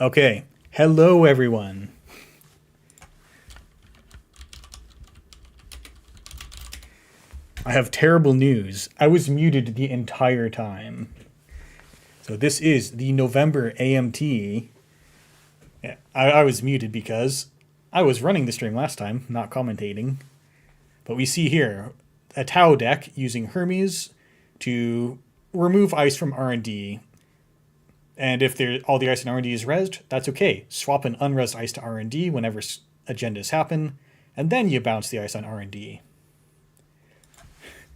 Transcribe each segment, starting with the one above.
Okay, hello everyone. I have terrible news. I was muted the entire time. So this is the November AMT. Yeah, I was muted because I was running the stream last time, not commentating. But we see here a Tau deck using Hermes to remove ice from R&D. And if all the ice in R&D is rezzed, that's okay. Swap an unrezzed ice to R&D whenever agendas happen, and then you bounce the ice on R&D.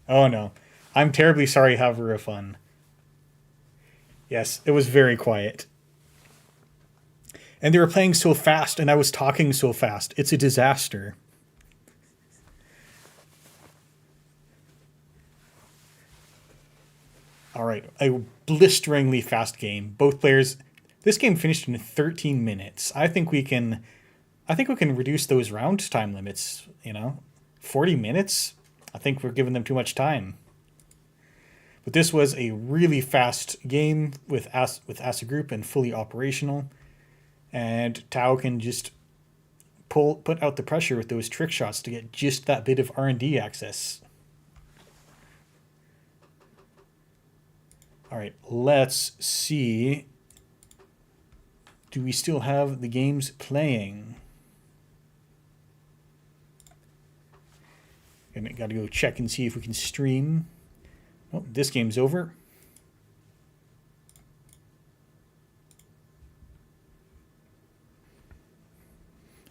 Oh no. I'm terribly sorry, Havre Fun. Yes, it was very quiet. And they were playing so fast, and I was talking so fast. It's a disaster. All right, a blisteringly fast game. Both players. This game finished in 13 minutes. I think we can reduce those round time limits. 40 minutes. I think we're giving them too much time. But this was a really fast game with Asa Group and fully operational. And Tau can just put out the pressure with those trick shots to get just that bit of R&D access. All right, let's see. Do we still have the games playing? Got to go check and see if we can stream. Oh, this game's over.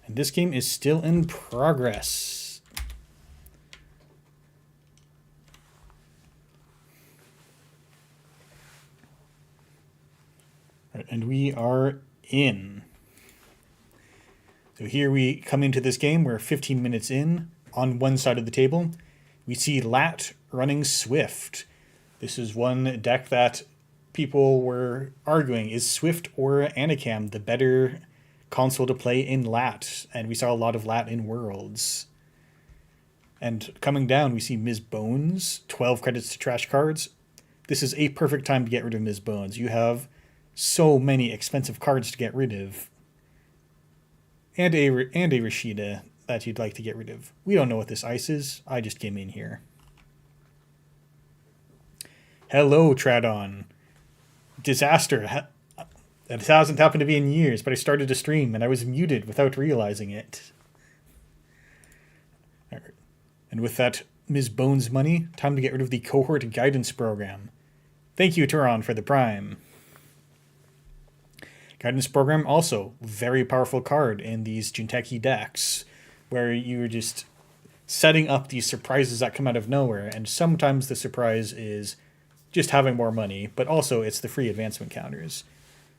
And this game is still in progress. All right, and we are in. So here we come into this game. We're 15 minutes in. On one side of the table, we see Lat running Swift. This is one deck that people were arguing, is Swift or Anacam the better console to play in Lat? And we saw a lot of Lat in Worlds. And coming down, we see Ms. Bones, 12 credits to trash cards. This is a perfect time to get rid of Ms. Bones. You have so many expensive cards to get rid of. And a Rashida that you'd like to get rid of. We don't know what this ice is. I just came in here. Hello, Tradon. Disaster. That hasn't happened to me in years, but I started to stream and I was muted without realizing it. And with that Ms. Bones money, time to get rid of the cohort guidance program. Thank you, Turon, for the prime. Guidance program, also very powerful card in these Jinteki decks, where you're just setting up these surprises that come out of nowhere, and sometimes the surprise is just having more money, but also it's the free advancement counters.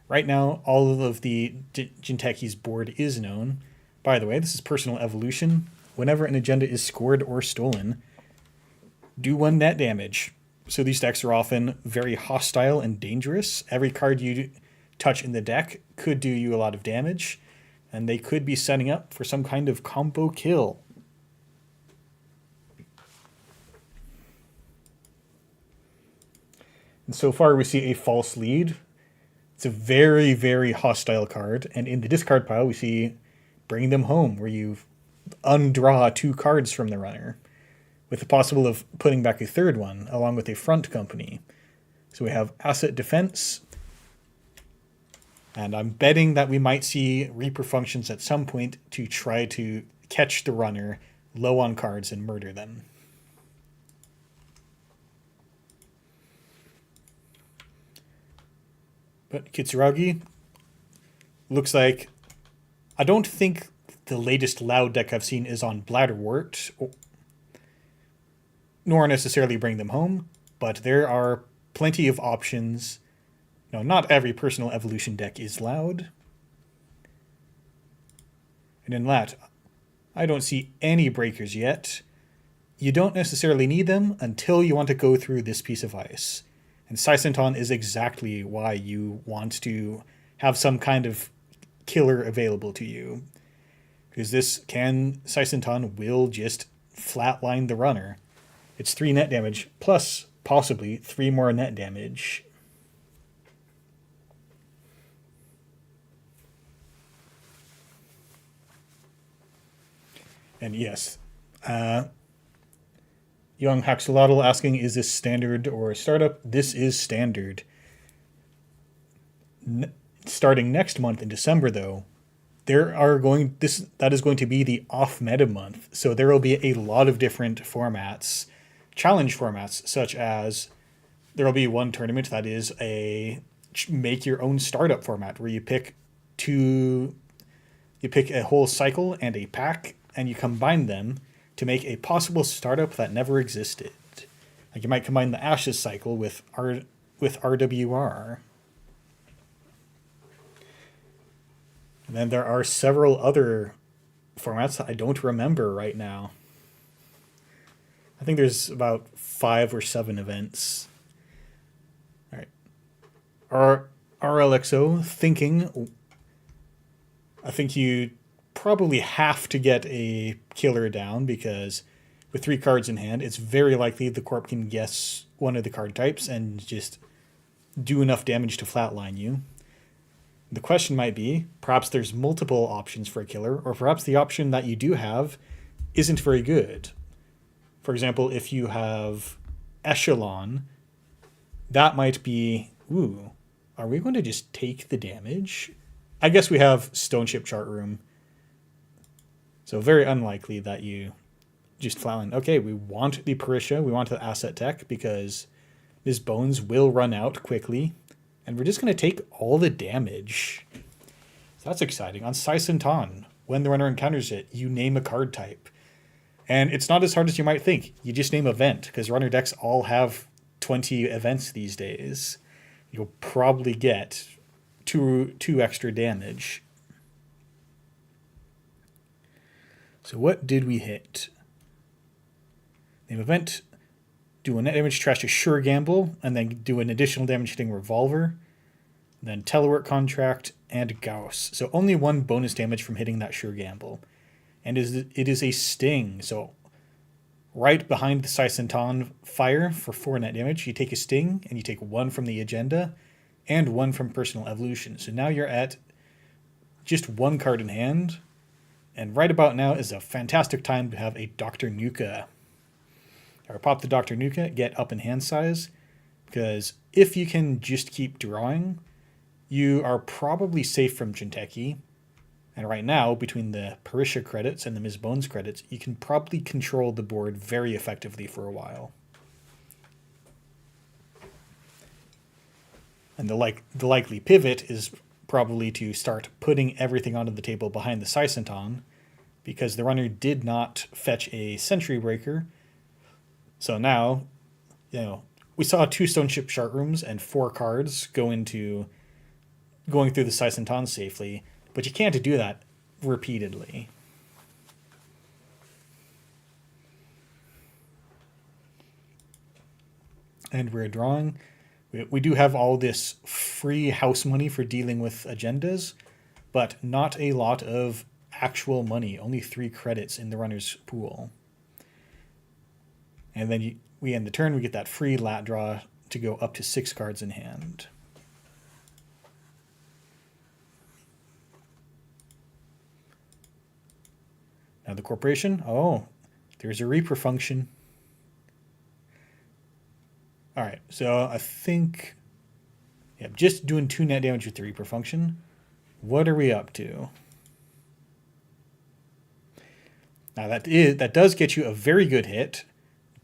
Right now, all of the Jinteki's board is known. By the way, this is personal evolution. Whenever an agenda is scored or stolen, do 1 net damage. So these decks are often very hostile and dangerous. Every card you touch in the deck could do you a lot of damage, and they could be setting up for some kind of combo kill. And so far we see a false lead. It's a very, very hostile card, and in the discard pile we see Bring Them Home, where you undraw 2 cards from the runner, with the possible of putting back a third one, along with a front company. So we have Asset Defense, and I'm betting that we might see Reaper functions at some point to try to catch the runner low on cards and murder them. But Kitsuragi looks like... I don't think the latest Loud deck I've seen is on Bladderwort, nor necessarily Bring Them Home, but there are plenty of options. No, not every personal evolution deck is Loud. And in Lat, I don't see any breakers yet. You don't necessarily need them until you want to go through this piece of ice. And Saisenton is exactly why you want to have some kind of killer available to you. Because Saisenton will just flatline the runner. It's 3 net damage, plus possibly 3 more net damage. And yes, Young Haxolotl asking, is this standard or startup? This is standard. Starting next month in December, though, that is going to be the off meta month. So there will be a lot of different formats, challenge formats, such as there will be one tournament that is a make your own startup format where you pick a whole cycle and a pack and you combine them to make a possible startup that never existed. Like you might combine the Ashes cycle with RWR. And then there are several other formats that I don't remember right now. I think there's about 5 or 7 events. All right. RLXO thinking. I think you probably have to get a killer down because with 3 cards in hand, it's very likely the corp can guess one of the card types and just do enough damage to flatline you. The question might be, perhaps there's multiple options for a killer, or perhaps the option that you do have isn't very good. For example, if you have Echelon, that might be, are we going to just take the damage? I guess we have Stone Ship Chart Room. So very unlikely that you just flatline. Okay, we want the Parisha, we want the asset tech because Ms. Bones will run out quickly. And we're just going to take all the damage. So that's exciting. On Saisentan, when the runner encounters it, you name a card type. And it's not as hard as you might think. You just name event, because runner decks all have 20 events these days. You'll probably get two extra damage. So what did we hit? Name event, do a net damage trash a Sure Gamble, and then do an additional damage hitting Revolver, then Telework Contract, and Gauss. So only 1 bonus damage from hitting that Sure Gamble. And it is a Sting, so right behind the Saisentan fire for 4 net damage, you take a Sting, and you take 1 from the Agenda, and 1 from Personal Evolution. So now you're at just 1 card in hand, and right about now is a fantastic time to have a Dr. Nuka. Or pop the Dr. Nuka, get up in hand size, because if you can just keep drawing, you are probably safe from Jinteki. And right now, between the Parisha credits and the Ms. Bones credits, you can probably control the board very effectively for a while. And the likely pivot is probably to start putting everything onto the table behind the Saisentan, because the runner did not fetch a Sentry Breaker. So now, we saw 2 Stone Ship Chart Rooms and 4 cards going through the Saisentan safely, but you can't do that repeatedly. And we're drawing. We do have all this free house money for dealing with agendas, but not a lot of actual money, only 3 credits in the runner's pool. And then we end the turn, we get that free lat draw to go up to 6 cards in hand. Now the corporation, there's a Reaper function. All right, so I think, just doing 2 net damage with the Reaper function. What are we up to? Now that does get you a very good hit.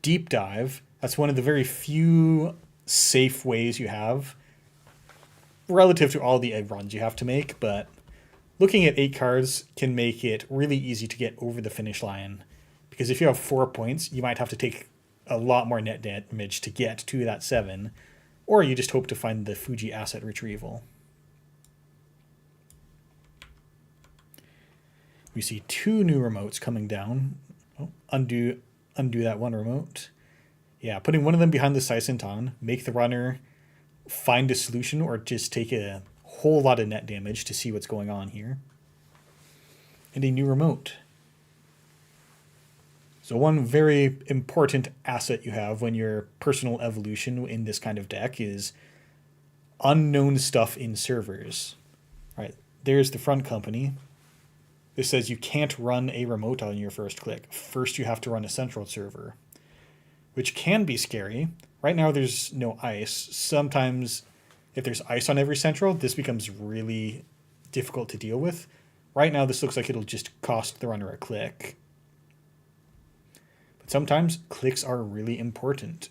Deep Dive, that's one of the very few safe ways you have relative to all the egg runs you have to make, but looking at 8 cards can make it really easy to get over the finish line, because if you have 4 points, you might have to take a lot more net damage to get to that 7, or you just hope to find the Fuji asset retrieval. We see 2 new remotes coming down. Undo that 1 remote. Yeah, putting one of them behind the Saisentan, make the runner find a solution or just take a whole lot of net damage to see what's going on here. And a new remote. So one very important asset you have when you're Personal Evolution in this kind of deck is unknown stuff in servers. All right, there's the front company. This says you can't run a remote on your first click. First, you have to run a central server, which can be scary. Right now, there's no ice. Sometimes, if there's ice on every central, this becomes really difficult to deal with. Right now, this looks like it'll just cost the runner a click. But sometimes, clicks are really important.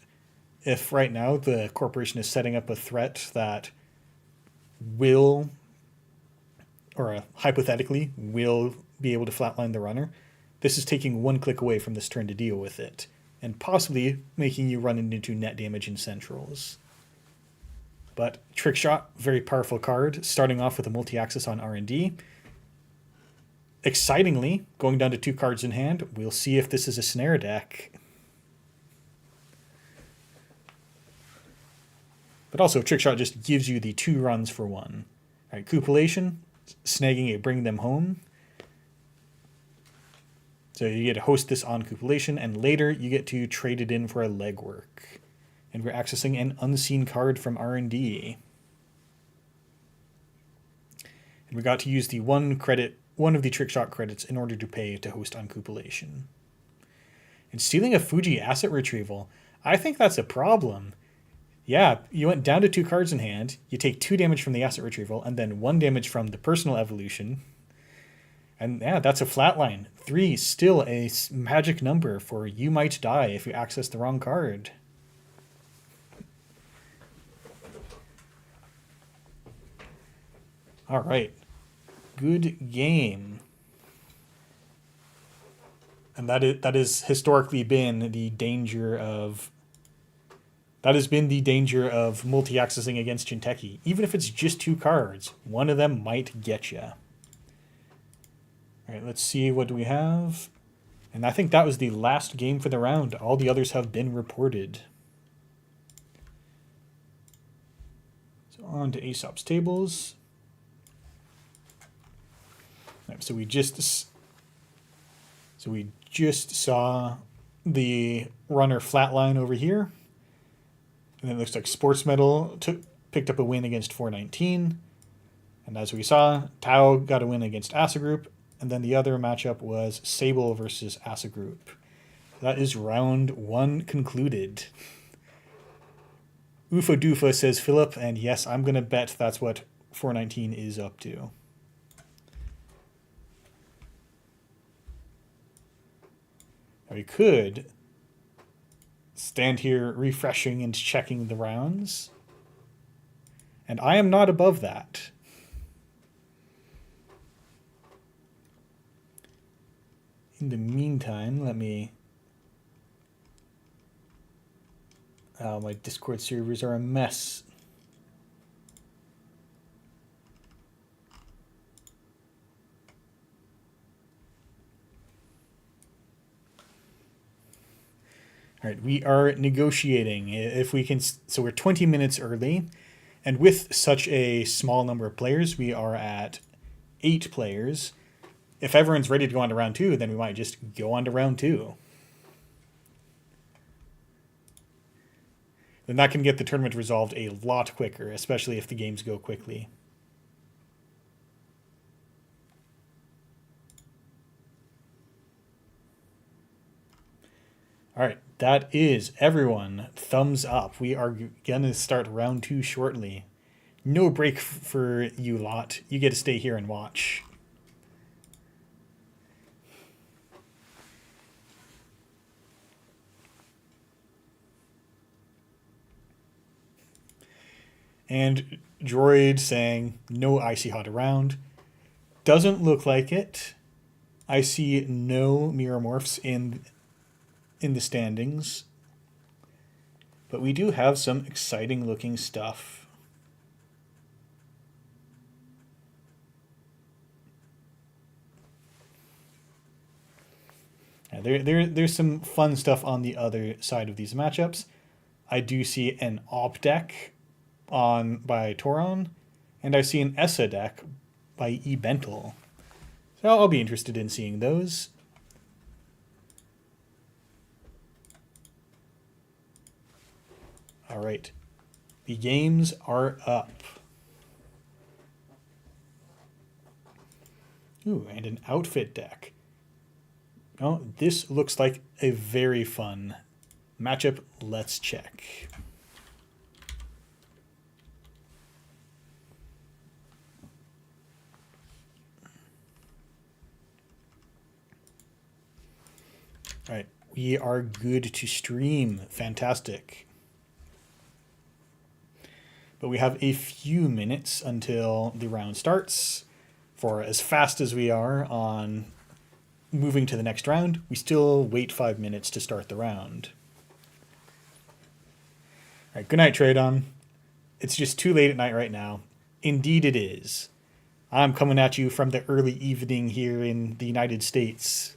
If right now the corporation is setting up a threat that will, or hypothetically, will be able to flatline the runner, this is taking one click away from this turn to deal with it, and possibly making you run into net damage in centrals. But Trick Shot, very powerful card, starting off with a multi-axis on R&D. Excitingly, going down to 2 cards in hand, we'll see if this is a snare deck. But also, Trick Shot just gives you the 2 runs for 1. All right, Cupulation, snagging a Bring Them Home. So you get to host this on Cupulation, and later you get to trade it in for a Legwork. And we're accessing an unseen card from R&D. And we got to use the one of the Trick Shot credits in order to pay to host on Cupulation. And stealing a Fuji asset retrieval, I think that's a problem. Yeah, you went down to 2 cards in hand, you take 2 damage from the asset retrieval, and then 1 damage from the personal evolution. And yeah, that's a flatline. 3, still a magic number for you might die if you access the wrong card. All right, good game. And that is historically been the danger of... That has been the danger of multi-accessing against Jinteki. Even if it's just 2 cards, one of them might get you. All right, let's see, what do we have? And I think that was the last game for the round. All the others have been reported. So on to Aesop's tables. All right, so we just saw the runner flatline over here. And it looks like Sports Medal picked up a win against 419. And as we saw, Tao got a win against Asa Group. And then the other matchup was Sable versus Asa Group. That is round 1 concluded. Oofa Doofa says Philip, and yes, I'm going to bet that's what 419 is up to. We could stand here refreshing and checking the rounds. And I am not above that. In the meantime, let me... Oh, my Discord servers are a mess. All right, we are negotiating. If we can, so we're 20 minutes early, and with such a small number of players, we are at 8 players. If everyone's ready to go on to round 2, then we might just go on to round 2. Then that can get the tournament resolved a lot quicker, especially if the games go quickly. All right, that is everyone. Thumbs up. We are going to start round 2 shortly. No break for you lot. You get to stay here and watch. And Droid saying, no Icy Hot around. Doesn't look like it. I see no Mirror Morphs in the standings. But we do have some exciting looking stuff. Now, there's some fun stuff on the other side of these matchups. I do see an Op deck by Toron, and I see an Essa deck by Ebentel. So I'll be interested in seeing those. All right, the games are up. Ooh, and an outfit deck. Oh, this looks like a very fun matchup. Let's check. All right, we are good to stream. Fantastic. But we have a few minutes until the round starts. For as fast as we are on moving to the next round, we still wait 5 minutes to start the round. All right, good night, Tradon. It's just too late at night right now. Indeed it is. I'm coming at you from the early evening here in the United States.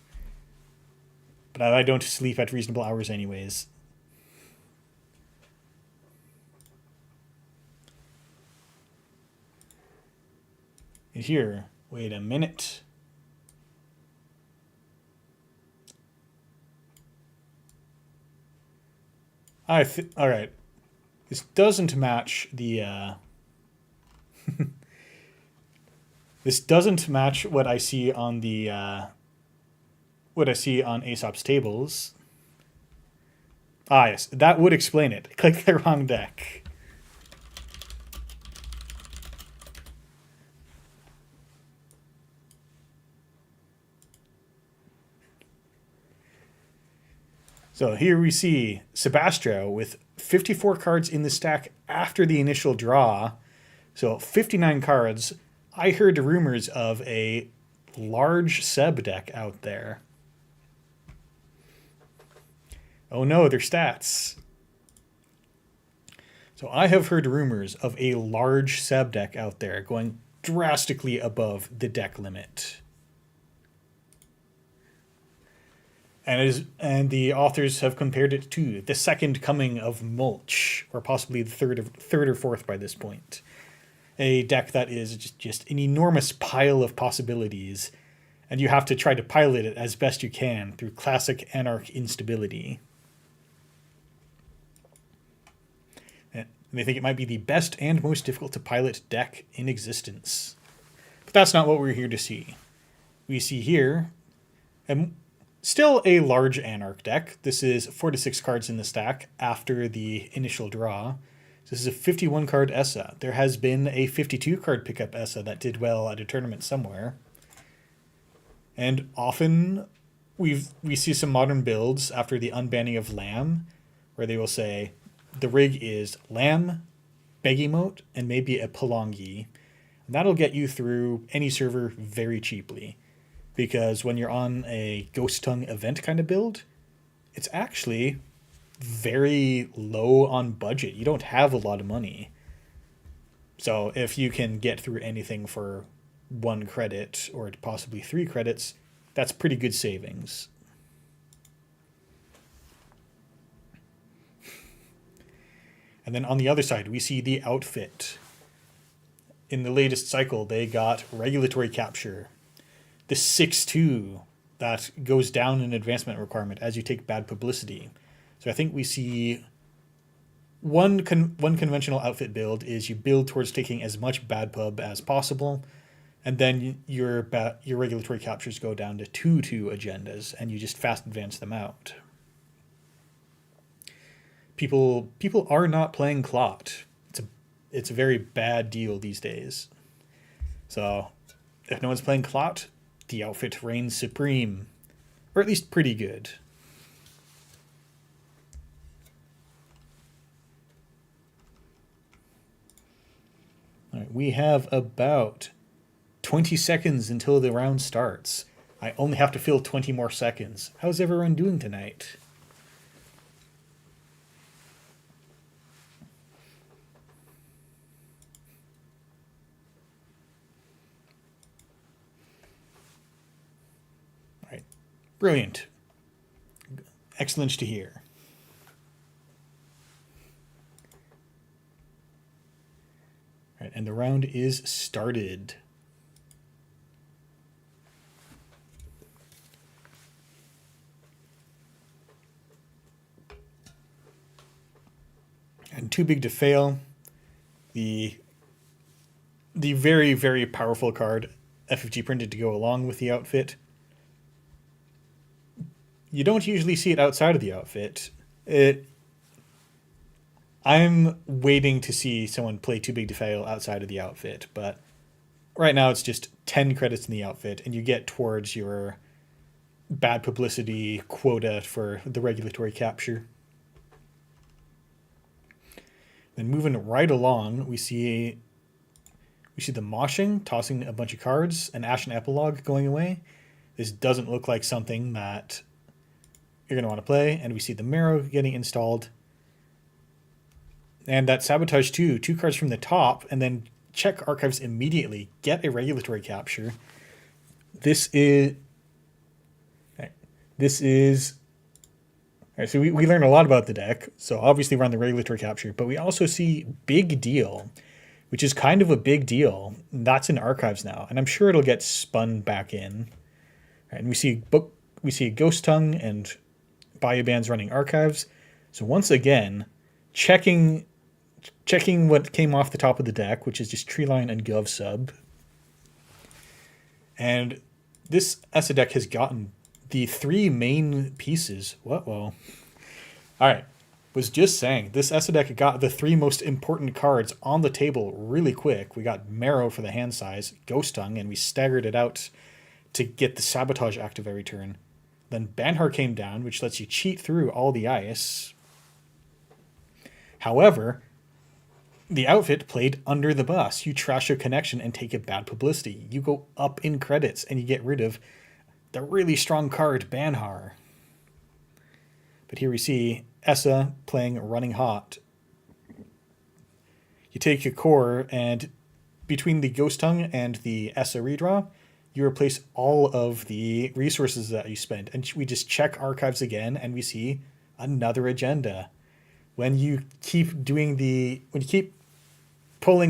But I don't sleep at reasonable hours anyways. And here, wait a minute. All right. This doesn't match the. This doesn't match what I see on the. What I see on Aesop's tables. Ah, yes, that would explain it. Click the wrong deck. So here we see Sebastro with 54 cards in the stack after the initial draw. So 59 cards. I heard rumors of a large Seb deck out there. Oh no, their stats. So I have heard rumors of a large Seb deck out there going drastically above the deck limit. And the authors have compared it to the second coming of Mulch, or possibly the third or fourth by this point. A deck that is just an enormous pile of possibilities, and you have to try to pilot it as best you can through classic Anarch instability. And they think it might be the best and most difficult to pilot deck in existence. But that's not what we're here to see. We see here still a large Anarch deck. This is 4 to 6 cards in the stack after the initial draw. This is a 51 card ESA. There has been a 52 card pickup ESA that did well at a tournament somewhere. And often we see some modern builds after the unbanning of Lamb, where they will say the rig is Lamb, Begemote, and maybe a Palongi. And that'll get you through any server very cheaply. Because when you're on a Ghost Tongue event kind of build, it's actually very low on budget. You don't have a lot of money. So if you can get through anything for 1 credit or possibly 3 credits, that's pretty good savings. And then on the other side, we see the outfit. In the latest cycle, they got regulatory capture. The 6/2 that goes down in advancement requirement as you take bad publicity. So I think we see one conventional outfit build is you build towards taking as much bad pub as possible, and then your regulatory captures go down to 2/2 agendas, and you just fast advance them out. People are not playing Clot. It's a very bad deal these days. So if no one's playing Clot, the outfit reigns supreme, or at least pretty good. All right, we have about 20 seconds until the round starts. I only have to fill 20 more seconds. How's everyone doing tonight? Brilliant. Excellent to hear. All right, and the round is started. And too big to fail. The very, very powerful card FFG printed to go along with the outfit. You don't usually see it outside of the outfit. I'm waiting to see someone play Too Big to Fail outside of the outfit, but right now it's just 10 credits in the outfit, and you get towards your bad publicity quota for the regulatory capture. Then moving right along, we see the moshing, tossing a bunch of cards, an Ashen Epilogue going away. This doesn't look like something that you're going to want to play. And we see the Marrow getting installed. And that Sabotage 2 cards from the top, and then check archives immediately. Get a regulatory capture. This is... All right, so we learned a lot about the deck. So obviously we're on the regulatory capture, but we also see Big Deal, which is kind of a big deal. That's in archives now, and I'm sure it'll get spun back in. All right, and we see Ghost Tongue and Bayou Bands running archives. So once again, checking what came off the top of the deck, which is just Treeline and Gov Sub. And this ESA deck has gotten the 3 main pieces. What? Whoa. All right. Was just saying, this ESA deck got the 3 most important cards on the table really quick. We got Marrow for the hand size, Ghost Tongue, and we staggered it out to get the Sabotage active every turn. Then Banhar came down, which lets you cheat through all the ice. However, the outfit played under the bus. You trash your connection and take a bad publicity. You go up in credits and you get rid of the really strong card, Banhar. But here we see ESA playing Running Hot. You take your core, and between the Ghost Tongue and the ESA redraw, you replace all of the resources that you spent. And we just check archives again, and we see another agenda. When you keep pulling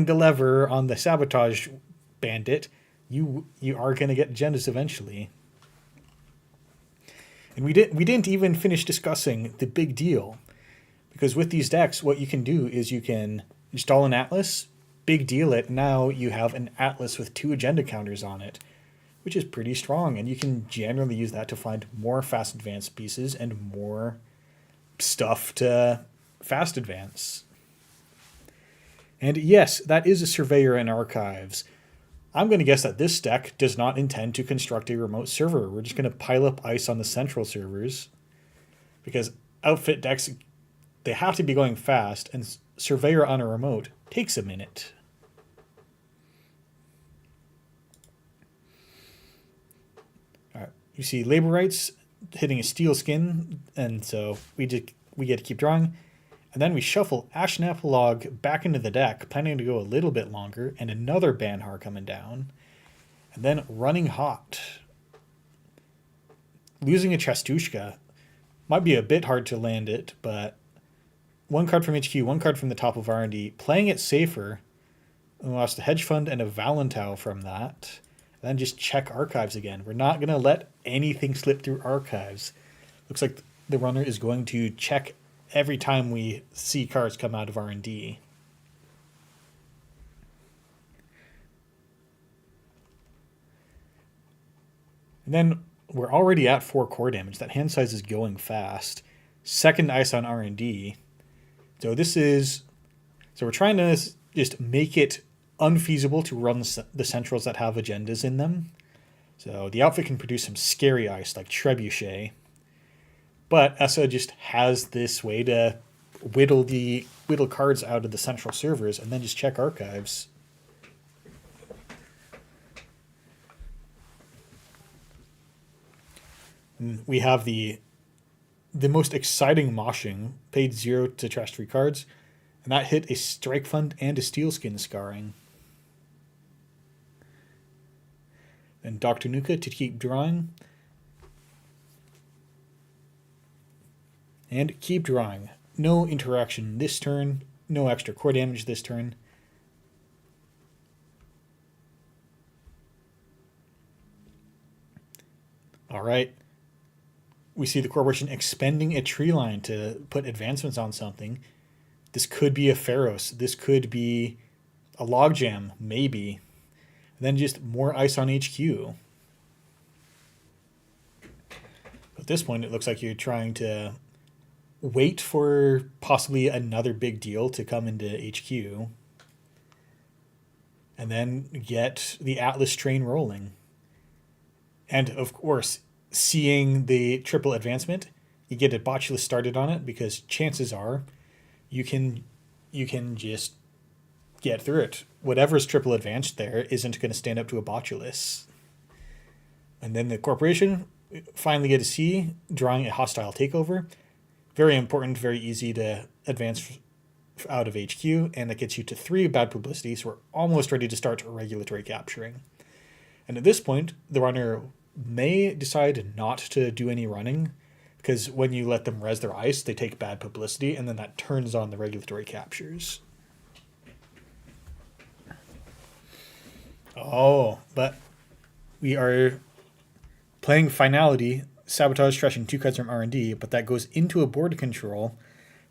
the lever on the Sabotage Bandit, you are going to get agendas eventually. And we didn't even finish discussing the Big Deal, because with these decks, what you can do is you can install an Atlas, Big Deal it. Now you have an Atlas with 2 agenda counters on it, which is pretty strong, and you can generally use that to find more fast advance pieces and more stuff to fast advance. And yes, that is a Surveyor in archives. I'm going to guess that this deck does not intend to construct a remote server. We're just going to pile up ice on the central servers, because outfit decks, they have to be going fast, and Surveyor on a remote takes a minute. All right, you see Labor Rights hitting a Steel Skin, and so we get to keep drawing. And then we shuffle Ashen Epilogue back into the deck, planning to go a little bit longer, and another Banhar coming down. And then Running Hot. Losing a Chastushka might be a bit hard to land it, but 1 card from HQ, 1 card from the top of R&D. Playing it safer, we lost a Hedge Fund and a Valentau from that. And then just check archives again. We're not going to let anything slip through archives. Looks like the runner is going to check every time we see cards come out of R&D. And then we're already at 4 core damage. That hand size is going fast. 2nd ice on R&D. So we're trying to just make it unfeasible to run the centrals that have agendas in them. So the outfit can produce some scary ice like Trebuchet. But ESA just has this way to whittle cards out of the central servers and then just check archives. And we have the most exciting moshing, paid 0 to trash 3 cards, and that hit a Strike Fund and a Steel Skin Scarring. And Dr. Nuka to keep drawing. And keep drawing. No interaction this turn. No extra core damage this turn. Alright. We see the corporation expending a tree line to put advancements on something. This could be a Pharos. This could be a Logjam, maybe. And then just more ice on HQ. At this point, it looks like you're trying to wait for possibly another big deal to come into HQ. And then get the Atlas train rolling. And of course, seeing the triple advancement, you get a botulus started on it because chances are you can just get through it. Whatever's triple advanced there isn't going to stand up to a botulus. And then the corporation finally get a C, drawing a hostile takeover. Very important, very easy to advance out of HQ, and that gets you to 3 bad publicity, so we're almost ready to start regulatory capturing. And at this point, the runner may decide not to do any running, because when you let them res their ice, they take bad publicity, and then that turns on the regulatory captures. Oh, but we are playing finality, sabotage, trashing 2 cards from R&D, but that goes into a board control.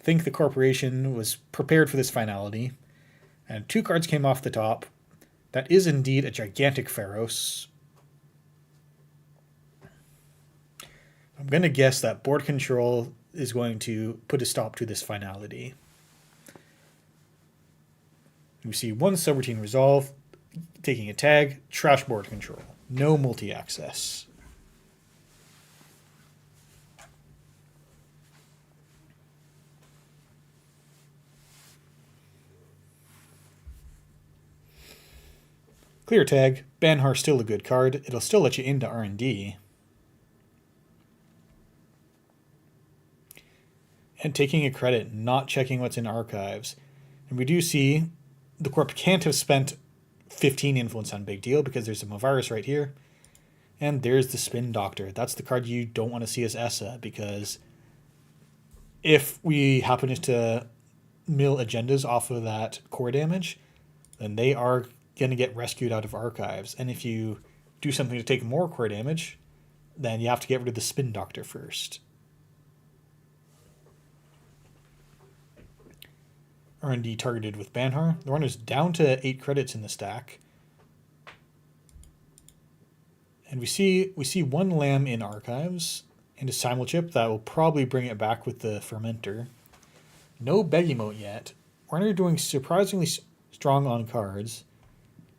I think the corporation was prepared for this finality, and 2 cards came off the top. That is indeed a gigantic Pharos. I'm going to guess that board control is going to put a stop to this finality. We see 1 subroutine resolve, taking a tag, trash board control. No multi-access. Clear tag, Banhar still a good card. It'll still let you into R&D. And taking a credit, not checking what's in archives. And we do see the Corp can't have spent 15 influence on Big Deal because there's a Mavirus right here. And there's the Spin Doctor. That's the card you don't want to see as ESSA, because if we happen to mill agendas off of that core damage, then they are going to get rescued out of archives. And if you do something to take more core damage, then you have to get rid of the Spin Doctor first. R&D targeted with Banhar. The runner's down to 8 credits in the stack. And we see 1 Lamb in archives and a Simulchip that will probably bring it back with the Fermenter. No Begemote yet. Runner doing surprisingly strong on cards.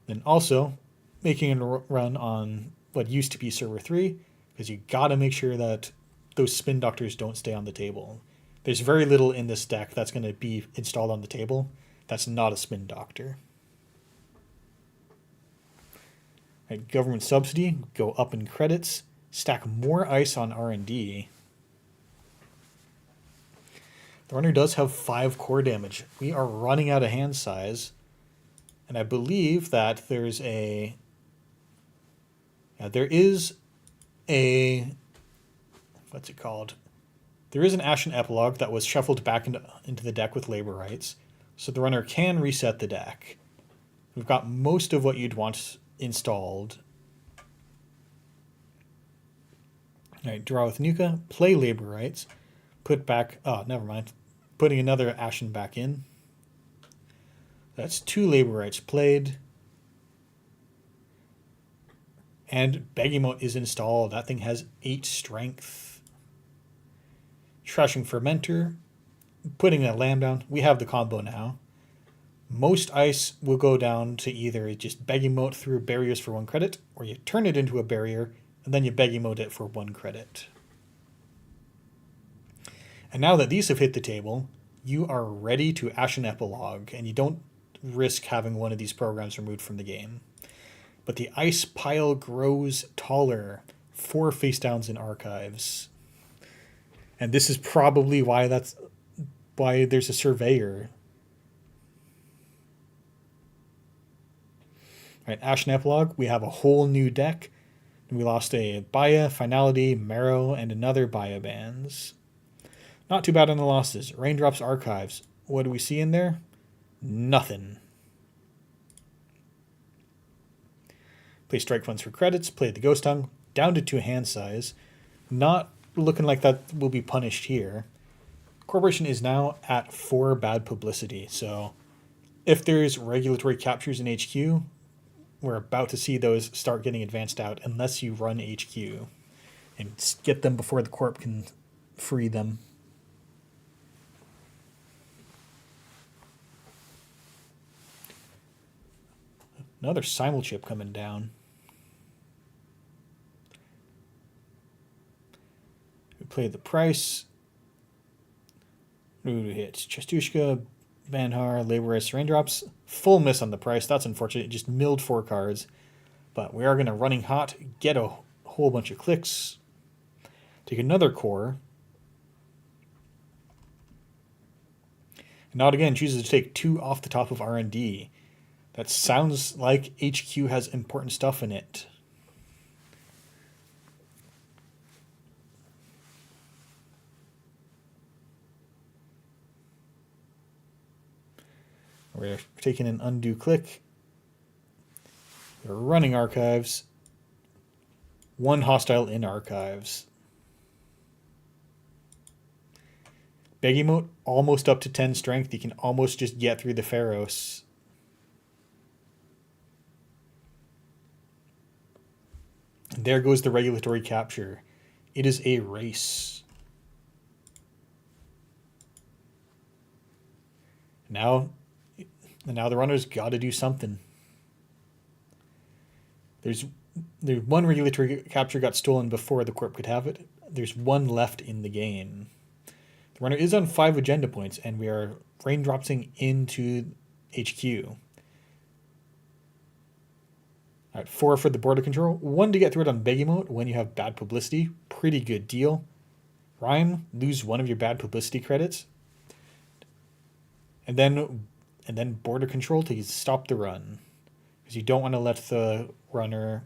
Then also making a run on what used to be server 3, because you gotta make sure that those Spin Doctors don't stay on the table. There's very little in this deck that's going to be installed on the table. That's not a Spin Doctor. Right, government subsidy, go up in credits, stack more ice on R&D. The runner does have 5 core damage. We are running out of hand size. And I believe that there's a... Yeah, there is a... What's it called? There is an Ashen Epilogue that was shuffled back into the deck with labor rights, so the runner can reset the deck. We've got most of what you'd want installed. All right, draw with Nuka, play labor rights, put back... Oh, never mind. Putting another Ashen back in. That's 2 labor rights played. And Begemote is installed. That thing has 8 strength. Trashing Fermenter, putting a Lamb down. We have the combo now. Most ice will go down to either just Begemote through barriers for 1 credit, or you turn it into a barrier, and then you Begemote it for 1 credit. And now that these have hit the table, you are ready to Ashen Epilogue, and you don't risk having one of these programs removed from the game. But the ice pile grows taller. 4 face downs in archives. And this is probably why there's a surveyor. All right, Ashen Epilogue, we have a whole new deck. We lost a Baya, Finality, Marrow, and another Baya Bands. Not too bad on the losses. Raindrops Archives. What do we see in there? Nothing. Play Strike Funds for credits. Play the Ghost Tongue. Down to 2 hand size. Not looking like that will be punished here. Corporation is now at 4 bad publicity. So if there's regulatory captures in HQ, we're about to see those start getting advanced out unless you run HQ and get them before the corp can free them. Another simulchip coming down. We played the price. Ooh, hits Chestushka, Banhar, Laborist, Raindrops. Full miss on the price. That's unfortunate. It just milled 4 cards. But we are going to Running Hot, get a whole bunch of clicks. Take another core. And Not Again chooses to take 2 off the top of R&D. That sounds like HQ has important stuff in it. We're taking an Undo click. We're running Archives. 1 hostile in Archives. Begemote almost up to 10 strength. You can almost just get through the Pharos. And there goes the regulatory capture. It is a race. Now the runner's got to do something. There's 1 regulatory capture got stolen before the corp could have it. There's 1 left in the game. The runner is on 5 agenda points, and we are raindropsing into HQ. All right, 4 for the border control. 1 to get through it on Begemote when you have bad publicity. Pretty good deal. Rhyme, lose 1 of your bad publicity credits. And then border control to stop the run. Because you don't want to let the runner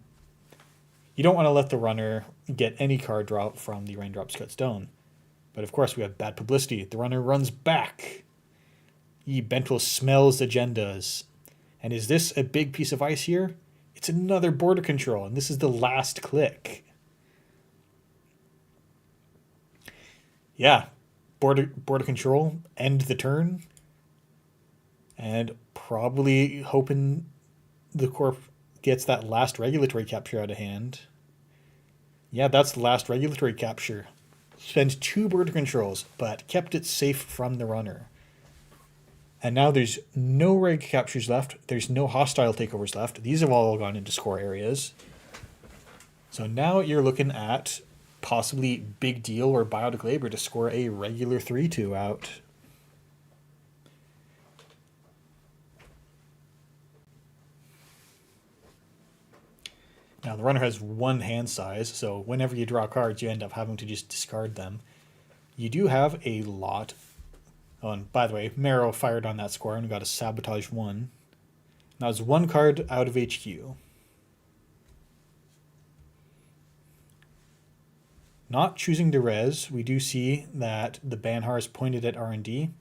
get any card draw from the Raindrops Cut Stone. But of course we have bad publicity. The runner runs back. Bentel smells agendas. And is this a big piece of ice here? It's another border control, and this is the last click. Yeah, border control, end the turn. And probably hoping the corp gets that last regulatory capture out of hand. Yeah, that's the last regulatory capture. Spends 2 border controls, but kept it safe from the runner. And now there's no reg captures left. There's no hostile takeovers left. These have all gone into score areas. So now you're looking at possibly Big Deal or Biotic Labor to score a regular 3-2 out. Now the runner has 1 hand size, so whenever you draw cards, you end up having to just discard them. You do have a lot. Oh, and by the way, Marrow fired on that score and got a Sabotage 1. That was 1 card out of HQ. Not choosing to res, we do see that the Banhar is pointed at R&D.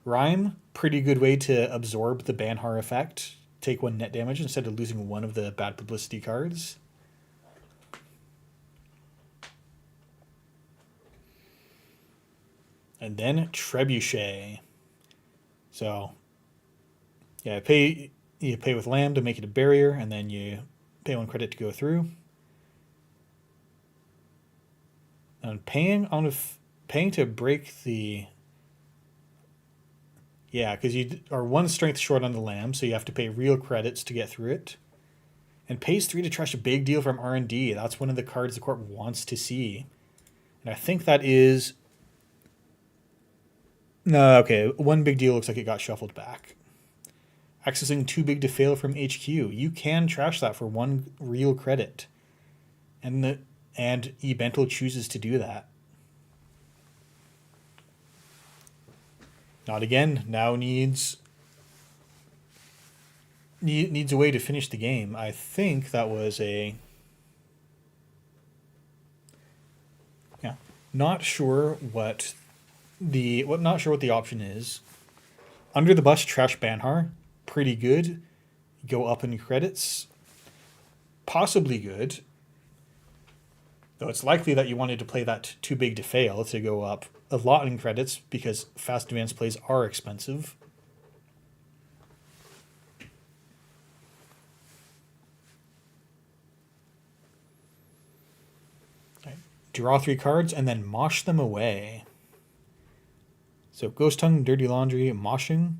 Rhyme, pretty good way to absorb the Banhar effect. Take 1 net damage instead of losing 1 of the bad publicity cards. And then Trebuchet. So, yeah, you pay with Lamb to make it a barrier, and then you pay 1 credit to go through. And paying to break the... Yeah, because you are 1 strength short on the Lamb, so you have to pay real credits to get through it. And pays 3 to trash a Big Deal from R&D. That's one of the cards the corp wants to see. And I think that is... No, okay, 1 Big Deal looks like it got shuffled back. Accessing too big to fail from HQ. You can trash that for 1 real credit. And Bentel chooses to do that. Not Again now needs a way to finish the game. I think that was a... Yeah, not sure what the option is. Under the Bus, trash Banhar, pretty good. Go up in credits, possibly good. Though it's likely that you wanted to play that too big to fail to go up a lot in credits because fast advance plays are expensive. draw 3 cards, and then mosh them away. So Ghost Tongue, Dirty Laundry, moshing.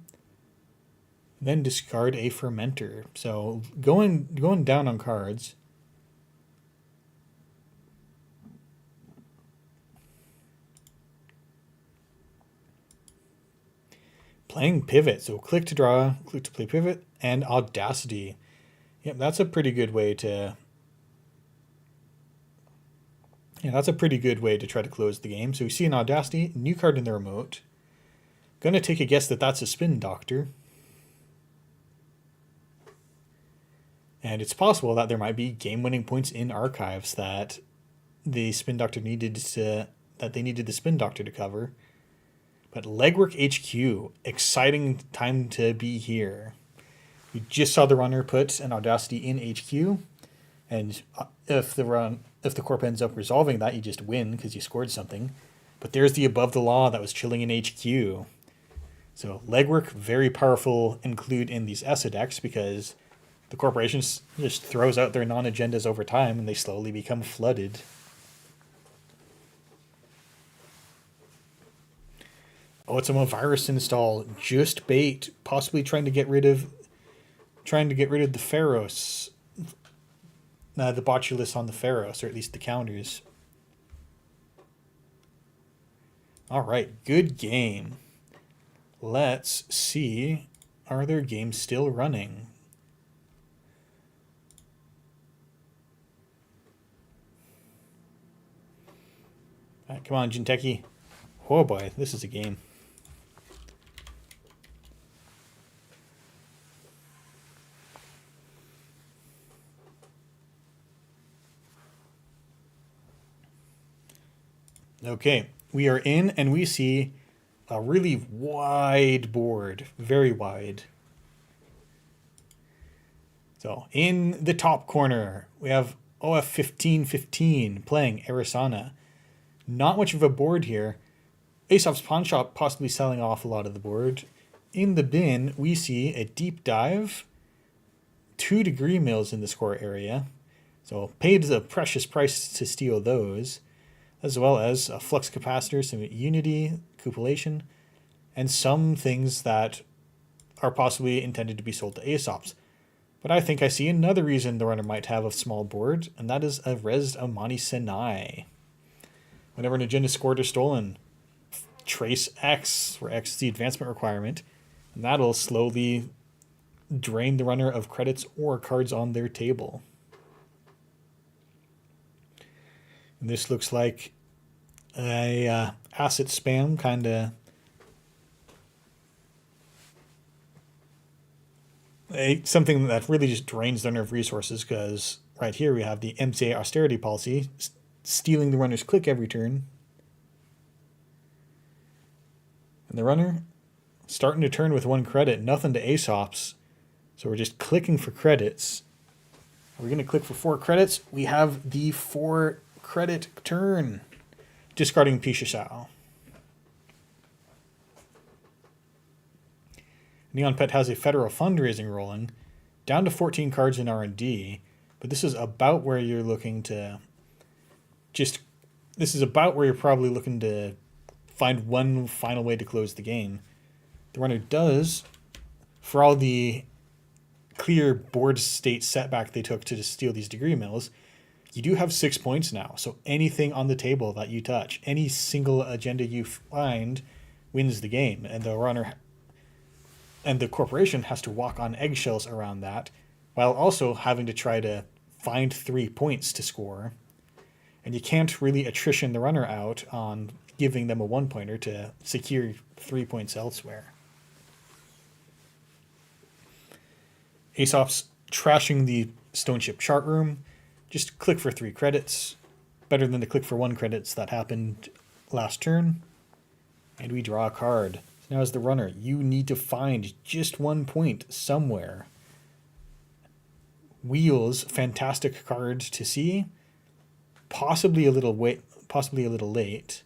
Then discard a Fermenter. So going down on cards. Playing Pivot. So click to draw, click to play Pivot, and Audacity. Yep, that's a pretty good way to... Yeah, that's a pretty good way to try to close the game. So we see an Audacity, new card in the remote. Gonna take a guess that that's a Spin Doctor. And it's possible that there might be game-winning points in archives that the Spin Doctor needed to... that they needed the Spin Doctor to cover. But Legwork HQ, exciting time to be here. We just saw the runner put an Audacity in HQ, and if the corp ends up resolving that, you just win because you scored something. But there's the Above the Law that was chilling in HQ. So Legwork, very powerful include in these ESA decks because the corporations just throws out their non-agendas over time and they slowly become flooded. Oh, it's a virus install. Just bait, possibly trying to get rid of the Pharos. The Botulus on the Pharos, or at least the counters. Alright, good game. Let's see, are their games still running? Alright, come on, Jinteki. Oh boy, this is a game. Okay, we are in and we see a really wide board, very wide. So in the top corner, we have OF 1515 playing Arisana. Not much of a board here. Aesop's Pawn Shop possibly selling off a lot of the board. In the bin, we see a Deep Dive, 2 Degree Mills in the score area. So paid a precious price to steal those, as well as a Flux Capacitor, some Unity, Cupulation, and some things that are possibly intended to be sold to Aesop's. But I think I see another reason the runner might have a small board, and that is a Rezzed Amani Senai. Whenever an agenda is scored or stolen, trace X, where X is the advancement requirement, and that'll slowly drain the runner of credits or cards on their table. And this looks like a asset spam kind of something that really just drains the runner of resources, because right here we have the MCA austerity policy stealing the runner's click every turn. And the runner starting to turn with 1 credit, nothing to Aesop's. So we're just clicking for credits. We're going to click for 4 credits. We have the 4 credit turn. Discarding Pisha Shao. Neon Pet has a federal fundraising rolling, down to 14 cards in R&D, but this is about where you're looking to this is about where you're probably looking to find one final way to close the game. The runner does, for all the clear board state setback they took to steal these Degree Mills, you do have 6 points now. So anything on the table that you touch, any single agenda you find, wins the game. And the runner and the corporation has to walk on eggshells around that, while also having to try to find 3 points to score. And you can't really attrition the runner out on giving them a 1-pointer to secure 3 points elsewhere. Aesop's trashing the Stone Ship chart room. Just click for 3 credits. Better than the click for 1 credits that happened last turn. And we draw a card. So now as the runner, you need to find just 1 point somewhere. Wheels, fantastic card to see. Possibly a little late.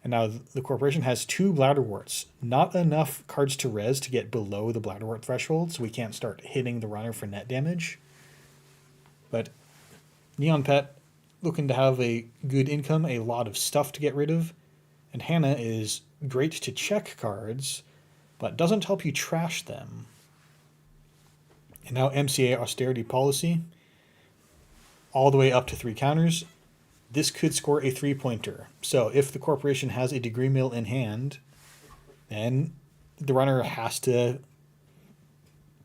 And now the corporation has 2 Bladderworts. Not enough cards to res to get below the Bladderwort threshold, so we can't start hitting the runner for net damage. But Neon Pet looking to have a good income, a lot of stuff to get rid of. And Hannah is great to check cards, but doesn't help you trash them. And now MCA austerity policy, all the way up to 3 counters. This could score a 3-pointer. So if the corporation has a degree mill in hand, then the runner has to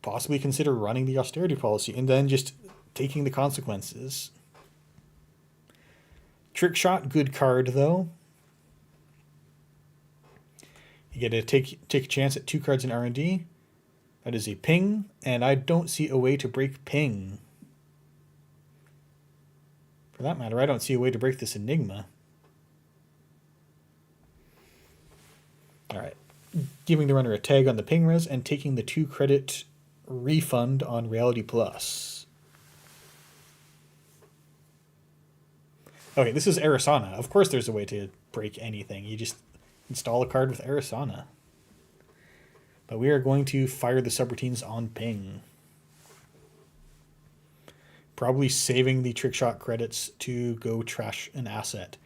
possibly consider running the austerity policy and then just taking the consequences. Trick shot, good card though. You get to take a chance at 2 cards in R&D. That is a ping, and I don't see a way to break ping. For that matter, I don't see a way to break this enigma. All right. Giving the runner a tag on the ping res and taking the 2 credit refund on Reality Plus. Okay, this is Arisana. Of course there's a way to break anything. You just install a card with Arisana. But we are going to fire the subroutines on ping. Probably saving the trick shot credits to go trash an asset.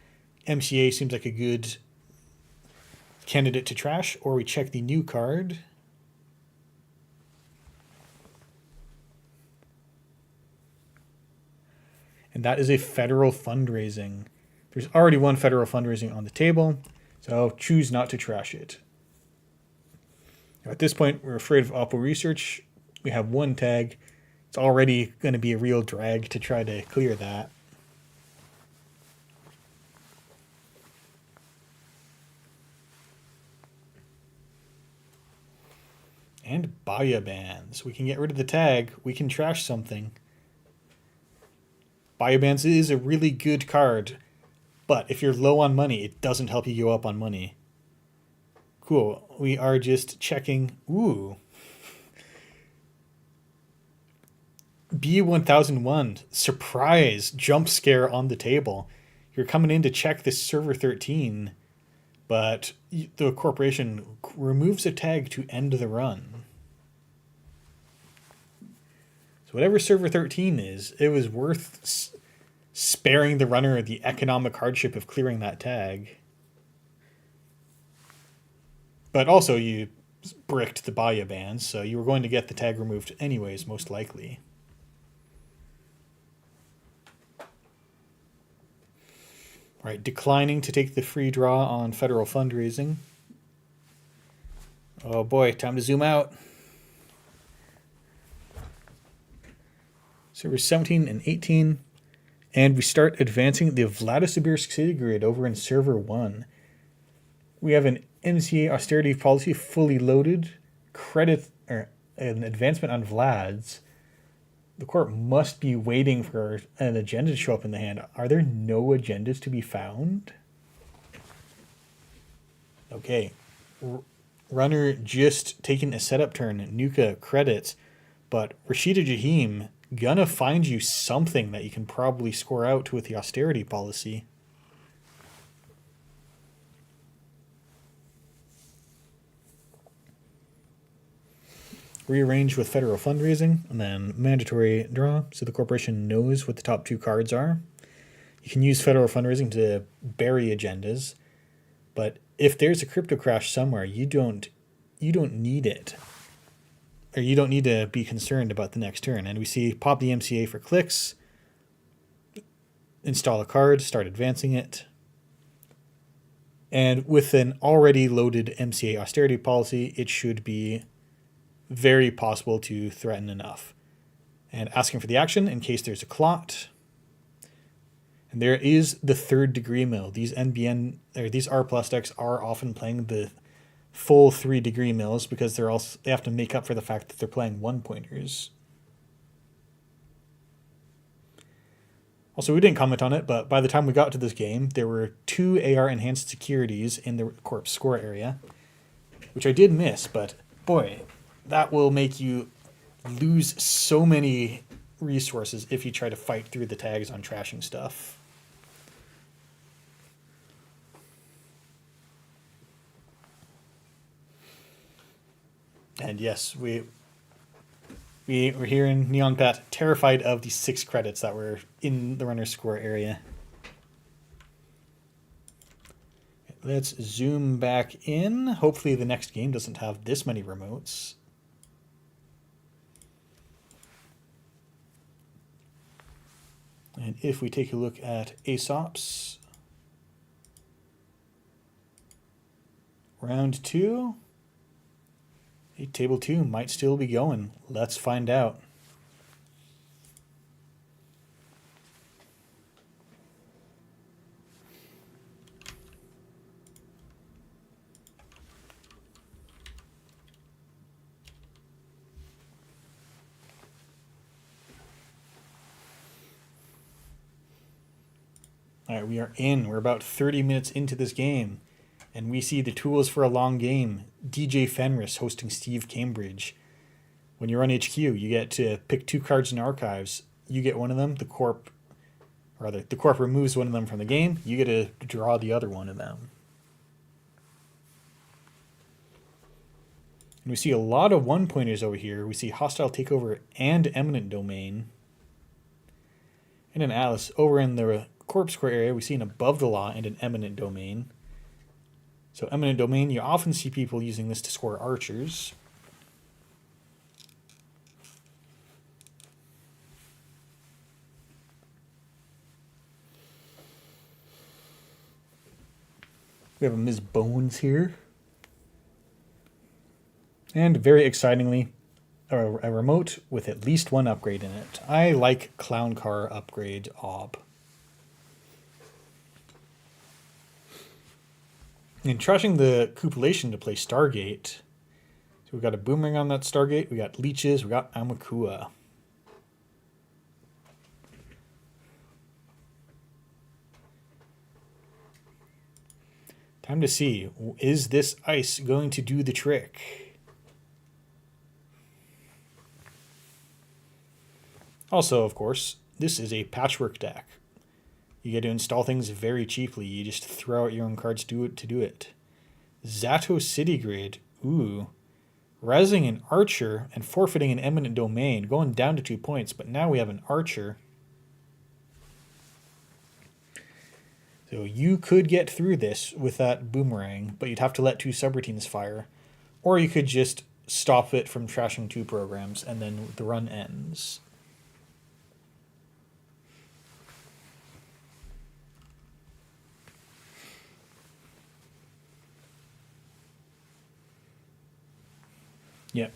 MCA seems like a good candidate to trash, or we check the new card. And that is a federal fundraising. There's already one federal fundraising on the table, so choose not to trash it. At this point, we're afraid of Oppo Research. We have 1 tag. It's already going to be a real drag to try to clear that. And Baya Bands. We can get rid of the tag. We can trash something. Baya Bands is a really good card, but if you're low on money, it doesn't help you go up on money. Cool. We are just checking. Ooh. B1001. Surprise. Jump scare on the table. You're coming in to check this server 13, but the corporation removes a tag to end the run. So whatever server 13 is, it was worth sparing the runner the economic hardship of clearing that tag. But also you bricked the Baya Bands, so you were going to get the tag removed anyways, most likely. All right, declining to take the free draw on federal fundraising. Oh boy, time to zoom out. Server 17 and 18. And we start advancing the Vladisibirsk City Grid over in server 1. We have an MCA austerity policy fully loaded. Credit or an advancement on Vlad's. The court must be waiting for an agenda to show up in the hand. Are there no agendas to be found? Okay. Runner just taking a setup turn. Nuka credits. But Rashida Jahim gonna find you something that you can probably score out with the austerity policy. Rearrange with federal fundraising, and then mandatory draw, so the corporation knows what the top 2 cards are. You can use federal fundraising to bury agendas, but if there's a crypto crash somewhere, you don't need it, or you don't need to be concerned about the next turn. And we see pop the MCA for clicks, install a card, start advancing it. And with an already loaded MCA austerity policy, it should be very possible to threaten enough. And asking for the action in case there's a clot. And there is the 3rd degree mill. These NBN or these R plus decks are often playing the full 3 degree mills because they have to make up for the fact that they're playing 1-pointers. Also, we didn't comment on it, but by the time we got to this game, there were 2 AR enhanced securities in the corpse score area, which I did miss, but boy, that will make you lose so many resources if you try to fight through the tags on trashing stuff. And yes, we were here in Neon Pat, terrified of the 6 credits that were in the runner's score area. let's zoom back in. Hopefully the next game doesn't have this many remotes. And if we take a look at ASOPs, round 2, table 2 might still be going. Let's find out. All right, we are in. We're about 30 minutes into this game, and we see the tools for a long game. DJ Fenris hosting Steve Cambridge. When you run HQ, you get to pick 2 cards in archives. You get one of them. The corp removes one of them from the game. You get to draw the other one of them. And we see a lot of 1-pointers over here. We see Hostile Takeover and Eminent Domain. And an Atlas over in the Corp Square area, we see an Above the Law and an Eminent Domain. So Eminent Domain, you often see people using this to score archers. We have a Ms. Bones here. And very excitingly, a remote with at least 1 upgrade in it. I like Clown Car upgrade OB. And trashing the Cupulation to play Stargate. So we've got a Boomerang on that Stargate. We got Leeches. We got Amakua. Time to see. Is this ice going to do the trick? Also, of course, this is a patchwork deck. You get to install things very cheaply. You just throw out your own cards to do it. Zato City Grid. Ooh. Razzing an Archer and forfeiting an Eminent Domain. Going down to 2 points, but now we have an Archer. So you could get through this with that Boomerang, but you'd have to let 2 subroutines fire. Or you could just stop it from trashing 2 programs, and then the run ends. Yeah.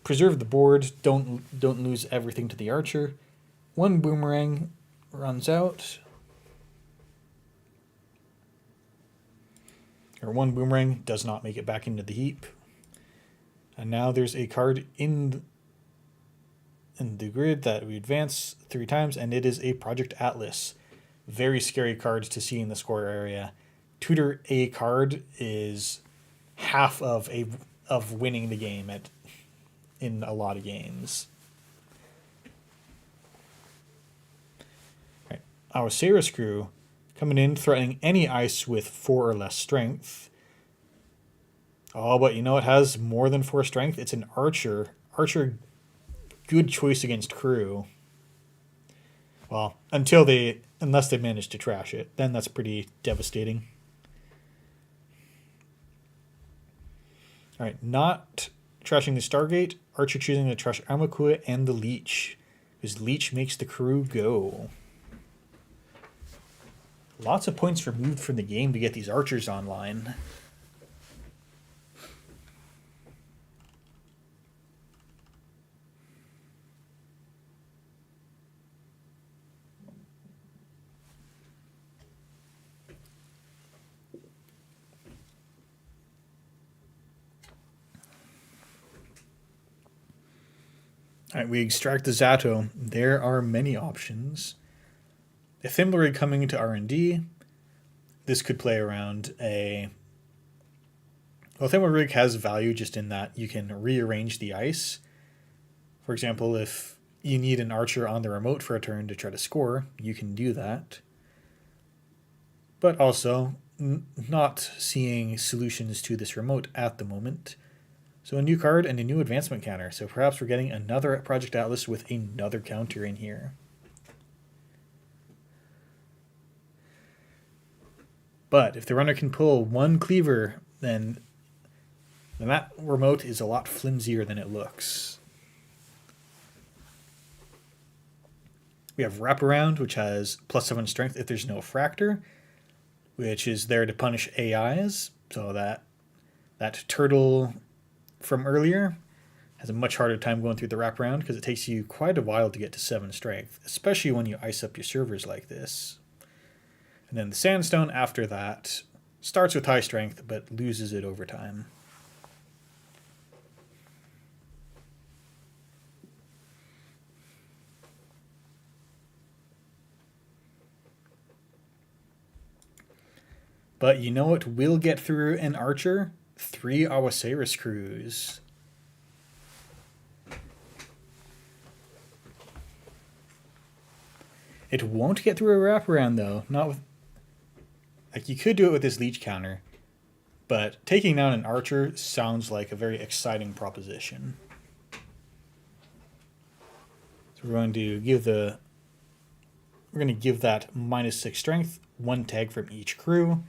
Preserve the board. Don't lose everything to the Archer. 1 Boomerang runs out. Or 1 Boomerang does not make it back into the heap. And now there's a card in the grid that we advance 3 times, and it is a Project Atlas. Very scary cards to see in the score area. Tutor a card is half of winning the game in a lot of games. Right. Our Sarah's crew coming in, threatening any ice with 4 or less strength. Oh, but you know it has more than 4 strength? It's an Archer. Archer, good choice against crew. Well, unless they manage to trash it. Then that's pretty devastating. All right, not trashing the Stargate. Archer choosing to trash Amakua and the Leech, because Leech makes the crew go. Lots of points removed from the game to get these Archers online. All right, we extract the Zato. There are many options. A Thimble Rig coming into R&D. This could play around a... Well, Thimble Rig has value just in that you can rearrange the ice. For example, if you need an Archer on the remote for a turn to try to score, you can do that. But also, not seeing solutions to this remote at the moment. So a new card and a new advancement counter. So perhaps we're getting another Project Atlas with another counter in here. But if the runner can pull one cleaver, then that remote is a lot flimsier than it looks. We have Wraparound, which has +7 strength if there's no Fractor, which is there to punish AIs. So that turtle from earlier has a much harder time going through the Wraparound because it takes you quite a while to get to 7 strength, especially when you ice up your servers like this. And then the Sandstone after that starts with high strength, but loses it over time. But you know what will get through an Archer? 3 Awasaurus crews. It won't get through a Wraparound though. Not with, like, you could do it with this leech counter, but taking down an Archer sounds like a very exciting proposition. So we're going to give that -6 strength, 1 tag from each crew,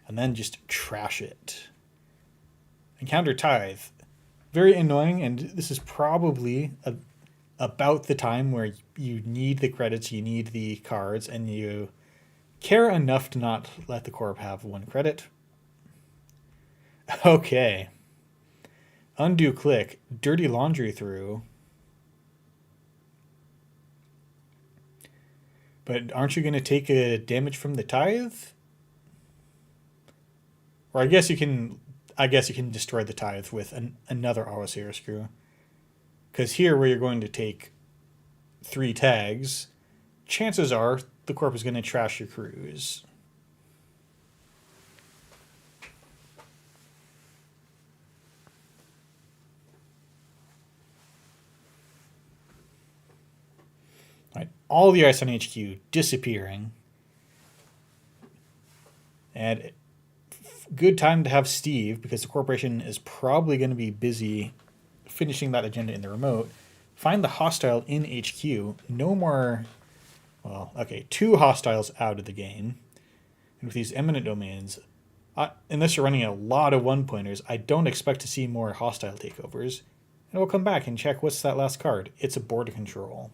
and then just trash it. Encounter Tithe. Very annoying, and this is probably about the time where you need the credits, you need the cards, and you care enough to not let the Corp have 1 credit. Okay. Undo click. Dirty Laundry through. But aren't you going to take a damage from the Tithe? Or I guess you can destroy the Tithe with another Awasaurus crew. Because here, where you're going to take 3 tags, chances are the Corp is going to trash your crews. Right, all the ice on HQ disappearing. And good time to have Steve, because the corporation is probably going to be busy finishing that agenda in the remote. Find the hostile in HQ. No more, well, okay, 2 hostiles out of the game. And with these eminent domains, unless you're running a lot of 1-pointers, I don't expect to see more hostile takeovers. And we'll come back and check what's that last card. It's a border control.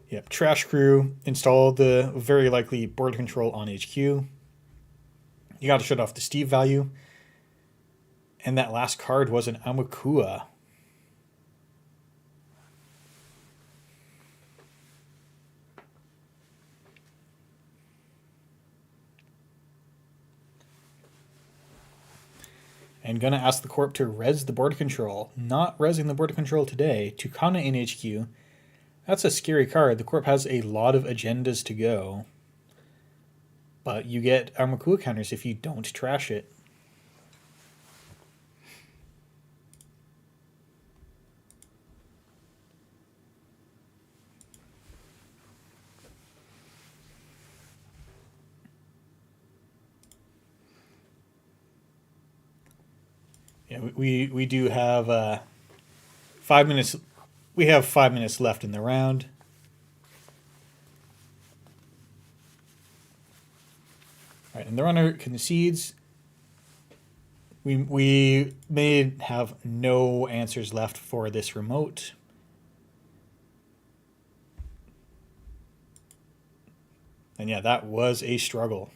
Yep, trash crew, install the very likely border control on HQ. You got to shut off the Steve value. And that last card was an Amakua. And gonna ask the Corp to res the border control. Not resing the border control today. Tucana in HQ. That's a scary card. The Corp has a lot of agendas to go. But you get Armakua counters if you don't trash it. Yeah, we do have 5 minutes. We have 5 minutes left in the round. All right, and the runner concedes. We may have no answers left for this remote. And yeah, that was a struggle.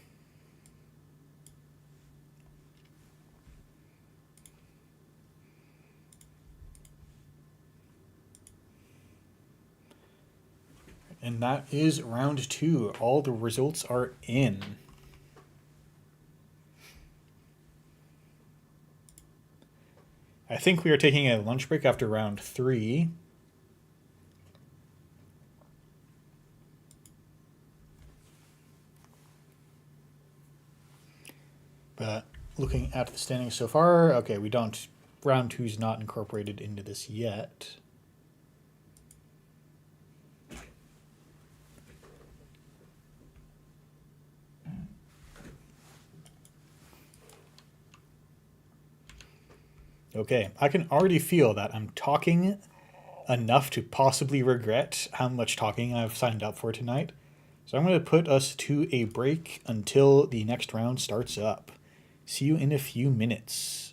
And that is round 2. All the results are in. I think we are taking a lunch break after round 3. But looking at the standings so far, okay, we don't. Round 2 is not incorporated into this yet. Okay, I can already feel that I'm talking enough to possibly regret how much talking I've signed up for tonight. So I'm going to put us to a break until the next round starts up. See you in a few minutes.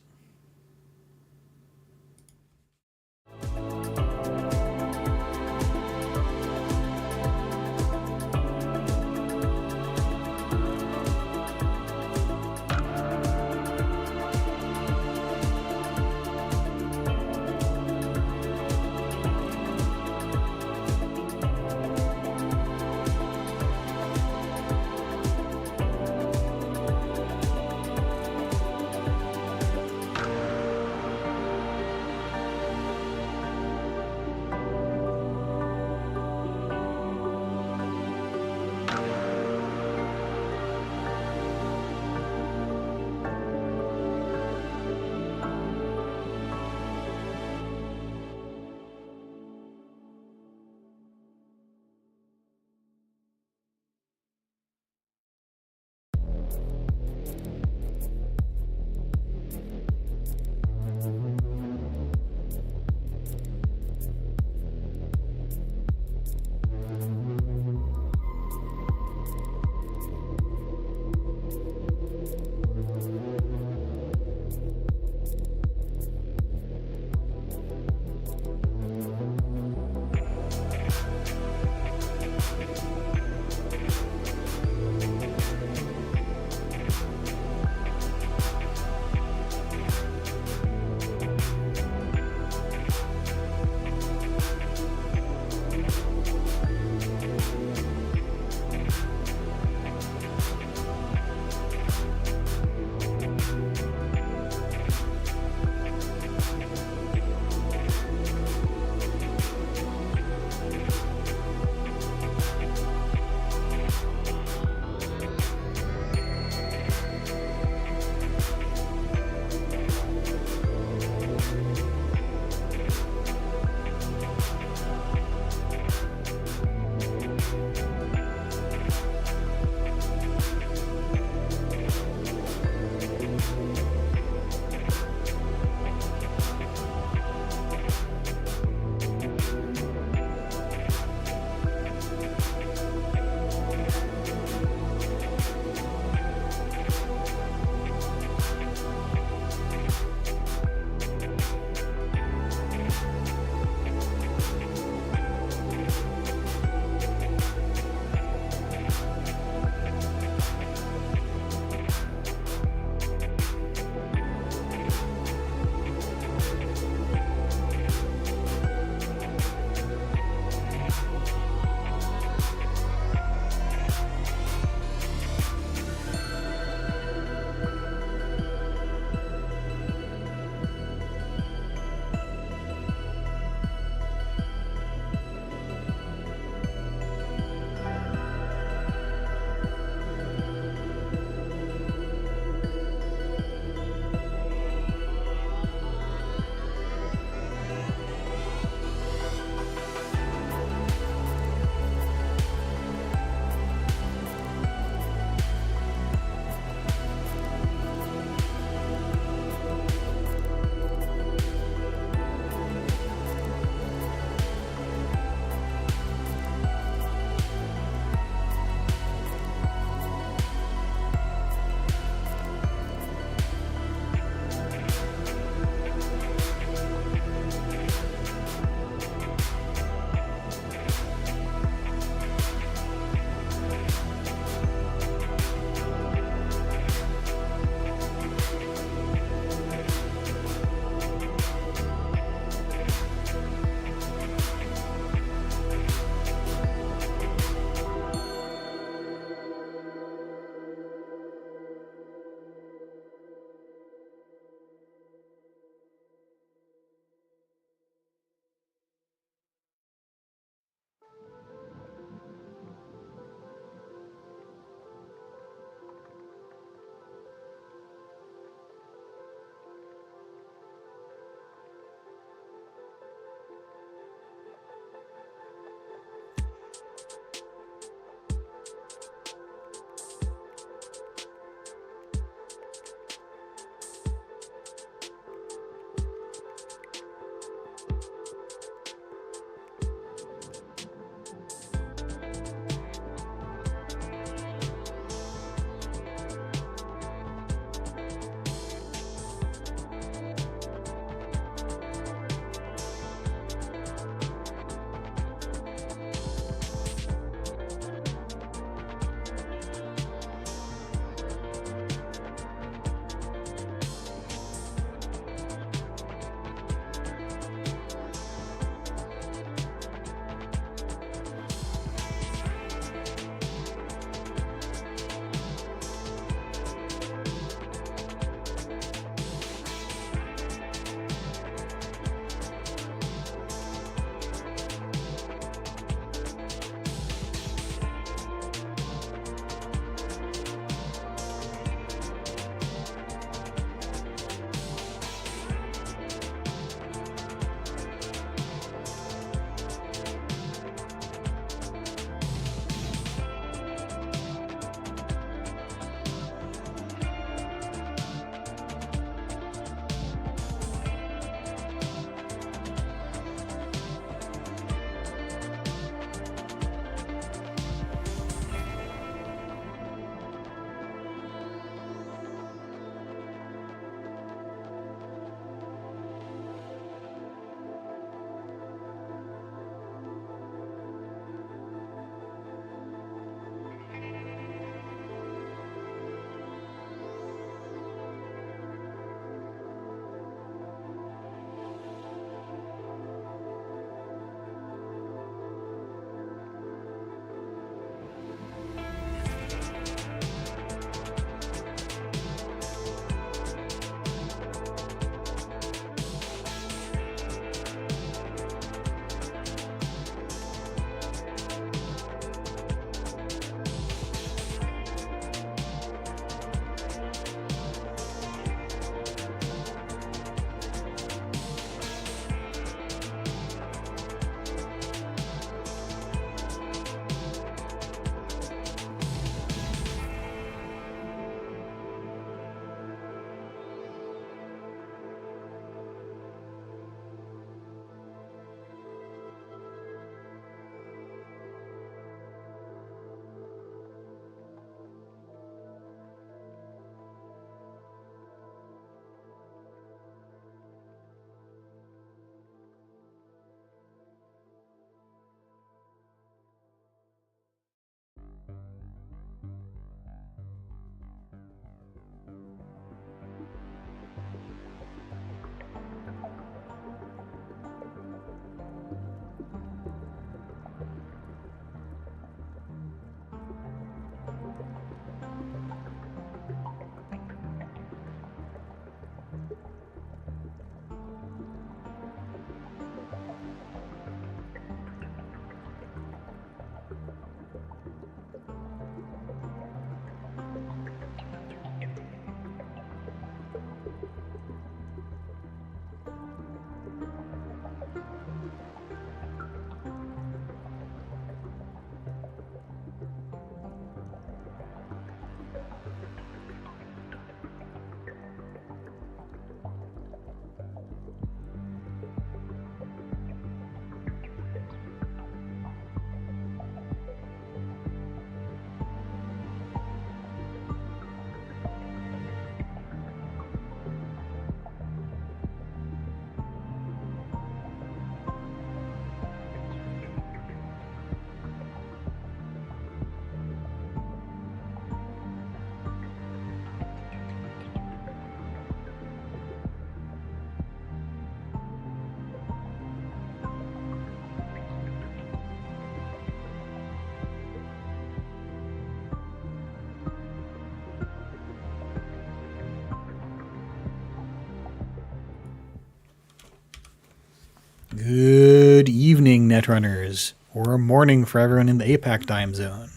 Good evening, Netrunners, or morning for everyone in the APAC time zone.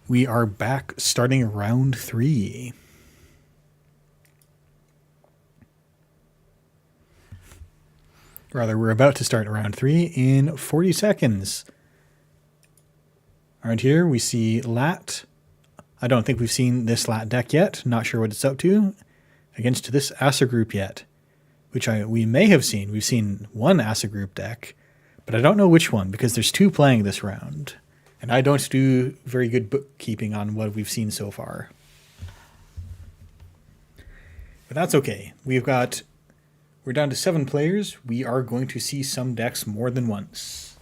We are back starting round 3. Rather, we're about to start round 3 in 40 seconds. Around here, we see Lat. I don't think we've seen this Lat deck yet. Not sure what it's up to against this Asa group yet. We may have seen. We've seen one Asa group deck, but I don't know which one because there's 2 playing this round. And I don't do very good bookkeeping on what we've seen so far. But that's okay. We're down to 7 players. We are going to see some decks more than once.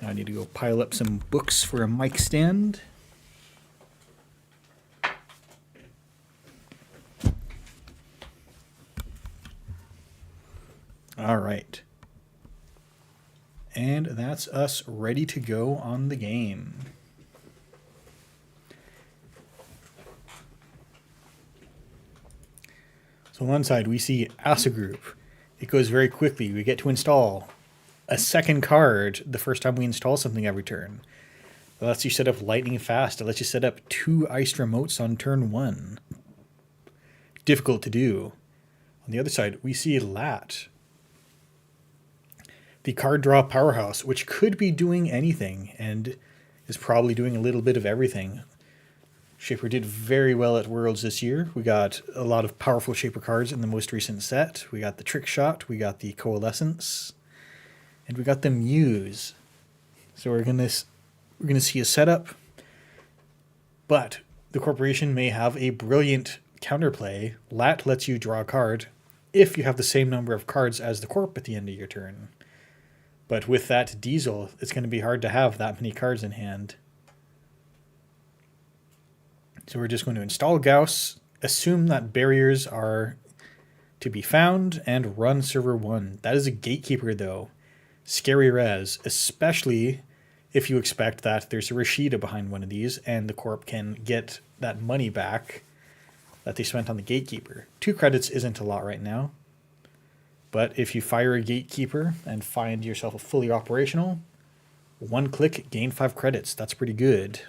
Now I need to go pile up some books for a mic stand. All right. And that's us ready to go on the game. So on one side, we see Asa Group. It goes very quickly. We get to install a second card the first time we install something every turn. It lets you set up lightning fast. It lets you set up 2 iced remotes on turn 1. Difficult to do. On the other side, we see Lat, the card draw powerhouse, which could be doing anything and is probably doing a little bit of everything. Shaper did very well at Worlds this year. We got a lot of powerful Shaper cards in the most recent set. We got the Trick Shot, we got the Coalescence, and we got the Muse. So we're gonna see a setup, but the corporation may have a brilliant counterplay. Lat lets you draw a card if you have the same number of cards as the corp at the end of your turn. But with that Diesel, it's going to be hard to have that many cards in hand. So we're just going to install Gauss, assume that barriers are to be found, and run server 1. That is a gatekeeper, though. Scary res, especially if you expect that there's a Rashida behind one of these, and the corp can get that money back that they spent on the gatekeeper. 2 credits isn't a lot right now. But if you fire a gatekeeper and find yourself a fully operational, 1 click, gain 5 credits. That's pretty good.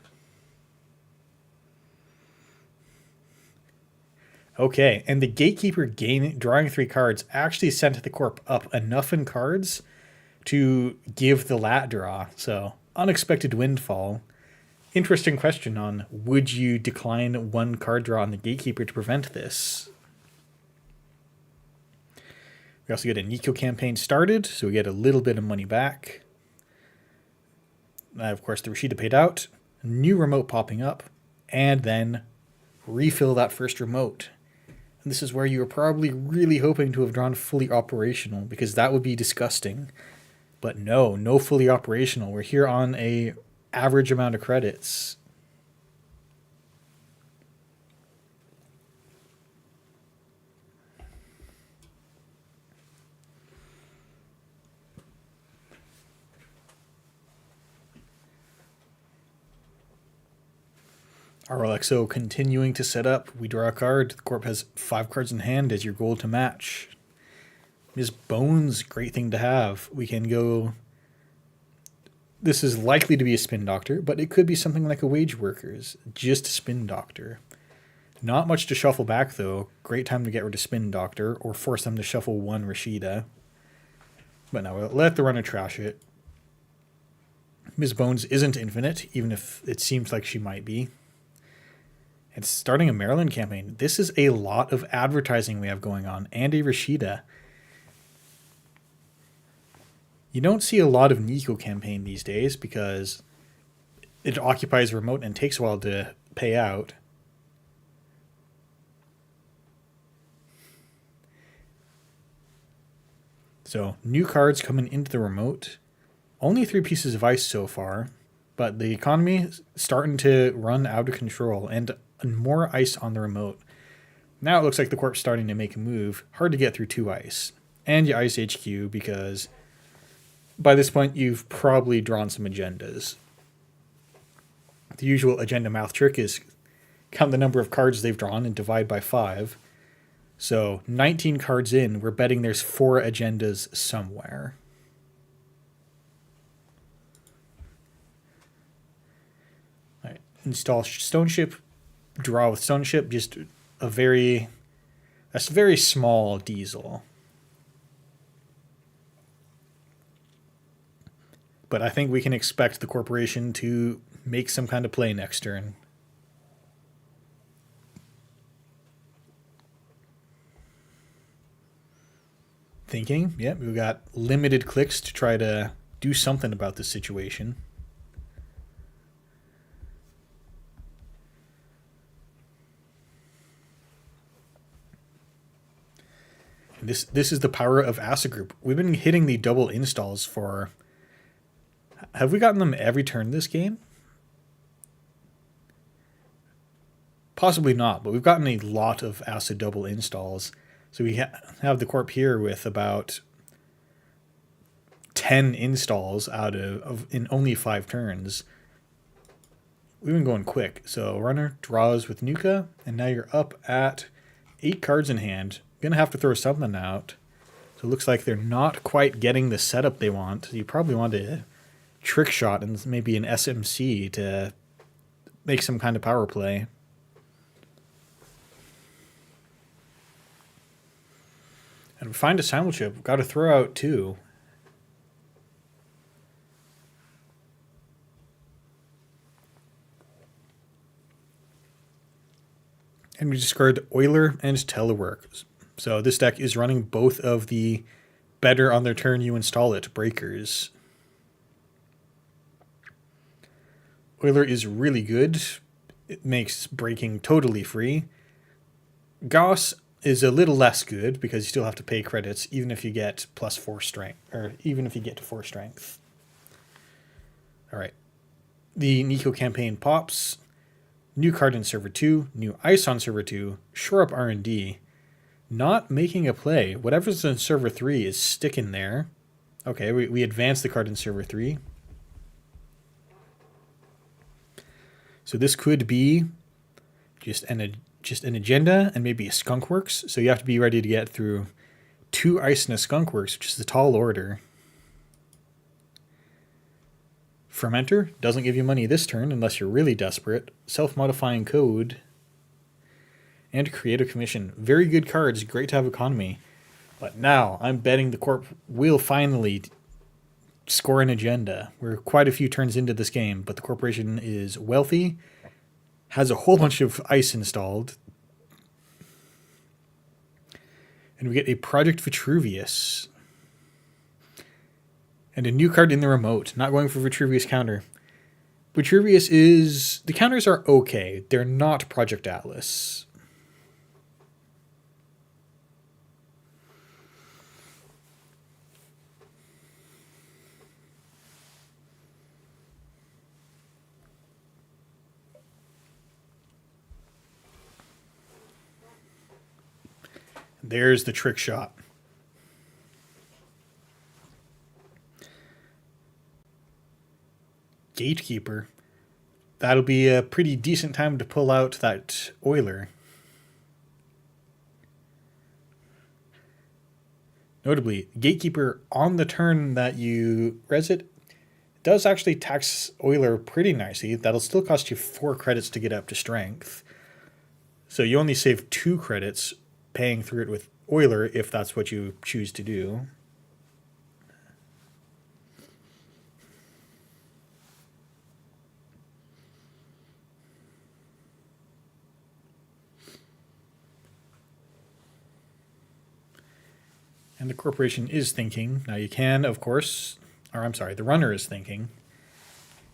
Okay, and the gatekeeper drawing 3 cards actually sent the corp up enough in cards to give the Lat draw. So, unexpected windfall. Interesting question on, would you decline 1 card draw on the gatekeeper to prevent this? We also get a Nico campaign started, so we get a little bit of money back. Of course, the Rashida paid out. New remote popping up. And then refill that first remote. And this is where you were probably really hoping to have drawn fully operational, because that would be disgusting. But no fully operational. We're here on a average amount of credits. RLXO continuing to set up. We draw a card. The corp has 5 cards in hand as your goal to match. Ms. Bones, great thing to have. We can go... This is likely to be a Spin Doctor, but it could be something like a Wage Workers. Just a Spin Doctor. Not much to shuffle back, though. Great time to get rid of Spin Doctor, or force them to shuffle 1 Rashida. But no, we'll let the runner trash it. Ms. Bones isn't infinite, even if it seems like she might be. It's starting a Maryland campaign. This is a lot of advertising we have going on, and a Rashida. You don't see a lot of Nico campaign these days because it occupies remote and takes a while to pay out. So, new cards coming into the remote. Only 3 pieces of ice so far, but the economy is starting to run out of control, and more ice on the remote. Now it looks like the corp's starting to make a move. Hard to get through 2 ice. And you ice HQ because by this point you've probably drawn some agendas. The usual agenda math trick is count the number of cards they've drawn and divide by 5. So 19 cards in, we're betting there's 4 agendas somewhere. All right, install Stone Ship, draw with Stone Ship, just that's a very small diesel. But I think we can expect the corporation to make some kind of play next turn. Thinking, yep, we've got limited clicks to try to do something about this situation. This is the power of Acid Group. We've been hitting the double installs for... Have we gotten them every turn this game? Possibly not, but we've gotten a lot of Acid double installs. So we have the Corp here with about 10 installs out of in only 5 turns. We've been going quick. So runner draws with Nuka, and now you're up at 8 cards in hand. Gonna have to throw something out. So it looks like they're not quite getting the setup they want. You probably want a trick shot and maybe an SMC to make some kind of power play. And we find a Simul Chip. We've got to throw out 2. And we discard Oiler and Telework. So this deck is running both of the better on their turn you install it breakers. Oiler is really good. It makes breaking totally free. Gauss is a little less good because you still have to pay credits even if you get +4 strength, or even if you get to 4 strength. All right. The Nico campaign pops. New card in server 2, new ice on server 2, shore up R&D. Not making a play. Whatever's in server 3 is sticking there. Okay, we advance the card in server 3. So this could be just an agenda and maybe a Skunkworks. So you have to be ready to get through 2 ice and a Skunkworks, which is a tall order. Fermenter doesn't give you money this turn unless you're really desperate. Self-modifying code. And Creative Commission. Very good cards. Great to have economy. But now I'm betting the Corp will finally score an agenda. We're quite a few turns into this game, but the corporation is wealthy, has a whole bunch of ice installed. And we get a Project Vitruvius. And a new card in the remote. Not going for Vitruvius counter. Vitruvius is... The counters are okay. They're not Project Atlas. There's the trick shot. Gatekeeper. That'll be a pretty decent time to pull out that Oiler. Notably, Gatekeeper on the turn that you res it does actually tax Oiler pretty nicely. That'll still cost you 4 credits to get up to strength. So you only save 2 credits paying through it with Oiler if that's what you choose to do. And the corporation is thinking. Now you can, of course, or I'm sorry, the runner is thinking,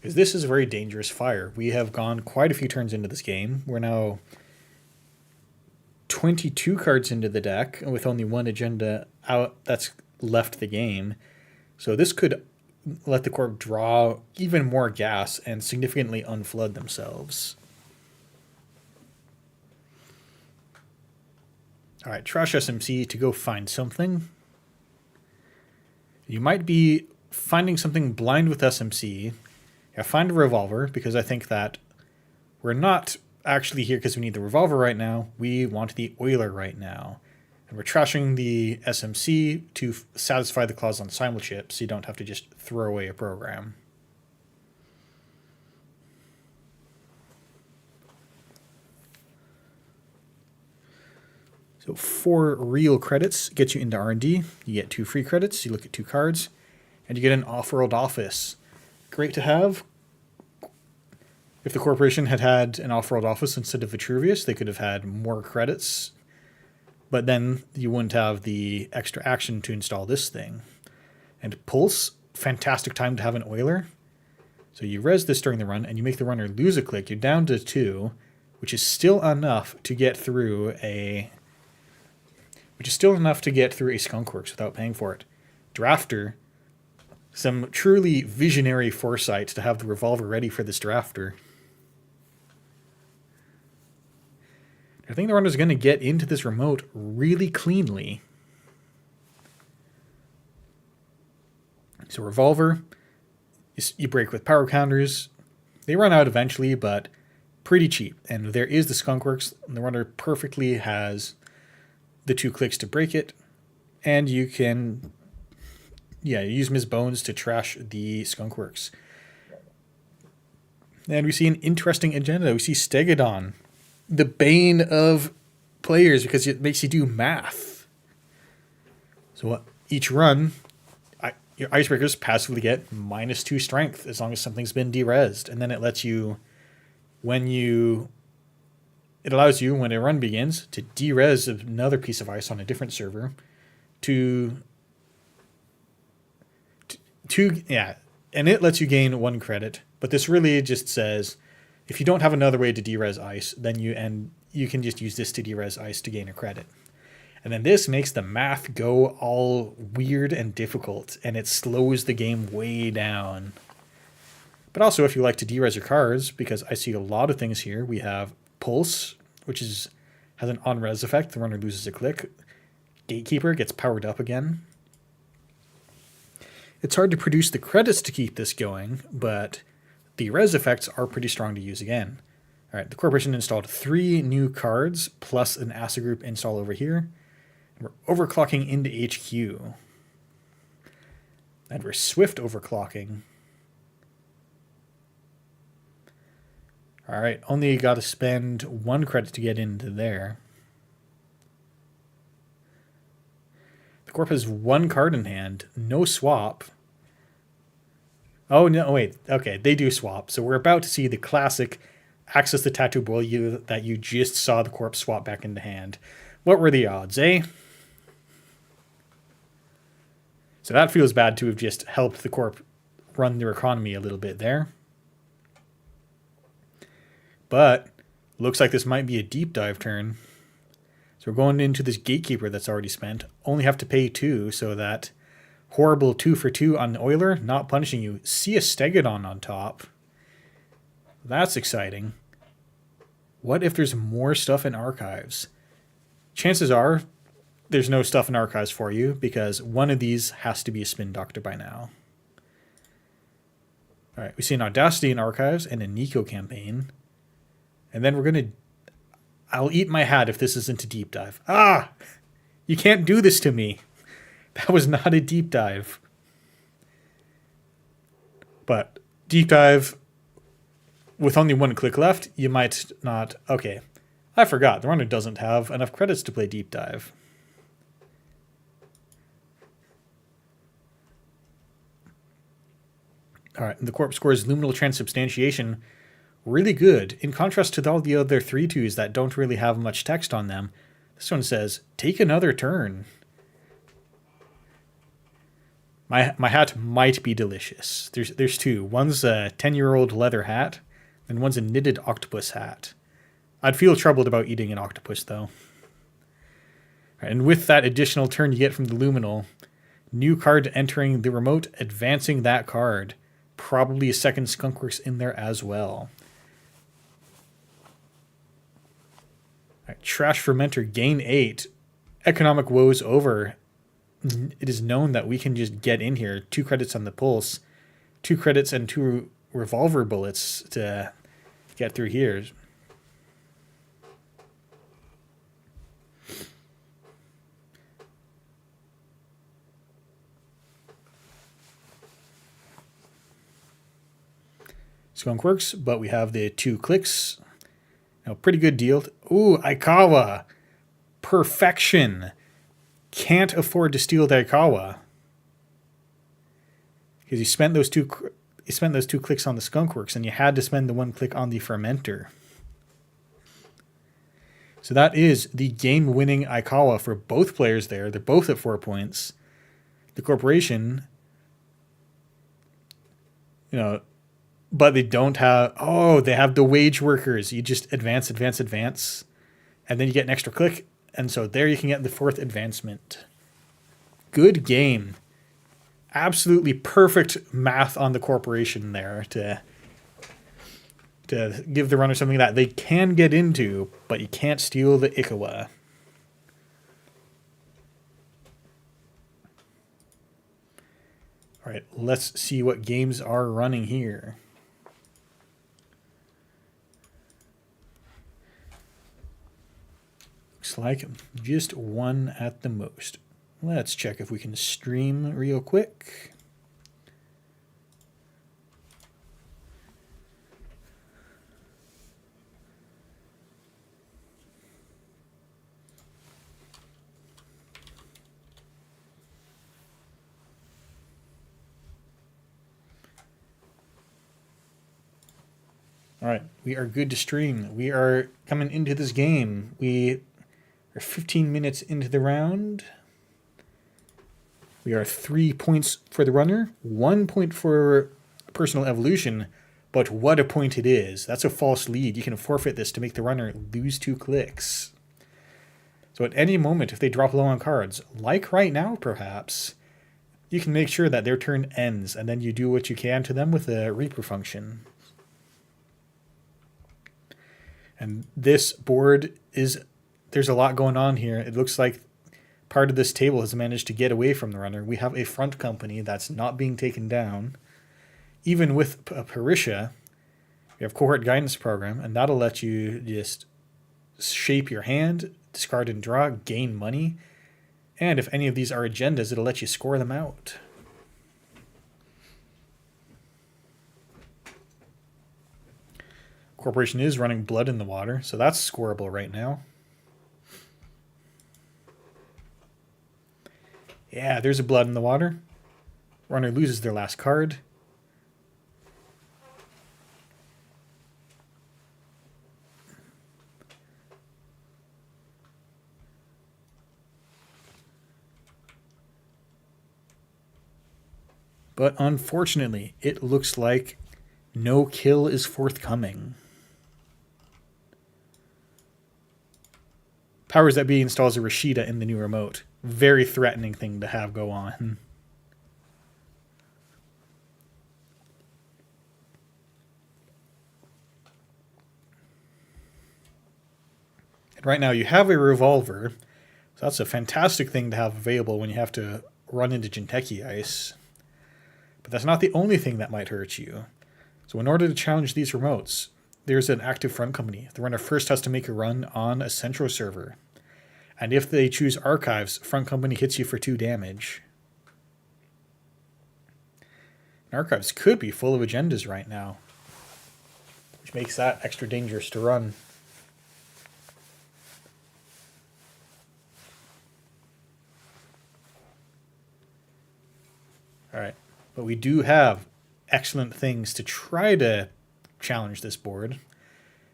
because this is a very dangerous fire. We have gone quite a few turns into this game. We're now 22 cards into the deck with only 1 agenda out that's left the game. So this could let the Corp draw even more gas and significantly unflood themselves. All right, trash SMC to go find something. You might be finding something blind with SMC. Yeah, find a revolver, because I think that we're not actually here because we need the revolver right now. We want the Oiler right now. And we're trashing the SMC to satisfy the clause on simulchip, so you don't have to just throw away a program. So 4 real credits get you into R&D. You get 2 free credits. You look at 2 cards, and you get an off-world office. Great to have. If the corporation had had an off-world office instead of Vitruvius, they could have had more credits, but then you wouldn't have the extra action to install this thing. And Pulse, fantastic time to have an Oiler. So you res this during the run, and you make the runner lose a click. You're down to 2, which is still enough to get through a Skunkworks without paying for it. Drafter, some truly visionary foresight to have the revolver ready for this drafter. I think the runner's going to get into this remote really cleanly. So revolver, you break with power counters. They run out eventually, but pretty cheap. And there is the Skunkworks. The runner perfectly has the 2 clicks to break it. And you can, use Ms. Bones to trash the Skunkworks. And we see an interesting agenda. We see Stegodon, the bane of players because it makes you do math. So each run, your icebreakers passively get -2 strength as long as something's been derezzed. And then it lets you, it allows you, when a run begins, to derez another piece of ice on a different server and it lets you gain 1 credit. But this really just says, if you don't have another way to derez ice, then you can just use this to derez ice to gain a credit. And then this makes the math go all weird and difficult, and it slows the game way down. But also, if you like to derez your cards, because I see a lot of things here, we have Pulse, which has an on-res effect. The runner loses a click. Gatekeeper gets powered up again. It's hard to produce the credits to keep this going, but the res effects are pretty strong to use again. All right, the corporation installed 3 new cards plus an ASA group install over here. We're overclocking into HQ. And we're swift overclocking. All right, only got to spend 1 credit to get into there. The corp has 1 card in hand, no swap. Oh, no, wait. Okay, they do swap. So we're about to see the classic access the tattoo boil that you just saw the corp swap back into hand. What were the odds, eh? So that feels bad to have just helped the corp run their economy a little bit there. But looks like this might be a deep dive turn. So we're going into this gatekeeper that's already spent. Only have to pay 2, so that horrible 2 for 2 on the Oiler, not punishing you. See a Stegodon on top. That's exciting. What if there's more stuff in archives? Chances are there's no stuff in archives for you because one of these has to be a spin doctor by now. All right, we see an Audacity in archives and a Nico campaign. And then we're going to... I'll eat my hat if this isn't a deep dive. Ah! You can't do this to me. That was not a deep dive. But deep dive with only 1 click left, you might not... Okay, I forgot. The runner doesn't have enough credits to play deep dive. All right, the corp scores luminal transubstantiation. Really good. In contrast to all the other 3-2s that don't really have much text on them, this one says, take another turn. My hat might be delicious. There's 2. One's a 10-year-old leather hat, and one's a knitted octopus hat. I'd feel troubled about eating an octopus, though. Right, and with that additional turn you get from the luminal, new card entering the remote, advancing that card. Probably a second Skunkworks in there as well. Right, Trash Fermenter, gain 8. Economic woes over. It is known that we can just get in here. 2 credits on the pulse. 2 credits and 2 revolver bullets to get through here. Skunkworks, but we have the 2 clicks. Now, pretty good deal. Ooh, Aikawa. Perfection. Can't afford to steal the Aikawa. Because you spent those two clicks on the Skunkworks, and you had to spend the 1 click on the Fermenter. So that is the game-winning Aikawa for both players there. They're both at 4 points. The corporation, but they don't have... Oh, they have the wage workers. You just advance, and then you get an extra click. And so there you can get the 4th advancement. Good game. Absolutely perfect math on the corporation there to give the runner something that they can get into, but you can't steal the Ikawa. All right, let's see what games are running here. Looks like just 1 at the most. Let's check if we can stream real quick. All right, we are good to stream. We are coming into this game. We are 15 minutes into the round. We are 3 points for the runner, 1 point for personal evolution, but what a point it is. That's a false lead. You can forfeit this to make the runner lose 2 clicks. So at any moment, if they drop low on cards, like right now perhaps, you can make sure that their turn ends, and then you do what you can to them with a Reaper function. And this board there's a lot going on here. It looks like part of this table has managed to get away from the runner. We have a front company that's not being taken down. Even with Parisha, we have Cohort Guidance Program, and that'll let you just shape your hand, discard and draw, gain money. And if any of these are agendas, it'll let you score them out. Corporation is running Blood in the Water, so that's scoreable right now. Yeah, there's a Blood in the Water. Runner loses their last card. But unfortunately, it looks like no kill is forthcoming. Powers That Be installs a Rashida in the new remote. Very threatening thing to have go on. And right now you have a revolver. So that's a fantastic thing to have available when you have to run into Jinteki ice. But that's not the only thing that might hurt you. So in order to challenge these remotes, there's an active front company. The runner first has to make a run on a central server. And if they choose archives, front company hits you for 2 damage. And archives could be full of agendas right now, which makes that extra dangerous to run. All right, but we do have excellent things to try to challenge this board.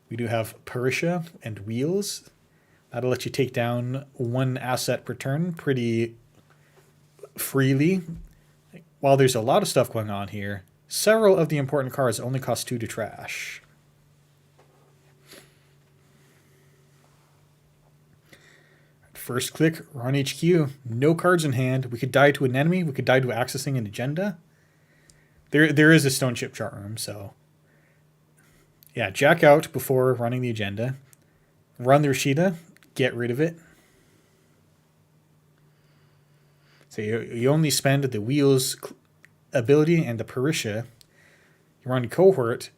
We do have Parisha and Wheels. That'll let you take down 1 asset per turn pretty freely. While there's a lot of stuff going on here, several of the important cards only cost 2 to trash. First click, run HQ. No cards in hand. We could die to an enemy. We could die to accessing an agenda. There is a stone chip chart room, so... Yeah, jack out before running the agenda. Run the Rashida. Get rid of it. So you only spend the Wheels ability and the Parisha. You run Cohort.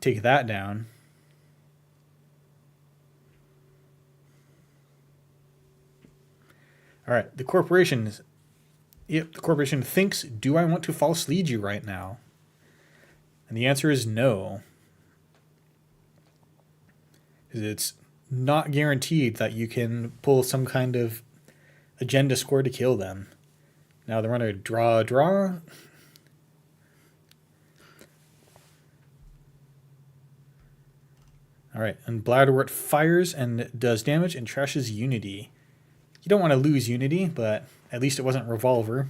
Take that down. All right, the corporation thinks, do I want to false lead you right now? And the answer is no. It's not guaranteed that you can pull some kind of agenda score to kill them. Now the runner draw. All right, and Bladderwort fires and does damage and trashes Unity. You don't want to lose Unity, but at least it wasn't Revolver.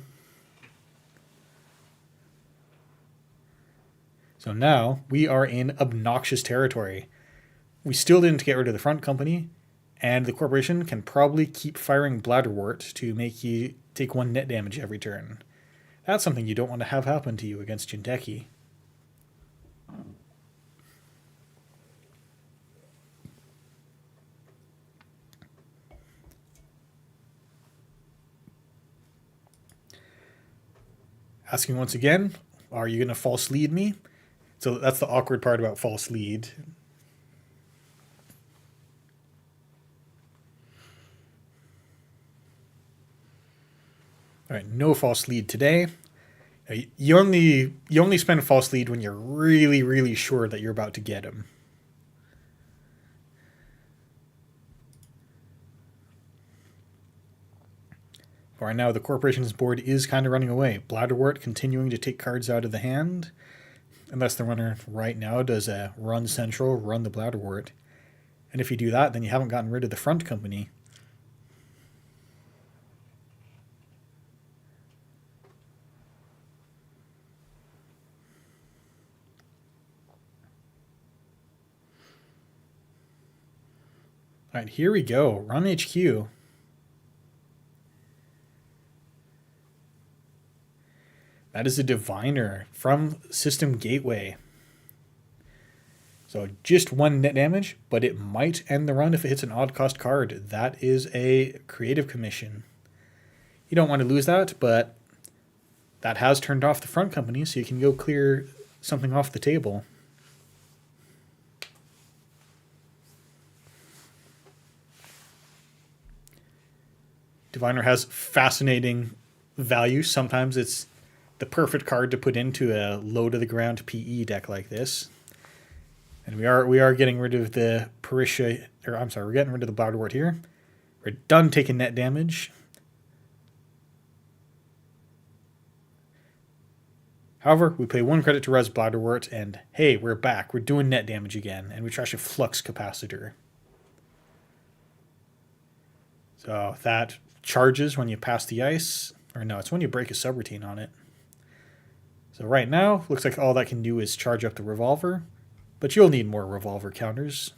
So now we are in obnoxious territory. We still didn't get rid of the front company, and the corporation can probably keep firing Bladderwort to make you take 1 net damage every turn. That's something you don't want to have happen to you against Jinteki. Asking once again, are you going to false lead me? So that's the awkward part about false lead. All right, no false lead today. You only spend a false lead when you're really, really sure that you're about to get him. Right now, the corporation's board is kind of running away. Bladderwort continuing to take cards out of the hand, unless the runner right now does a run central, run the Bladderwort. And if you do that, then you haven't gotten rid of the front company. All right, here we go. Run HQ. That is a Diviner from System Gateway. So just 1 net damage, but it might end the run if it hits an odd cost card. That is a Creative Commission. You don't want to lose that, but that has turned off the front company, so you can go clear something off the table. Diviner has fascinating value. Sometimes it's the perfect card to put into a low-to-the-ground PE deck like this. And we are getting rid of the Parisha, or I'm sorry, we're getting rid of the Bladderwort here. We're done taking net damage. However, we pay 1 credit to res Bladderwort, and hey, we're back. We're doing net damage again, and we trash a Flux Capacitor. So that charges when you pass the ice. Or no, it's when you break a subroutine on it. So right now, looks like all that can do is charge up the Revolver, but you'll need more Revolver counters.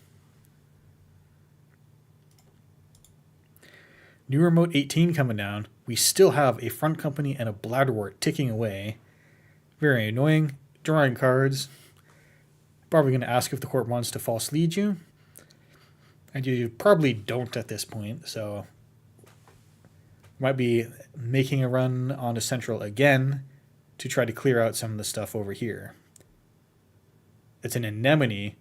New Remote 18 coming down. We still have a front company and a Bladderwort ticking away. Very annoying. Drawing cards. Probably going to ask if the court wants to false lead you. And you probably don't at this point, so might be making a run on a central again to try to clear out some of the stuff over here. It's an Anemone.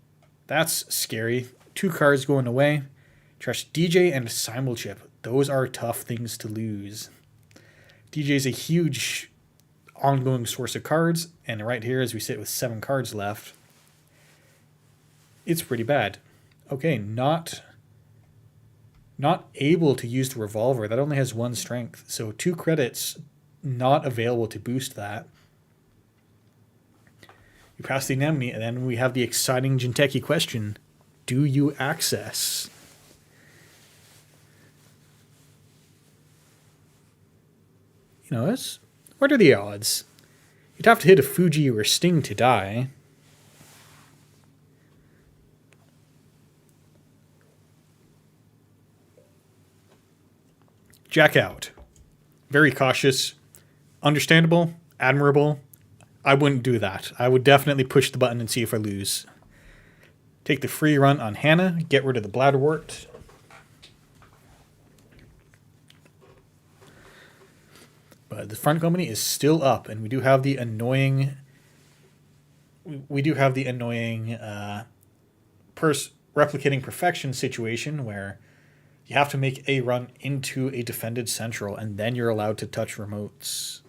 That's scary. 2 cards going away. Trash DJ and Simulchip. Those are tough things to lose. DJ is a huge ongoing source of cards, and right here as we sit with 7 cards left, it's pretty bad. Okay, not able to use the Revolver. That only has 1 strength, so 2 credits not available to boost that. You pass the Anemone, and then we have the exciting Jinteki question. Do you access? You know, what are the odds? You'd have to hit a Fuji or Sting to die. Jack out. Very cautious. Understandable. Admirable. I wouldn't do that. I would definitely push the button and see if I lose. Take the free run on Hannah. Get rid of the Bladderwort. But the front company is still up, and we do have the annoying... replicating perfection situation where you have to make a run into a defended central, and then you're allowed to touch remotes.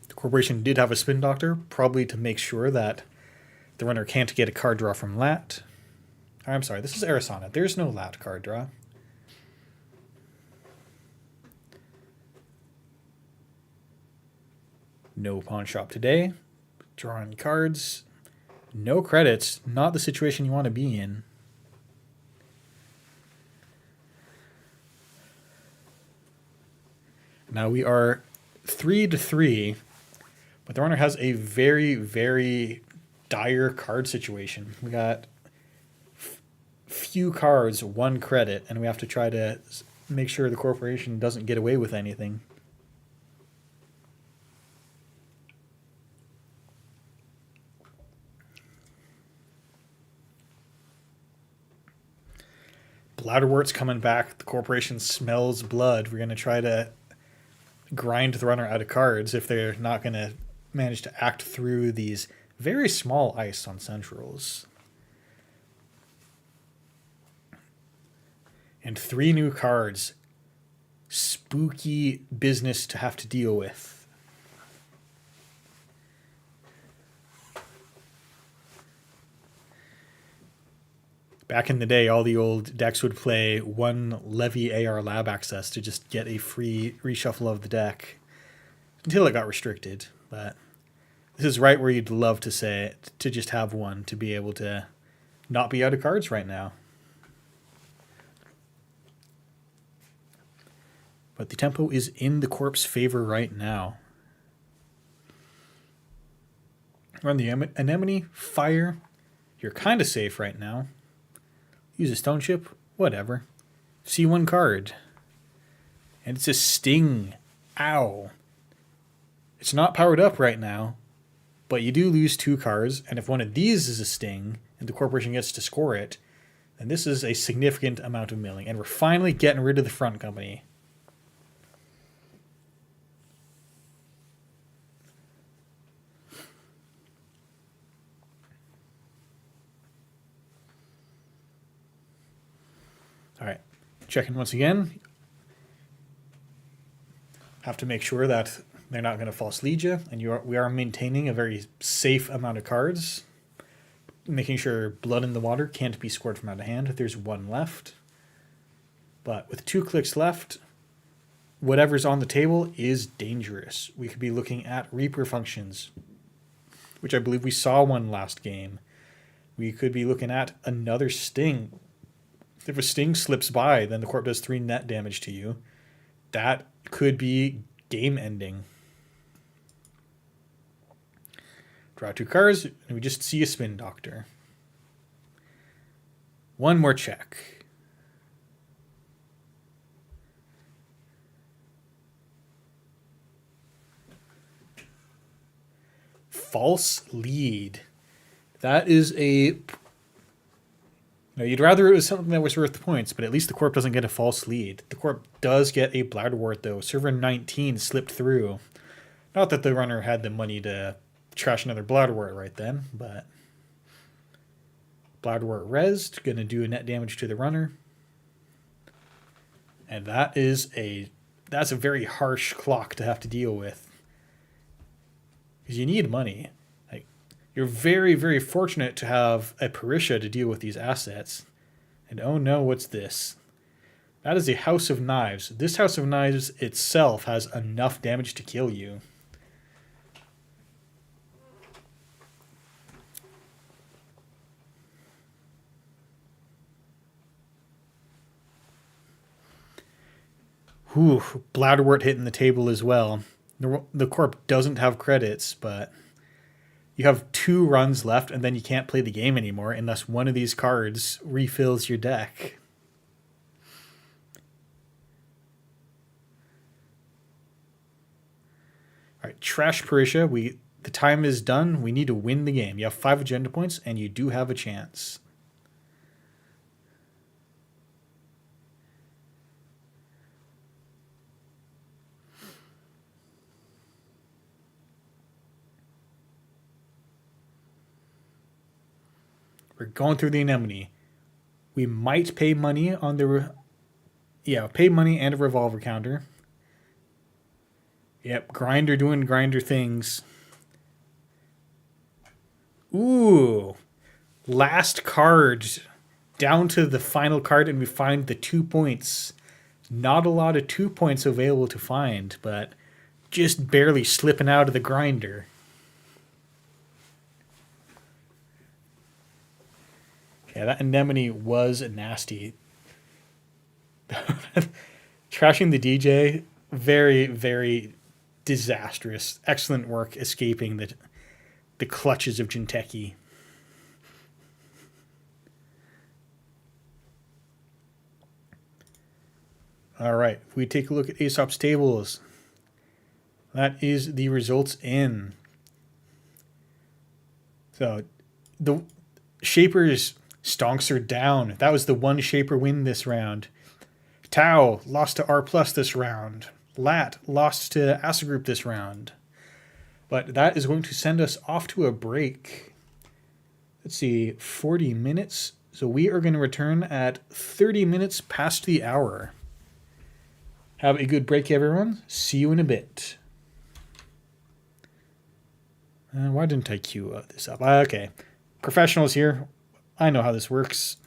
The Corporation did have a spin doctor, probably to make sure that the runner can't get a card draw from lat. I'm sorry, this is Arizona. There's no lat card draw. No pawn shop today. Drawing cards. No credits. Not the situation you want to be in. Now we are 3-3, but the runner has a very, very dire card situation. We got few cards, 1 credit, and we have to try to make sure the corporation doesn't get away with anything. Bladderwort's coming back. The corporation smells blood. We're going to try to grind the runner out of cards if they're not going to manage to act through these very small ice on centrals. And 3 new cards. Spooky business to have to deal with. Back in the day, all the old decks would play 1 Levy AR Lab access to just get a free reshuffle of the deck until it got restricted. But this is right where you'd love to say it, to just have 1 to be able to not be out of cards right now. But the tempo is in the Corp's favor right now. Run the Anemone, fire. You're kind of safe right now. Use a stone chip, whatever. See 1 card. And it's a sting. Ow. It's not powered up right now, but you do lose 2 cards, and if one of these is a sting, and the corporation gets to score it, then this is a significant amount of milling, and we're finally getting rid of the front company. All right, checking once again. Have to make sure that they're not going to false lead you, and we are maintaining a very safe amount of cards, making sure blood in the water can't be scored from out of hand. There's 1 left, but with 2 clicks left, whatever's on the table is dangerous. We could be looking at Reaper functions, which I believe we saw 1 last game. We could be looking at another sting. If a sting slips by, then the corp does 3 net damage to you. That could be game ending. Draw 2 cards, and we just see a spin doctor. 1 more check. False lead. That is a... No, you'd rather it was something that was worth the points, but at least the corp doesn't get a false lead. The corp does get a Bladderwort, though. Server 19 slipped through. Not that the runner had the money to trash another Bladderwort right then, but Bladderwort rezzed, going to do a net damage to the runner. And that's a very harsh clock to have to deal with. Because you need money. You're very, very fortunate to have a Parisha to deal with these assets. And oh no, what's this? That is a House of Knives. This House of Knives itself has enough damage to kill you. Whew, Bladderwort hitting the table as well. The corp doesn't have credits, but... You have 2 runs left, and then you can't play the game anymore unless one of these cards refills your deck. All right, Trash Parisha. The time is done. We need to win the game. You have 5 agenda points, and you do have a chance. We're going through the Anemone. We might pay money on the... pay money and a revolver counter. Yep, grinder doing grinder things. Ooh, last card. Down to the final card, and we find the 2 points. Not a lot of 2 points available to find, but just barely slipping out of the grinder. Yeah, that anemone was nasty. Trashing the DJ, very, very disastrous. Excellent work escaping the clutches of Jinteki. All right, if we take a look at Aesop's tables, that is the results in. So the Shapers stonks are down. That was the one Shaper win this round. Tau lost to R plus this round. Lat lost to Asa Group this round. But that is going to send us off to a break. Let's see, 40 minutes. So we are going to return at 30 minutes past the hour. Have a good break, everyone. See you in a bit. Why didn't I queue this up? Okay. Professionals here. I know how this works.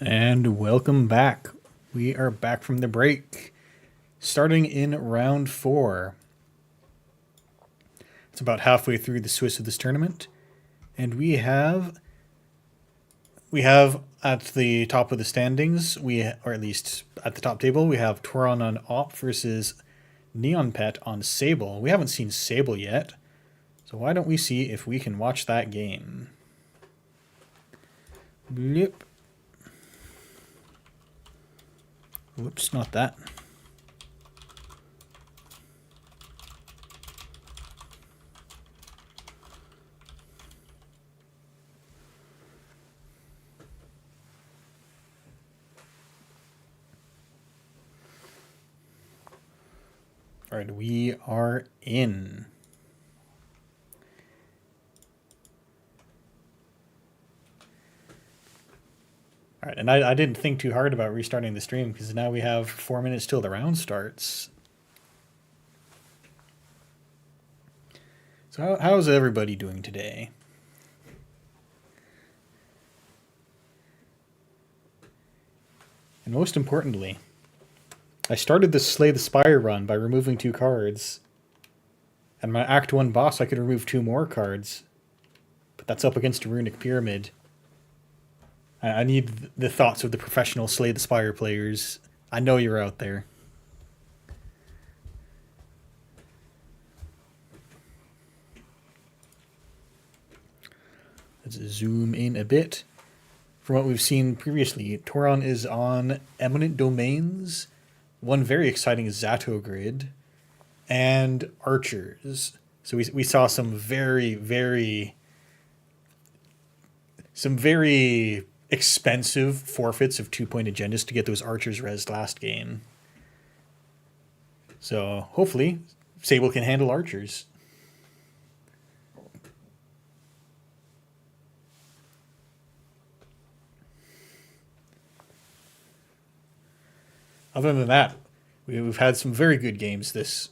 And welcome back. We are back from the break, starting in round 4. It's about halfway through the Swiss of this tournament, and we have at the top of the standings, or at least at the top table, we have Toron on Op versus Neon Pet on Sable. We haven't seen Sable yet, so why don't we see if we can watch that game? Blip. Whoops, not that. All right, we are in. All right, and I didn't think too hard about restarting the stream because now we have 4 minutes till the round starts. So how's everybody doing today? And most importantly, I started this Slay the Spire run by removing 2 cards. And my Act 1 boss, I could remove 2 more cards. But that's up against a Runic Pyramid. I need the thoughts of the professional Slay the Spire players. I know you're out there. Let's zoom in a bit. From what we've seen previously, Toron is on Eminent Domains, one very exciting Zato grid, and Archers. So we saw some very expensive forfeits of 2-point agendas to get those Archers res last game. So hopefully Sable can handle Archers. Other than that, we've had some very good games this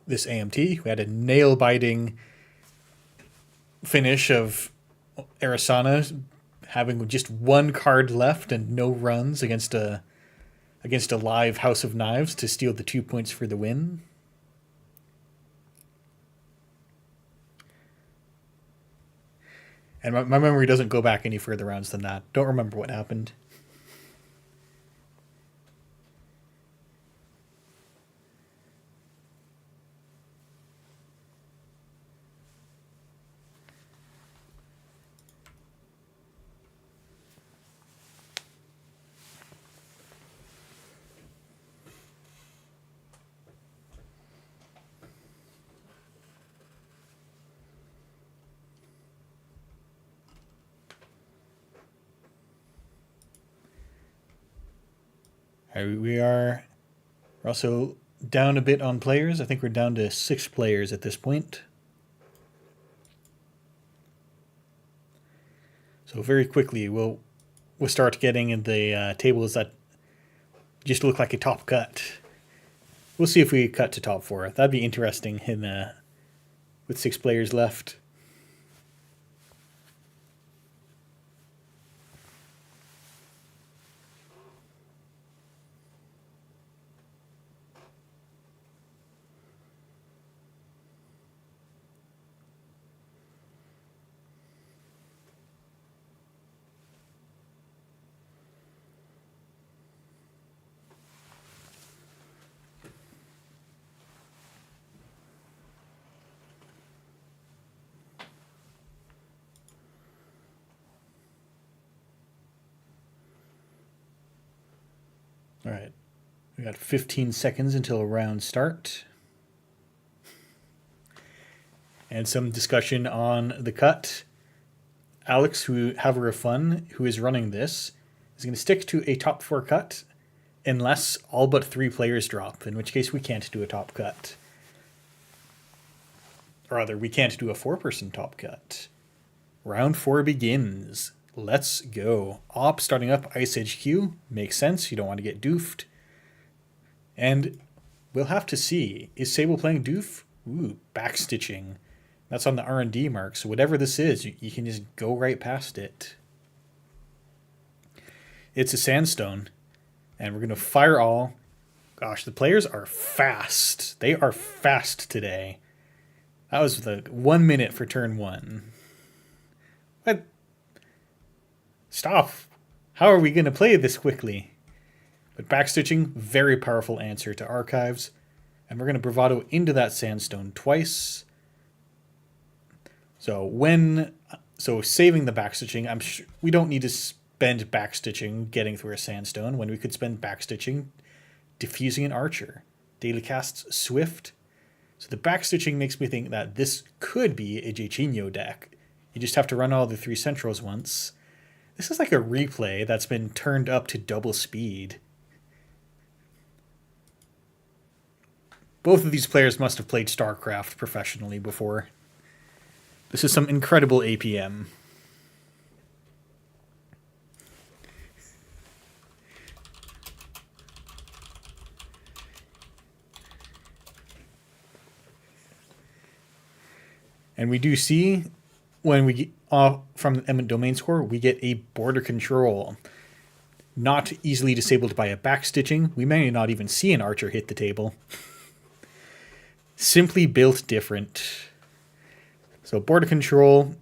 AMT. We had a nail-biting finish of Arasana having just 1 card left and no runs against a live House of Knives to steal the 2 points for the win. And my memory doesn't go back any further rounds than that. Don't remember what happened. We're also down a bit on players. I think we're down to 6 players at this point. So very quickly, we'll start getting in the tables that just look like a top cut. We'll see if we cut to top 4. That'd be interesting with 6 players left. All right, we got 15 seconds until round start. And some discussion on the cut. Alex, Haver of Fun, who is running this, is going to stick to a top 4 cut unless all but 3 players drop, in which case we can't do a top cut. Or rather, we can't do a 4-person top cut. Round 4 begins. Let's go. Op starting up Ice Edge Q. Makes sense. You don't want to get doofed. And we'll have to see. Is Sable playing doof? Ooh, backstitching. That's on the R&D mark. So whatever this is, you can just go right past it. It's a sandstone. And we're going to fire all. Gosh, the players are fast. They are fast today. That was the 1 minute for turn 1. What? Stop. How are we going to play this quickly? But backstitching, very powerful answer to archives. And we're going to bravado into that sandstone twice. So saving the backstitching, we don't need to spend backstitching getting through a sandstone when we could spend backstitching diffusing an archer. Daily casts Swift. So the backstitching makes me think that this could be a Jairzinho deck. You just have to run all the 3 centrals once. This is like a replay that's been turned up to double speed. Both of these players must have played StarCraft professionally before. This is some incredible APM. And we do see when we get off from the eminent domain score, we get a border control. Not easily disabled by a backstitching. We may not even see an archer hit the table. Simply built different. So border control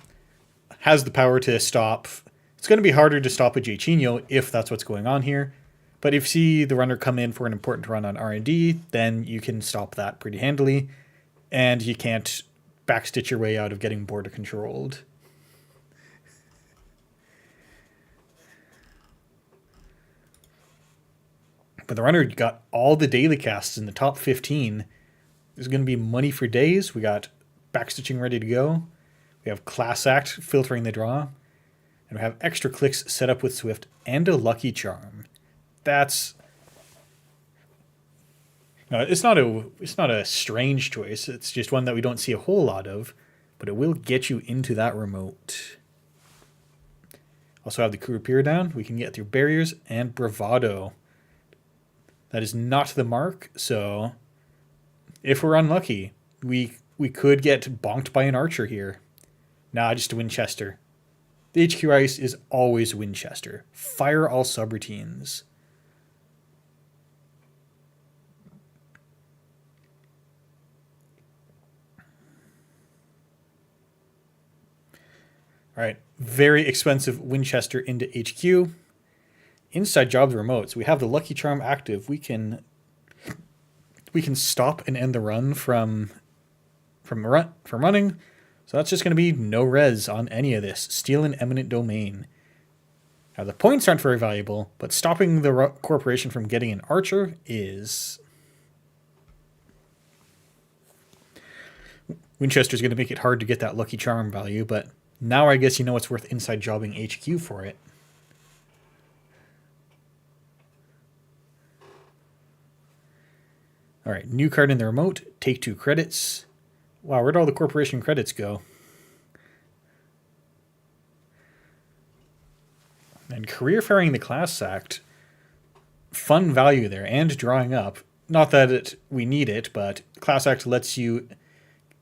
has the power to stop. It's going to be harder to stop a Jairzinho if that's what's going on here. But if you see the runner come in for an important run on R&D, then you can stop that pretty handily. And you can't backstitch your way out of getting border controlled. But the runner got all the daily casts in the top 15. There's going to be money for days. We got backstitching ready to go. We have Class Act filtering the draw. And we have extra clicks set up with Swift and a Lucky Charm. That's... No, it's not a strange choice. It's just one that we don't see a whole lot of, but it will get you into that remote. Also have the Crew Pier down. We can get through barriers and bravado. That is not the mark, so if we're unlucky, we could get bonked by an archer here. Nah, just a Winchester. The HQ ice is always Winchester. Fire all subroutines. All right, very expensive Winchester into HQ. Inside job the remotes. We have the Lucky Charm active. We can stop and end the run from running. So that's just going to be no res on any of this. Steal an eminent domain. Now the points aren't very valuable, but stopping the corporation from getting an archer is. Winchester's going to make it hard to get that Lucky Charm value, but now I guess you know it's worth inside jobbing HQ for it. All right, new card in the remote. Take 2 credits. Wow, where'd all the corporation credits go? And career firing the Class Act. Fun value there, and drawing up. Not that we need it, but Class Act lets you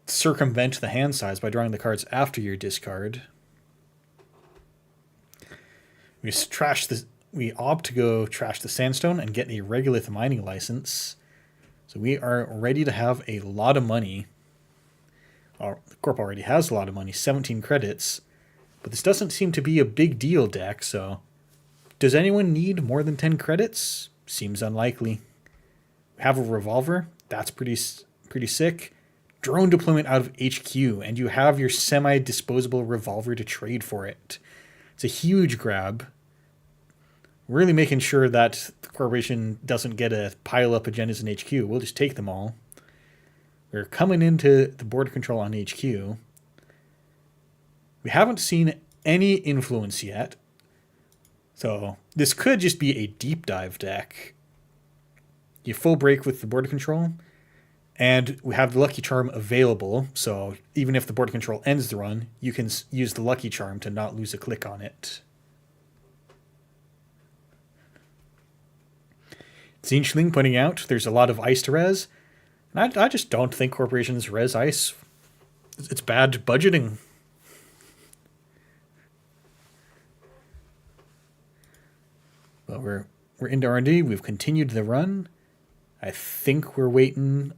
circumvent the hand size by drawing the cards after your discard. We opt to go trash the sandstone and get a regolith mining license. So we are ready to have a lot of money. The Corp already has a lot of money, 17 credits. But this doesn't seem to be a big deal deck, so does anyone need more than 10 credits? Seems unlikely. We have a revolver. That's pretty sick. Drone deployment out of HQ, and you have your semi-disposable revolver to trade for it. It's a huge grab. Really making sure that the corporation doesn't get a pile up agendas in HQ. We'll just take them all. We're coming into the border control on HQ. We haven't seen any influence yet. So this could just be a deep dive deck. You full break with the border control. And we have the Lucky Charm available. So even if the border control ends the run, you can use the Lucky Charm to not lose a click on it. Zinchling pointing out there's a lot of ice to res. And I just don't think corporations res ice. It's bad budgeting. we're into R&D. We've continued the run. I think we're waiting.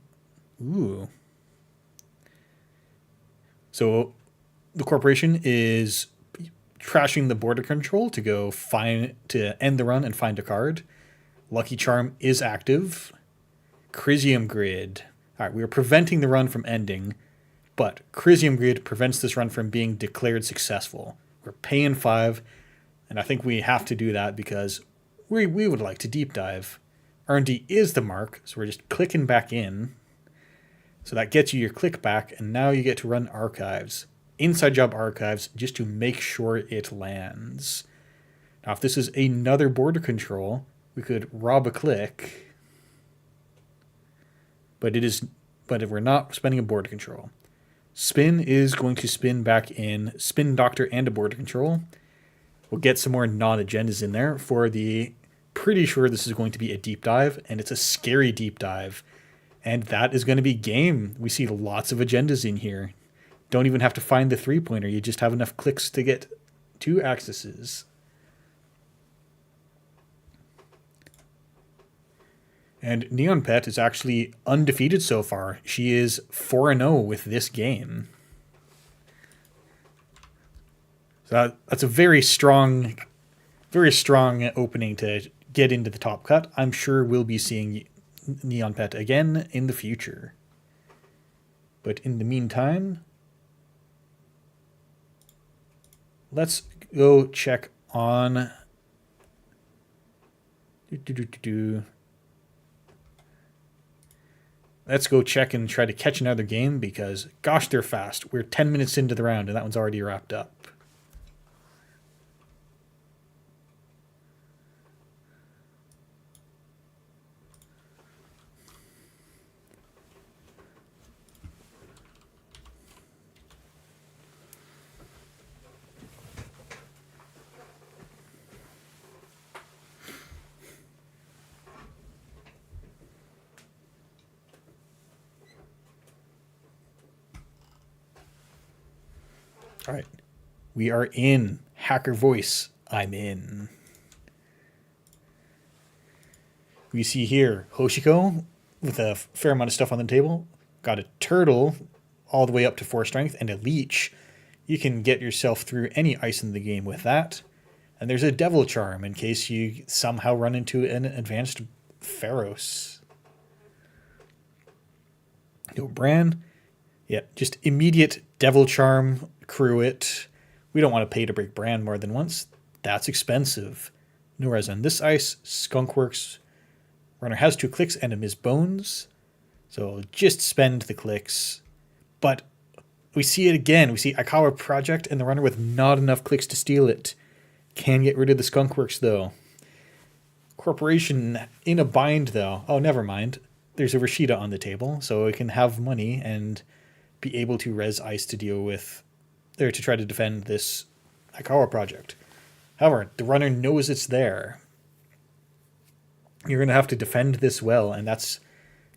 Ooh. So the corporation is trashing the border control to end the run and find a card. Lucky Charm is active. Crisium Grid. All right, we are preventing the run from ending, but Crisium Grid prevents this run from being declared successful. We're paying 5, and I think we have to do that because we would like to deep dive. R&D is the mark, so we're just clicking back in. So that gets you your click back, and now you get to run archives. Inside job archives, just to make sure it lands. Now, if this is another border control, we could rob a click, but if we're not spending a border control. Spin is going to spin back in Spin Doctor and a border control. We'll get some more non-agendas in there for the... Pretty sure this is going to be a deep dive, and it's a scary deep dive. And that is going to be game. We see lots of agendas in here. Don't even have to find the 3-pointer. You just have enough clicks to get 2 accesses. And Neon Pet is actually undefeated so far. She is 4-0 with this game. So that's a very strong opening to get into the top cut. I'm sure we'll be seeing Neon Pet again in the future. But in the meantime, let's go check on... Let's go check and try to catch another game because, gosh, they're fast. We're 10 minutes into the round and that one's already wrapped up. All right, we are in. Hacker Voice, I'm in. We see here Hoshiko with a fair amount of stuff on the table. Got a turtle all the way up to 4 strength and a leech. You can get yourself through any ice in the game with that. And there's a Devil Charm in case you somehow run into an advanced Pharos. No Bran. Yeah, just immediate Devil Charm, crew it. We don't want to pay to break Bran more than once. That's expensive. No res on this ice. Skunkworks. Runner has 2 clicks and a Ms. Bones. So just spend the clicks. But we see it again. We see Aikawa Project and the runner with not enough clicks to steal it. Can get rid of the Skunkworks though. Corporation in a bind though. Oh, never mind. There's a Rashida on the table, so it can have money and be able to res ice to deal with, or to try to defend this Aikawa Project. However, the runner knows it's there. You're going to have to defend this well, and that's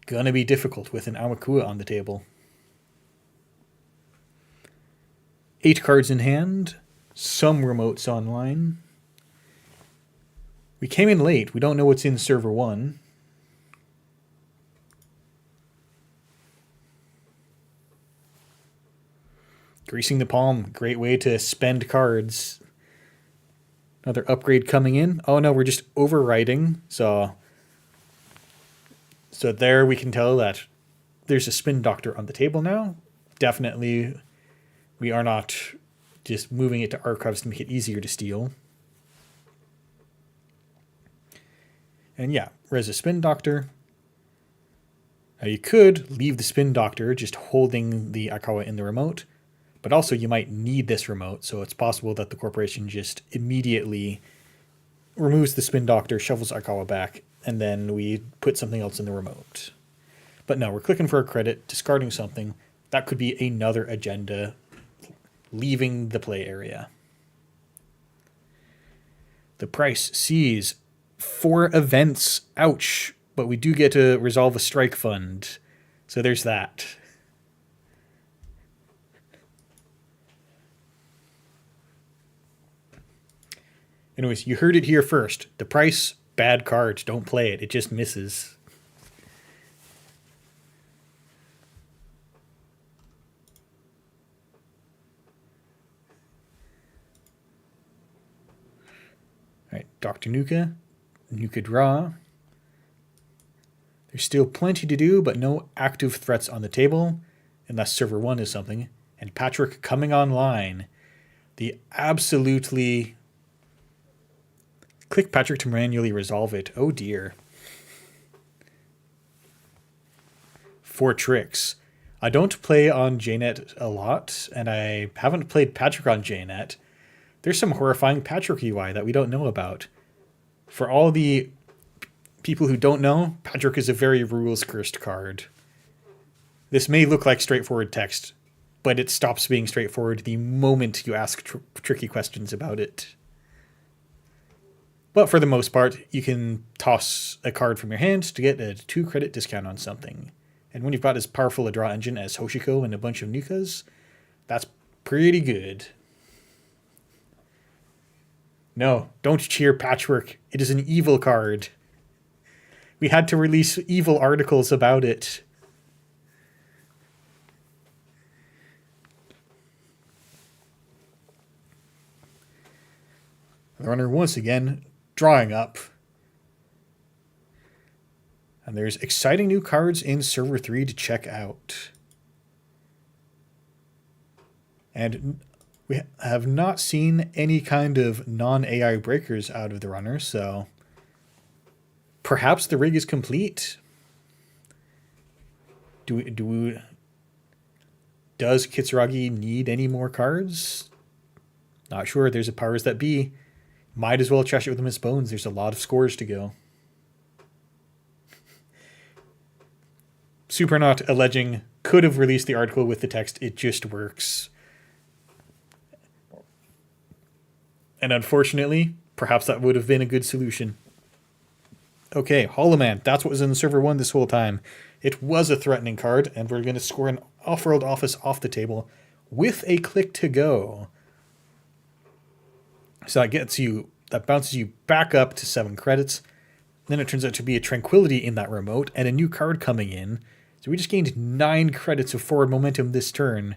going to be difficult with an Amakua on the table. 8 cards in hand, some remotes online. We came in late. We don't know what's in server 1. Greasing the palm, great way to spend cards. Another upgrade coming in. Oh no, we're just overwriting. So there we can tell that there's a Spin Doctor on the table now. Definitely, we are not just moving it to archives to make it easier to steal. And yeah, res a Spin Doctor. Now you could leave the Spin Doctor just holding the Aikawa in the remote. But also you might need this remote, so it's possible that the corporation just immediately removes the Spin Doctor, shovels Aikawa back, and then we put something else in the remote. But no, we're clicking for a credit, discarding something. That could be another agenda leaving the play area. The price sees 4 events. Ouch. But we do get to resolve a strike fund. So there's that. Anyways, you heard it here first. The price bad card. Don't play it. It just misses. All right, Dr. Nuka. Nuka draw. There's still plenty to do, but no active threats on the table, unless server 1 is something. And Patrick coming online. The absolutely... Click Patrick to manually resolve it. Oh dear. 4 tricks. I don't play on JNet a lot, and I haven't played Patrick on JNet. There's some horrifying Patrick UI that we don't know about. For all the people who don't know, Patrick is a very rules-cursed card. This may look like straightforward text, but it stops being straightforward the moment you ask tricky questions about it. But for the most part, you can toss a card from your hand to get a 2 credit discount on something. And when you've got as powerful a draw engine as Hoshiko and a bunch of Nukas, that's pretty good. No, don't cheer Patchwork. It is an evil card. We had to release evil articles about it. The runner once again drawing up. And there's exciting new cards in Server 3 to check out. And we have not seen any kind of non-AI breakers out of the runner, so perhaps the rig is complete. Does Kitsuragi need any more cards? Not sure. There's a powers that be. Might as well trash it with Miss Bones. There's a lot of scores to go. Supernaut alleging could have released the article with the text, "It just works." And unfortunately, perhaps that would have been a good solution. Okay, Hollow Man. That's what was in server 1 this whole time. It was a threatening card, and we're going to score an off-world office off the table with a click to go. So that bounces you back up to 7 credits. Then it turns out to be a Tranquility in that remote and a new card coming in. So we just gained 9 credits of forward momentum this turn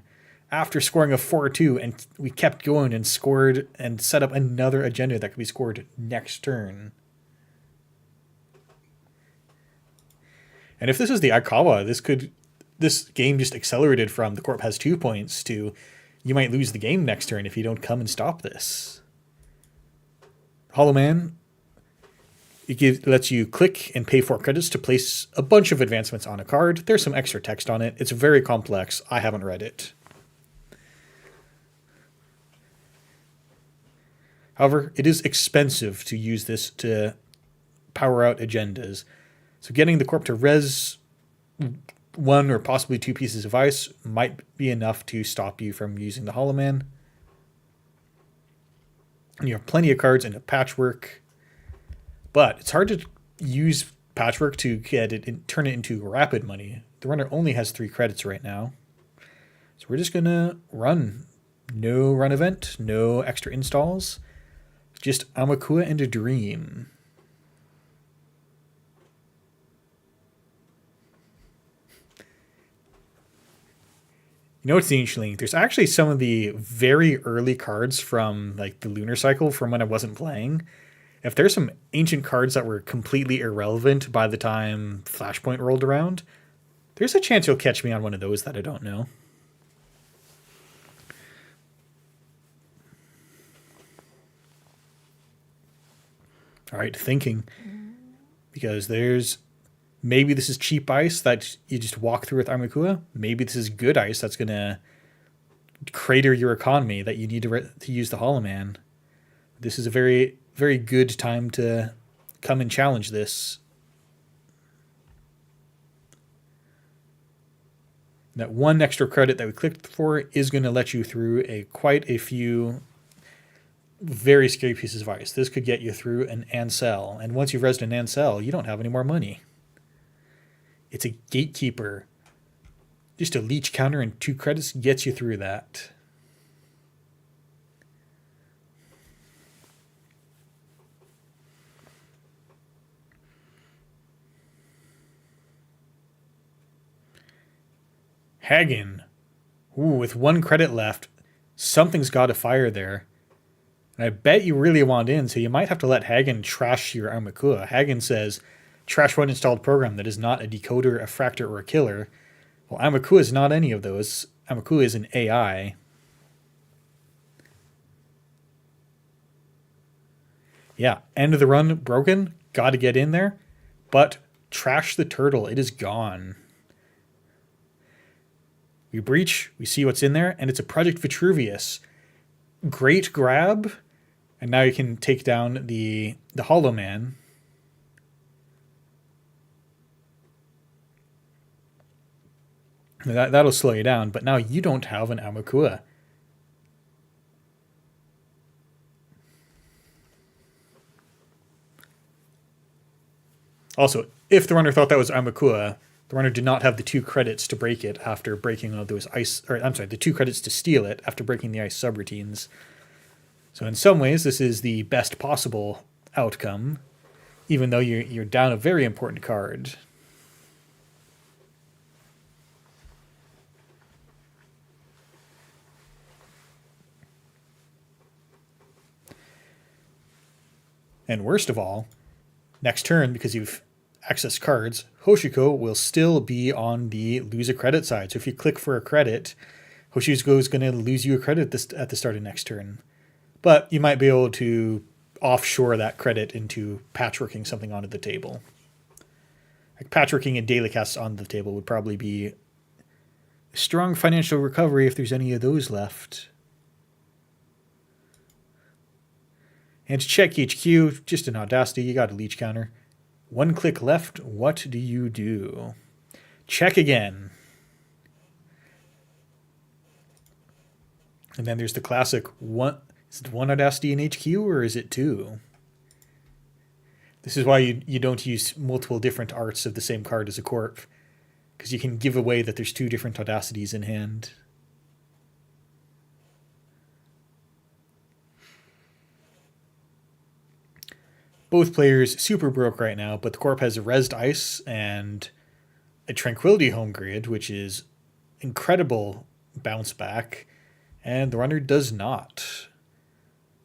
after scoring a 4-2, and we kept going and scored and set up another agenda that could be scored next turn. And if this is the Aikawa, this game just accelerated from the Corp has 2 points to you might lose the game next turn if you don't come and stop this. Hollow Man, it lets you click and pay 4 credits to place a bunch of advancements on a card. There's some extra text on it. It's very complex. I haven't read it. However, it is expensive to use this to power out agendas. So getting the Corp to res 1 or possibly 2 pieces of ice might be enough to stop you from using the Hollow Man. And you have plenty of cards in a Patchwork. But it's hard to use Patchwork to get it and turn it into rapid money. The runner only has 3 credits right now. So we're just going to run. No run event, no extra installs. Just Amakua and a Dream. You know what's the interesting? There's actually some of the very early cards from like the lunar cycle from when I wasn't playing. If there's some ancient cards that were completely irrelevant by the time Flashpoint rolled around, there's a chance you'll catch me on one of those that I don't know. All right, thinking. Because maybe this is cheap ice that you just walk through with Armakua. Maybe this is good ice that's going to crater your economy that you need to use the Hollow Man. This is a very, very good time to come and challenge this. That 1 extra credit that we clicked for is going to let you through quite a few very scary pieces of ice. This could get you through an Ansel. And once you've resed an Ansel, you don't have any more money. It's a Gatekeeper. Just a leech counter and 2 credits gets you through that. Hagen. Ooh, with 1 credit left, something's got to fire there. And I bet you really want in, so you might have to let Hagen trash your Armakua. Hagen says, trash one installed program that is not a decoder, a fractor, or a killer. Well, Armakua is not any of those. Armakua is an AI. Yeah, end of the run broken. Got to get in there. But trash the turtle. It is gone. We breach. We see what's in there. And it's a Project Vitruvius. Great grab. And now you can take down the Hollow Man. That'll slow you down. But now you don't have an Armakua. Also, if the runner thought that was Armakua, the runner did not have the 2 credits to break it after breaking all those ice, or I'm sorry, the 2 credits to steal it after breaking the ice subroutines. So in some ways, this is the best possible outcome, even though you're down a very important card. And worst of all, next turn, because you've accessed cards, Hoshiko will still be on the lose a credit side. So if you click for a credit, Hoshiko is going to lose you a credit at the start of next turn. But you might be able to offshore that credit into patchworking something onto the table. Like patchworking and daily casts onto the table would probably be a strong financial recovery if there's any of those left. And to check HQ, just an Audacity, you got a leech counter. 1 click left, what do you do? Check again. And then there's the classic, is it 1 Audacity in HQ or is it 2? This is why you don't use multiple different arts of the same card as a corp, because you can give away that there's 2 different Audacities in hand. Both players super broke right now, but the corp has a Rezzed Ice and a Tranquility Home Grid, which is incredible bounce back, and the runner does not.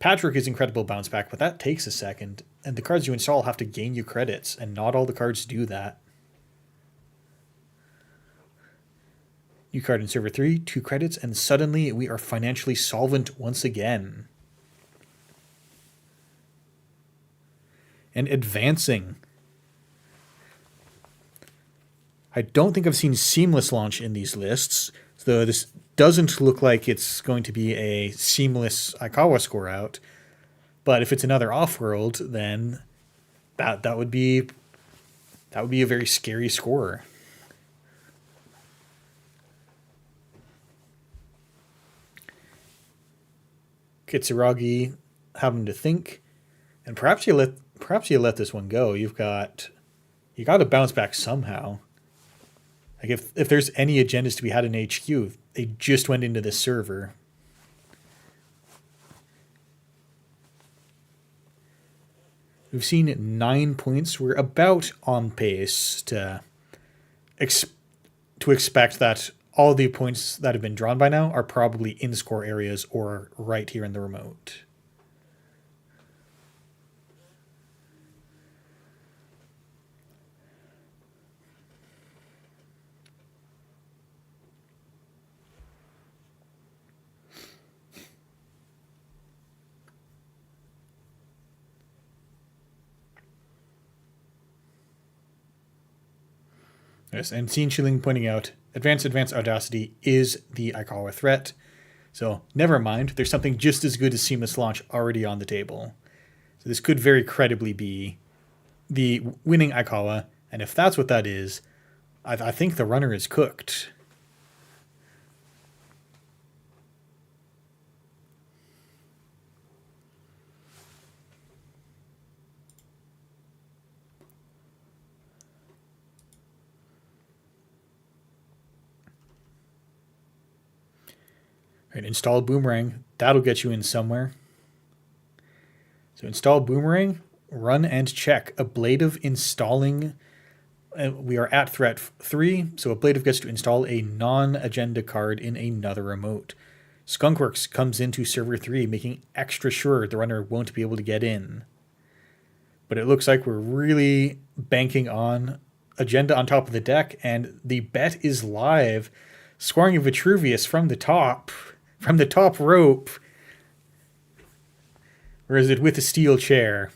Patrick is incredible bounce back, but that takes a second, and the cards you install have to gain you credits, and not all the cards do that. New card in server 3, 2 credits, and suddenly we are financially solvent once again. And advancing. I don't think I've seen seamless launch in these lists, so this doesn't look like it's going to be a seamless Aikawa score out. But if it's another off-world, then that would be a very scary score. Kitsuragi having to think, and perhaps you let this one go. You got to bounce back somehow. Like if there's any agendas to be had in HQ, they just went into this server. We've seen 9 points. We're about on pace to expect that all the points that have been drawn by now are probably in score areas or right here in the remote. Yes, and Scene Chilling pointing out, Advanced Audacity is the Aikawa threat. So never mind, there's something just as good as Seamless Launch already on the table. So this could very credibly be the winning Aikawa, and if that's what that is, I think the runner is cooked. Right, install Boomerang. That'll get you in somewhere. So install Boomerang, run and check. Ablative installing we are at threat 3, so a player gets to install a non-agenda card in another remote. Skunkworks comes into server 3, making extra sure the runner won't be able to get in. But it looks like we're really banking on agenda on top of the deck, and the bet is live. Scoring of Vitruvius from the top rope. Or is it with a steel chair?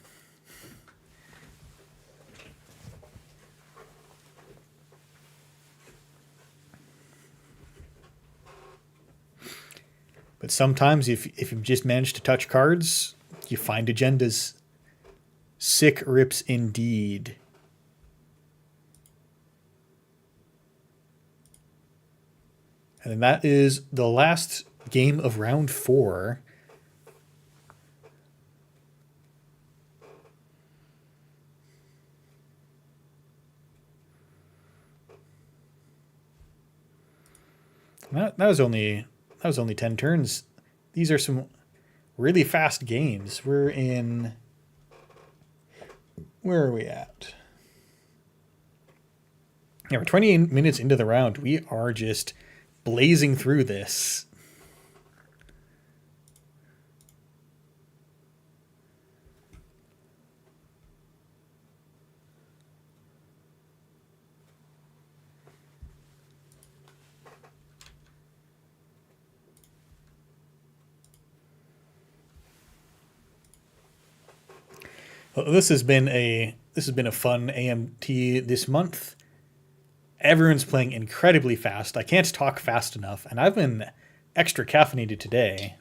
But sometimes if you just manage to touch cards, you find agendas. Sick rips indeed. And then that is the last game of round 4. That was only 10 turns. These are some really fast games. Where are we at? Yeah, we're 28 minutes into the round. We are just blazing through this. Well, this has been a fun AMT this month. Everyone's playing incredibly fast. I can't talk fast enough, and I've been extra caffeinated today.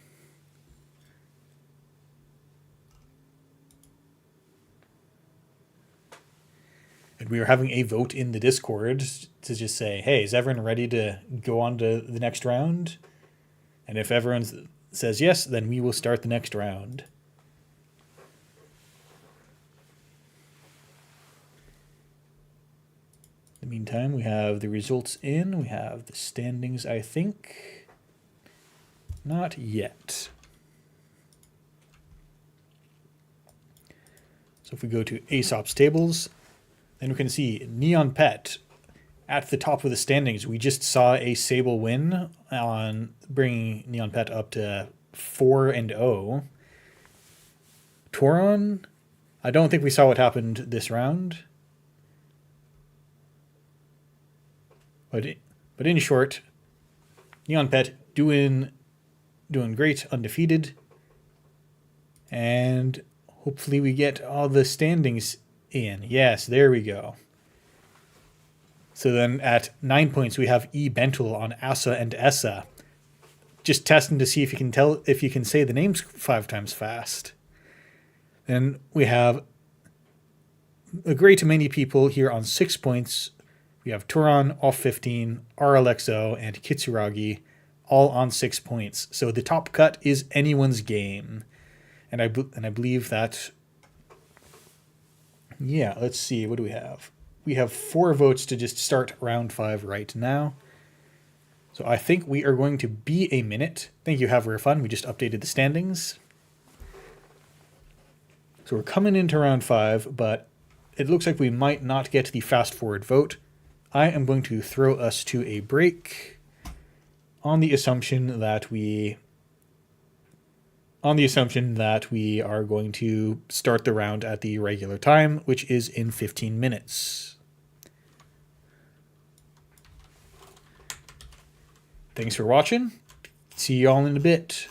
And we were having a vote in the Discord to just say, hey, is everyone ready to go on to the next round? And if everyone says yes, then we will start the next round. In the meantime, we have the results in. We have the standings, I think. Not yet. So if we go to Aesop's tables, then we can see Neon Pet at the top of the standings. We just saw a Sable win on bringing Neon Pet up to 4-0. Toron, I don't think we saw what happened this round. But in short, Neon Pet doing great, undefeated. And hopefully we get all the standings in. Yes, there we go. So then at 9 points we have E Bentel on Asa and Essa. Just testing to see if you can say the names 5 times fast. Then we have a great many people here on 6 points. We have Turon off 15, RLXO, and Kitsuragi all on 6 points. So the top cut is anyone's game. And I believe that... Yeah, let's see. What do we have? We have 4 votes to just start round 5 right now. So I think we are going to be a minute. Thank you, Have Rare Fun. We just updated the standings. So we're coming into round 5, but it looks like we might not get the fast forward vote. I am going to throw us to a break on the assumption that we are going to start the round at the regular time, which is in 15 minutes. Thanks for watching. See you all in a bit.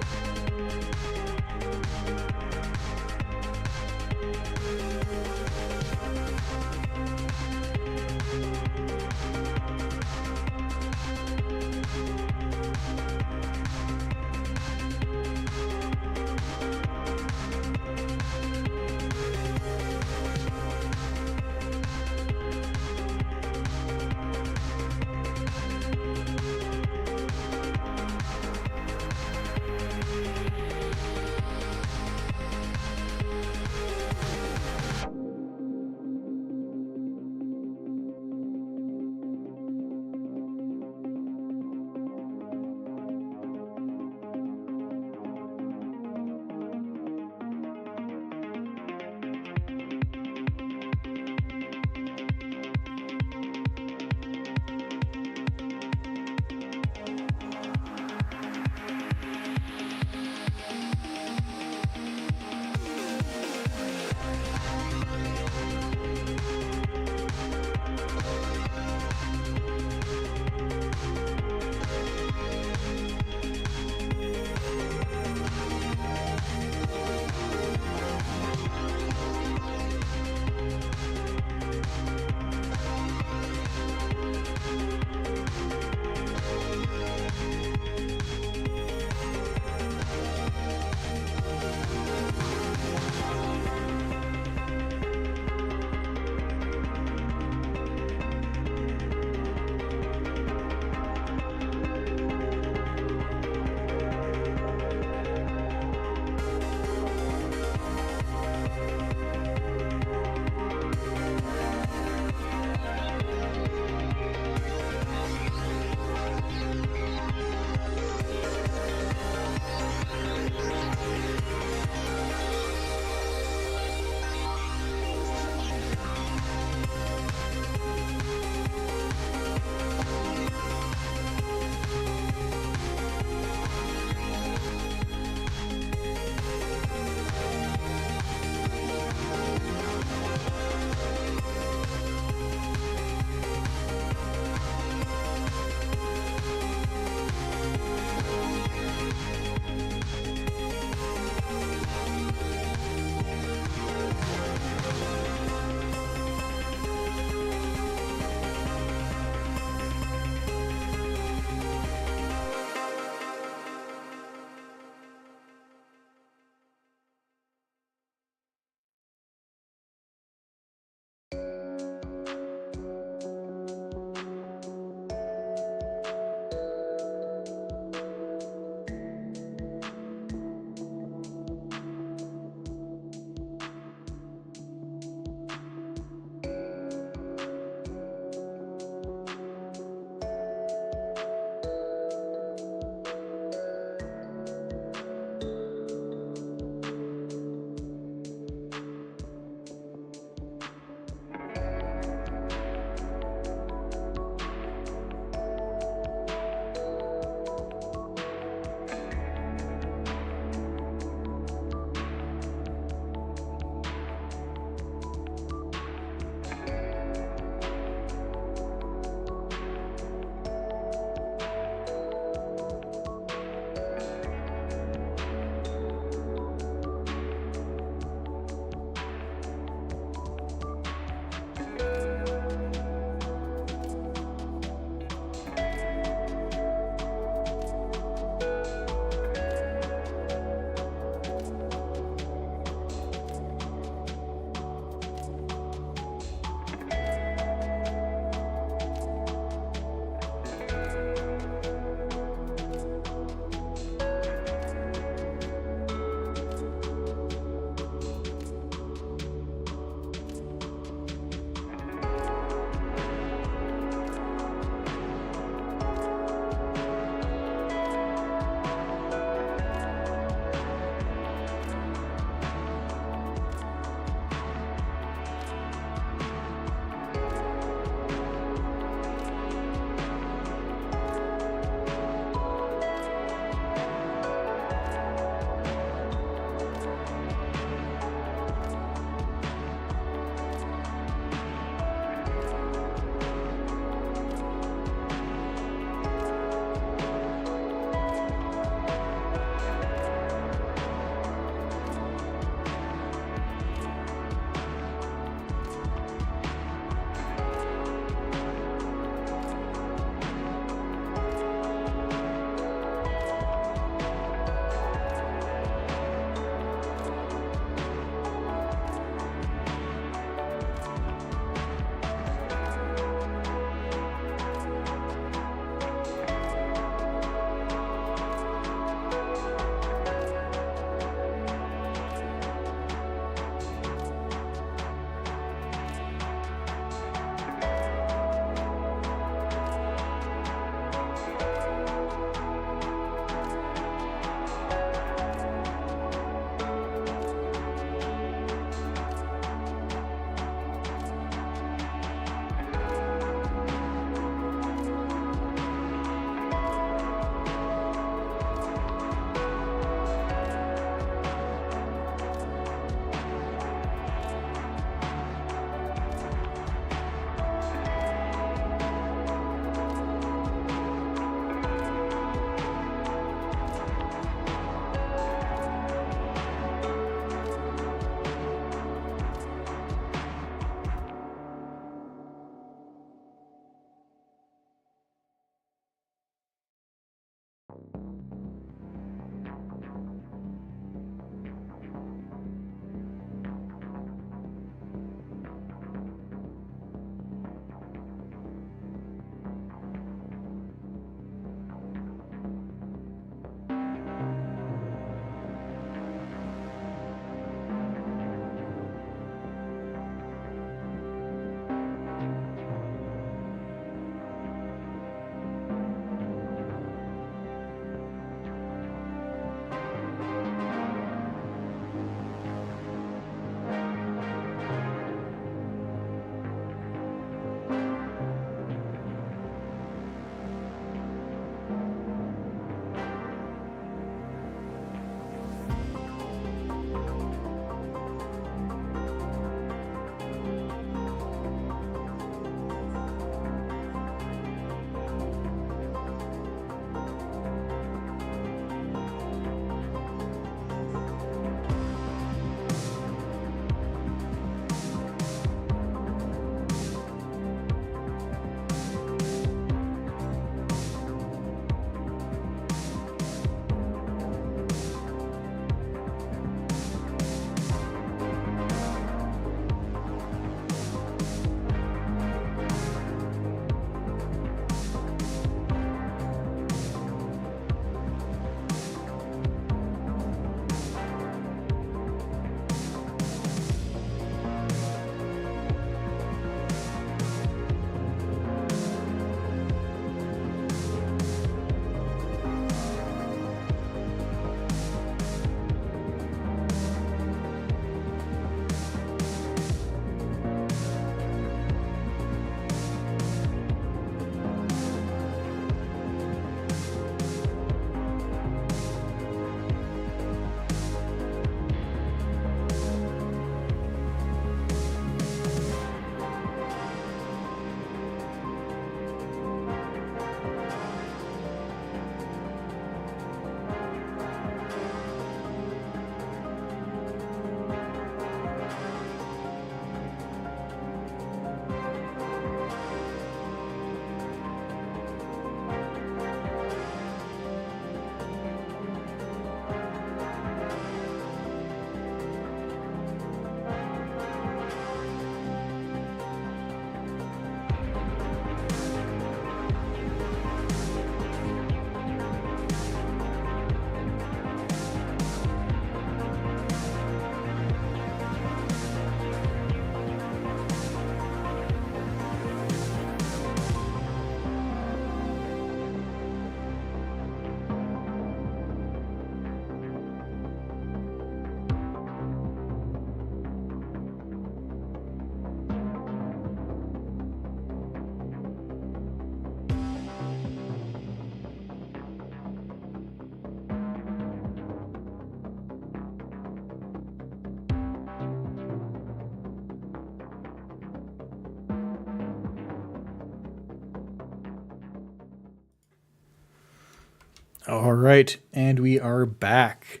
All right, and we are back.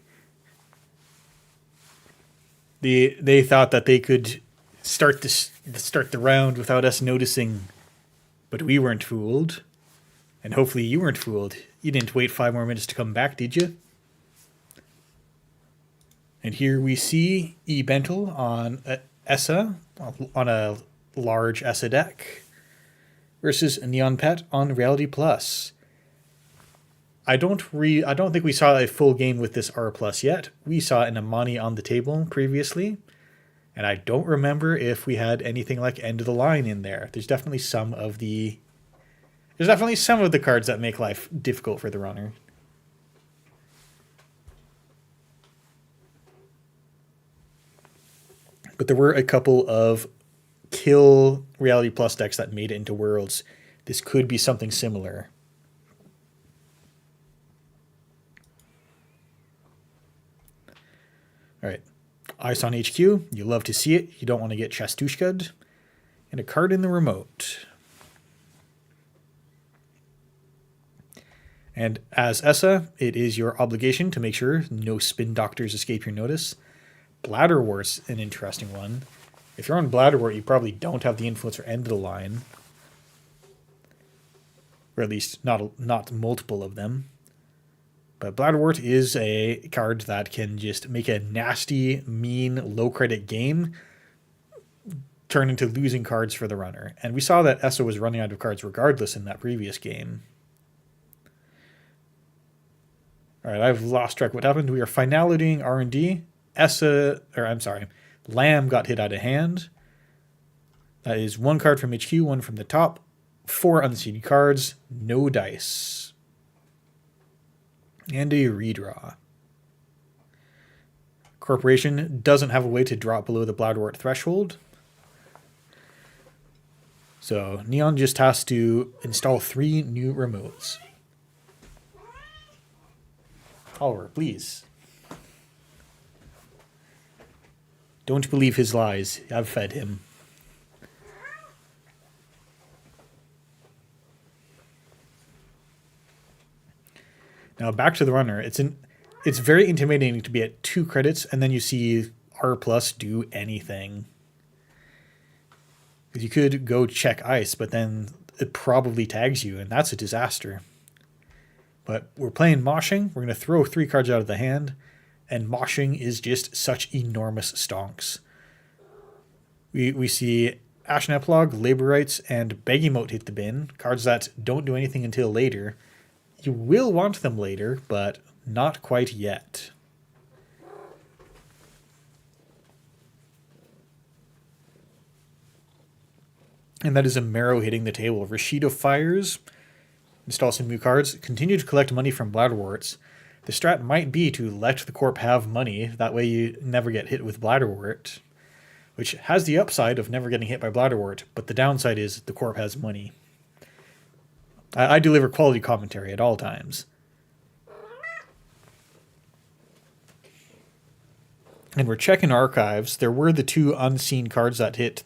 They thought that they could start the round without us noticing, but we weren't fooled, and hopefully you weren't fooled. You didn't wait 5 more minutes to come back, did you? And here we see E Bentel on Essa on a large Essa deck versus Neon Pet on Reality Plus. I don't think we saw a full game with this R plus yet. We saw an Amani on the table previously, and I don't remember if we had anything like End of the Line in there. There's definitely some of the cards that make life difficult for the runner. But there were a couple of kill Reality Plus decks that made it into Worlds. This could be something similar. All right. Ice on HQ. You love to see it. You don't want to get Chastushka'd. And a card in the remote. And as Essa, it is your obligation to make sure no spin doctors escape your notice. Bladderwort's an interesting one. If you're on Bladderwort, you probably don't have the influence or End of the Line. Or at least not multiple of them. But Bladderwort is a card that can just make a nasty, mean, low-credit game turn into losing cards for the runner. And we saw that Essa was running out of cards regardless in that previous game. All right, I've lost track of what happened. We are finalitying R&D. Lamb got hit out of hand. That is one card from HQ, one from the top. 4 unseen cards, no dice. And a redraw. Corporation doesn't have a way to drop below the Bladderwort threshold. So Neon just has to install 3 new remotes. Oliver, please. Don't believe his lies. I've fed him. Now back to the runner. It's very intimidating to be at 2 credits and then you see R plus do anything. Because you could go check ice, but then it probably tags you, and that's a disaster. But we're playing Moshing. We're going to throw 3 cards out of the hand, and Moshing is just such enormous stonks. We see Ashen Epilogue, Labor Rights, and Begging hit the bin, cards that don't do anything until later. You will want them later, but not quite yet. And that is a Marrow hitting the table. Rashida fires. Install some new cards. Continue to collect money from Bladderworts. The strat might be to let the Corp have money. That way you never get hit with Bladderwort. Which has the upside of never getting hit by Bladderwort, but the downside is the Corp has money. I deliver quality commentary at all times. And we're checking archives. There were the 2 unseen cards that hit.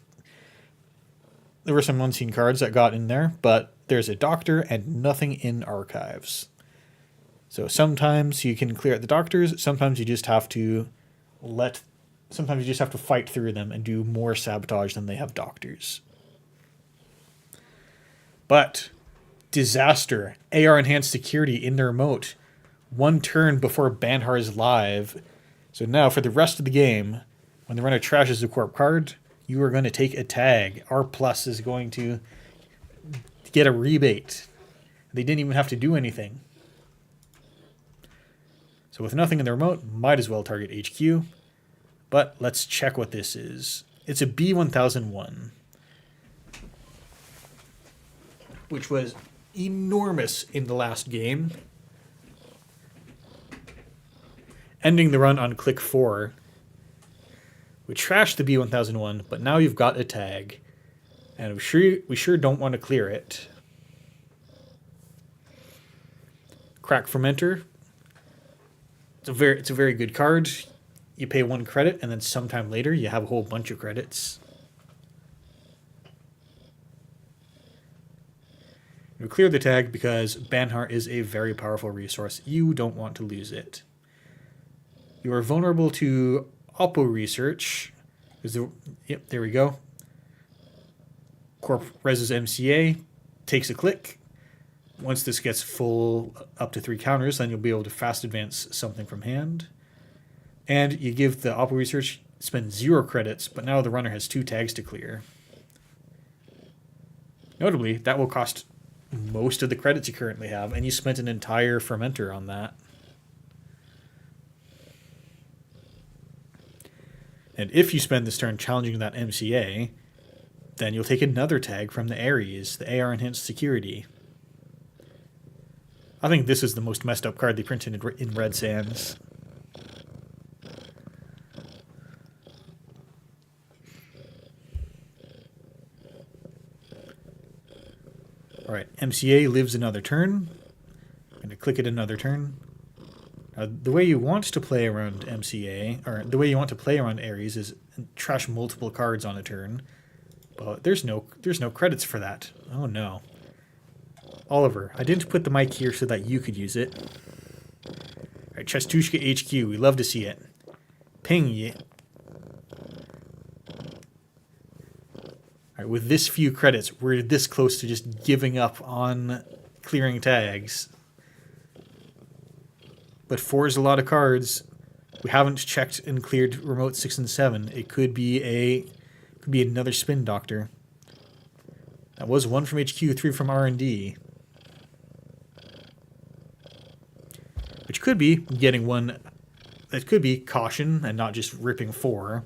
There were some unseen cards that got in there, but there's a doctor and nothing in archives. So sometimes you can clear out the doctors. Sometimes you just have to fight through them and do more sabotage than they have doctors. But disaster. AR enhanced security in the remote. 1 turn before Banhar is live. So now for the rest of the game, when the runner trashes the Corp card, you are going to take a tag. R plus is going to get a rebate. They didn't even have to do anything. So with nothing in the remote, might as well target HQ. But let's check what this is. It's a B1001. Which was enormous in the last game. Ending the run on click 4. We trashed the B1001, but now you've got a tag. And we sure don't want to clear it. Crack Fermenter. It's a very good card. You pay 1 credit, and then sometime later you have a whole bunch of credits. We clear the tag because Banhart is a very powerful resource. You don't want to lose it. You are vulnerable to Oppo research. Yep, there we go. Corp reses MCA, takes a click. Once this gets full up to 3 counters, then you'll be able to fast advance something from hand. And you give the Oppo research, spend 0 credits, but now the runner has 2 tags to clear. Notably, that will cost most of the credits you currently have, and you spent an entire fermenter on that. And if you spend this turn challenging that MCA, then you'll take another tag from the Ares, the AR Enhanced Security. I think this is the most messed up card they printed in Red Sands. Alright, MCA lives another turn. I'm going to click it another turn. The way you want to play around MCA, or the way you want to play around Ares, is trash multiple cards on a turn. But there's no credits for that. Oh no. Oliver, I didn't put the mic here so that you could use it. Alright, Chestushka HQ, we love to see it. Ping ye. Alright, with this few credits, we're this close to just giving up on clearing tags. But 4 is a lot of cards. We haven't checked and cleared remote 6 and 7. It could be another spin doctor. That was 1 from HQ, 3 from R&D. Which could be getting one that could be caution and not just ripping 4.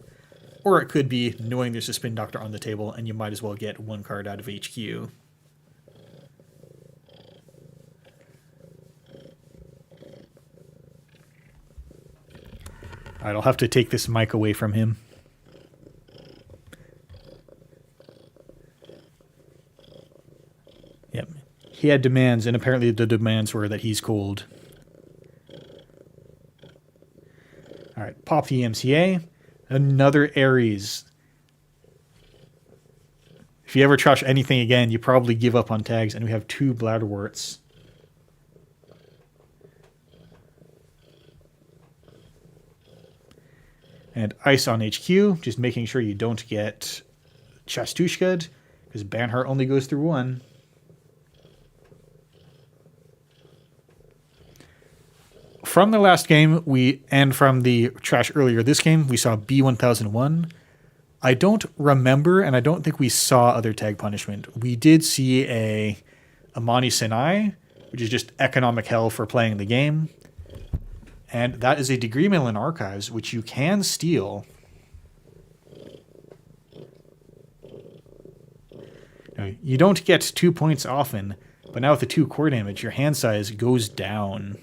Or it could be knowing there's a spin doctor on the table and you might as well get 1 card out of HQ. Alright, I'll have to take this mic away from him. Yep. He had demands, and apparently the demands were that he's cold. Alright, pop the MCA. Another Ares. If you ever trash anything again, you probably give up on tags, and we have 2 Bladderworts. And ice on HQ, just making sure you don't get Chastushka'd, because Banhart only goes through 1. From the last game, and from the trash earlier this game, we saw B1001. I don't remember, and I don't think we saw other tag punishment. We did see a Amani Senai, which is just economic hell for playing the game. And that is a degree mail in Archives, which you can steal. Now, you don't get 2 points often, but now with the 2 core damage, your hand size goes down.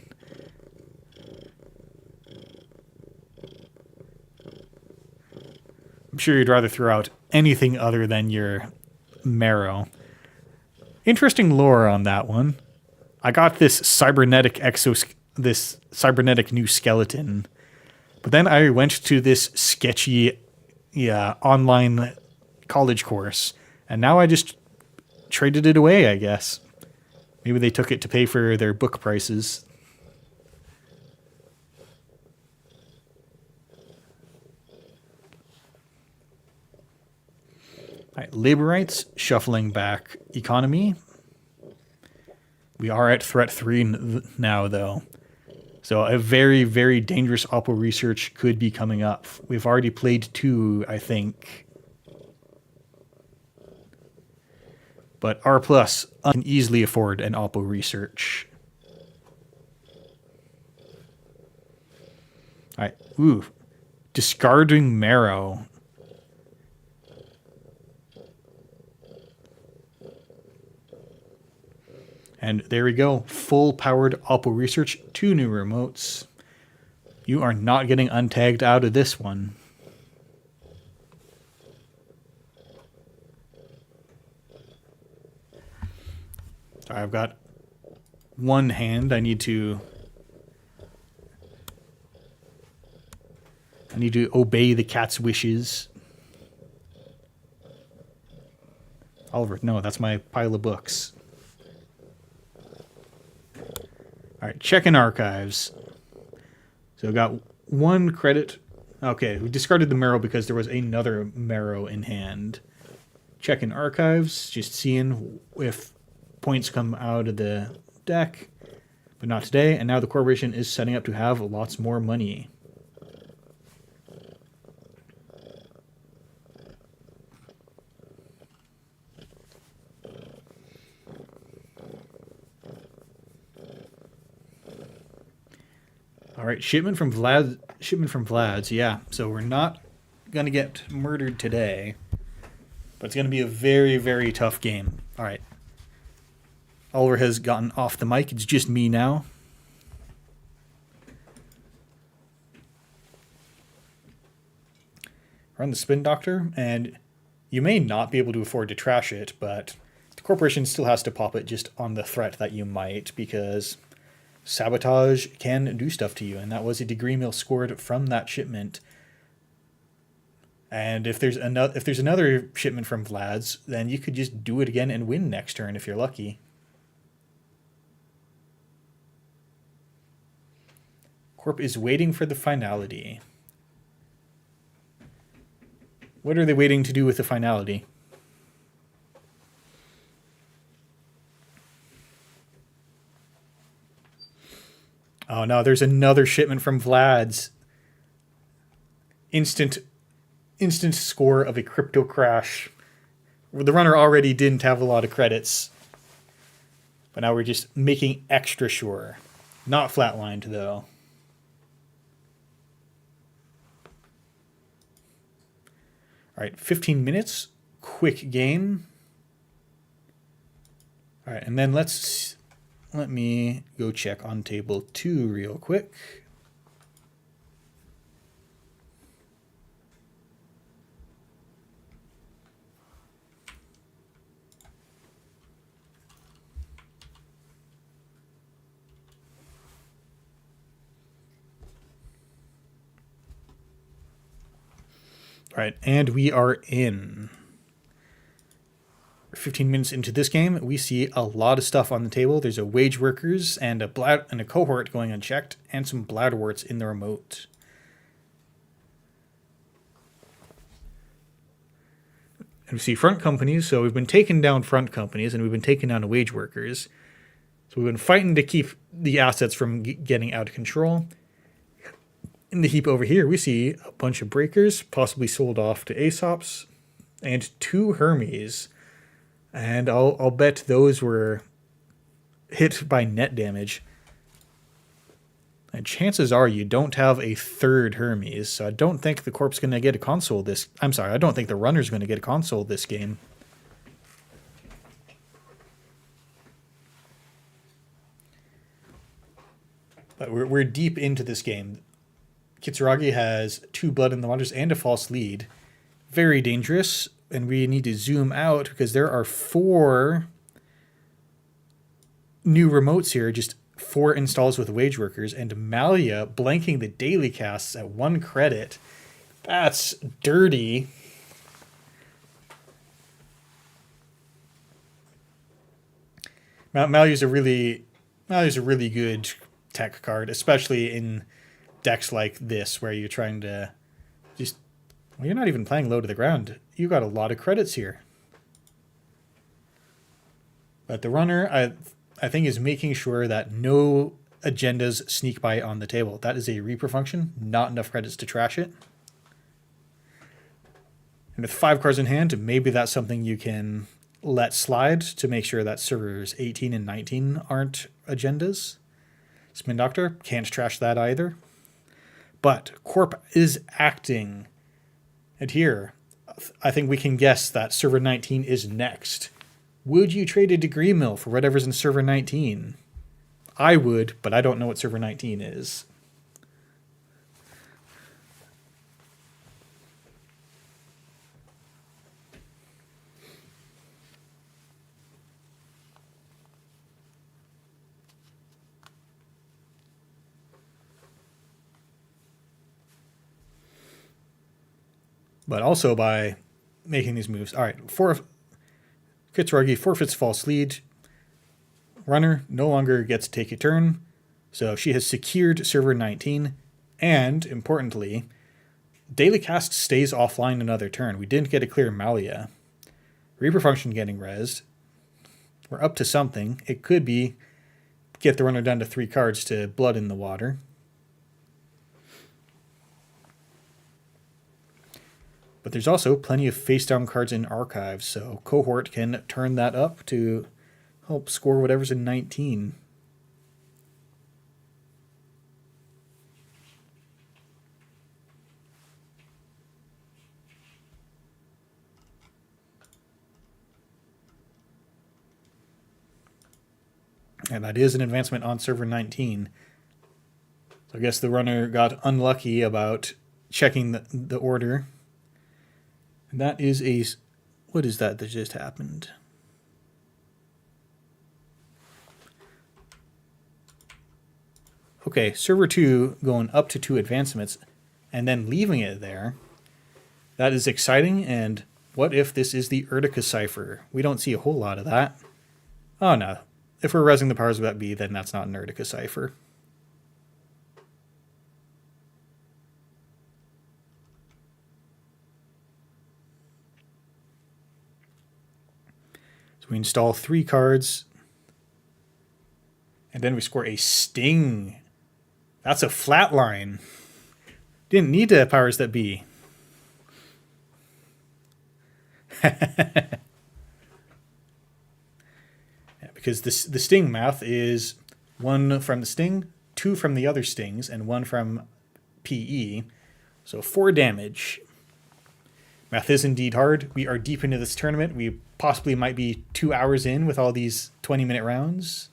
I'm sure you'd rather throw out anything other than your marrow. Interesting lore on that one. I got this cybernetic new skeleton, but then I went to this sketchy online college course, and now I just traded it away, I guess. Maybe they took it to pay for their book prices. All right, labor rights, shuffling back economy. We are at threat 3 now, though. So a very, very dangerous Oppo research could be coming up. We've already played 2, I think. But R+ can easily afford an Oppo research. Alright, ooh. Discarding Marrow. And there we go. Full-powered Oppo research. 2 new remotes. You are not getting untagged out of this one. Sorry, I've got one hand. I need to obey the cat's wishes. Oliver, no, that's my pile of books. All right, check in archives. So got one credit. Okay, we discarded the marrow because there was another marrow in hand. Check in archives, just seeing if points come out of the deck, but not today. And now the corporation is setting up to have lots more money. All right, shipment from Vlad's, yeah. So we're not going to get murdered today, but it's going to be a very, very tough game. All right. Oliver has gotten off the mic. It's just me now. Run the Spin Doctor, and you may not be able to afford to trash it, but the corporation still has to pop it just on the threat that you might, because sabotage can do stuff to you, and that was a degree mill scored from that shipment. And if there's another shipment from Vlad's, then you could just do it again and win next turn if you're lucky. Corp is waiting for the finality. What are they waiting to do with the finality? Oh no, there's another shipment from Vlad's. Instant score of a crypto crash. The runner already didn't have a lot of credits. But now we're just making extra sure. Not flatlined though. All right, 15 minutes. Quick game. All right, and then let me go check on table 2 real quick. All right, and we are in. 15 minutes into this game, we see a lot of stuff on the table. There's a wage workers and a cohort going unchecked, and some bladderworts in the remote. And we see front companies, so we've been taking down front companies, and we've been taking down wage workers. So we've been fighting to keep the assets from getting out of control. In the heap over here, we see a bunch of breakers, possibly sold off to Aesops, and 2 Hermes. And I'll bet those were hit by net damage. And chances are you don't have a 3rd Hermes, so I don't think the corp's going to get a console this... I'm sorry, I don't think the runner's going to get a console this game. But we're deep into this game. Kitsuragi has 2 blood in the waters and a false lead. Very dangerous, and we need to zoom out because there are 4 new remotes here, just 4 installs with wage workers, and Malia blanking the daily casts at 1 credit. That's dirty. Malia's a really good tech card, especially in decks like this where you're trying to just... Well, you're not even playing low to the ground. You got a lot of credits here. But the runner, I think, is making sure that no agendas sneak by on the table. That is a Reaper function, not enough credits to trash it. And with 5 cards in hand, maybe that's something you can let slide to make sure that servers 18 and 19 aren't agendas. Spin Doctor, can't trash that either. But Corp is acting. And here, I think we can guess that server 19 is next. Would you trade a degree mill for whatever's in server 19? I would, but I don't know what server 19 is. But also by making these moves. All right, Kitsuragi forfeits false lead. Runner no longer gets to take a turn. So she has secured server 19, and importantly, daily cast stays offline another turn. We didn't get a clear Malia. Reaper function getting rezzed. We're up to something. It could be get the runner down to 3 cards to blood in the water. But there's also plenty of face-down cards in archives, so Cohort can turn that up to help score whatever's in 19. And that is an advancement on server 19. So I guess the runner got unlucky about checking the order. And that is a... What is that just happened? Okay, server 2 going up to 2 advancements and then leaving it there. That is exciting, and what if this is the Urtica cipher? We don't see a whole lot of that. Oh no. If we're rezzing the powers that be, then that's not an Urtica cipher. So we install 3 cards, and then we score a Sting. That's a flatline. Didn't need to have powers that be. Because the Sting math is 1 from the Sting, 2 from the other Stings, and 1 from PE. So 4 damage. Math is indeed hard. We are deep into this tournament. We possibly might be 2 hours in with all these 20-minute rounds.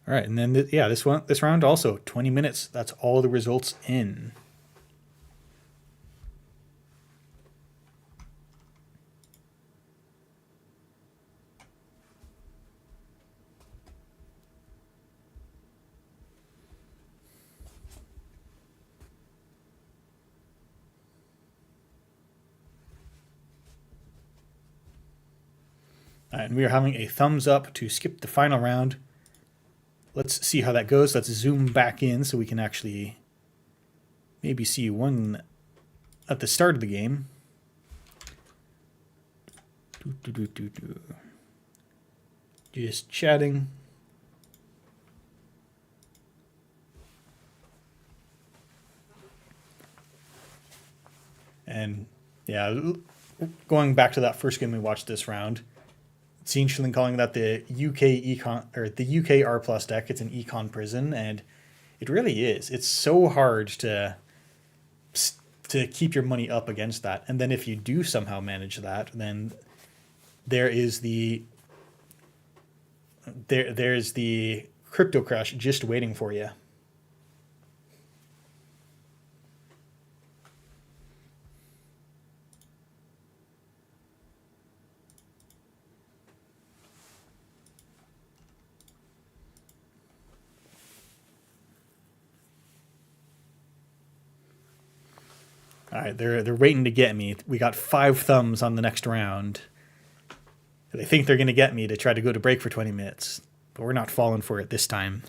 All right, and then this round also 20 minutes. That's all the results in. All right, and we are having a thumbs up to skip the final round. Let's see how that goes. Let's zoom back in so we can actually maybe see one at the start of the game. Just chatting. And yeah, going back to that first game we watched this round, seen Shilling calling that the UK econ or the UK R plus deck. It's an econ prison, and it really is. It's so hard to keep your money up against that. And then if you do somehow manage that, then there's the crypto crash just waiting for you. All right, they're waiting to get me. We got 5 thumbs on the next round. They think they're going to get me to try to go to break for 20 minutes, but we're not falling for it this time.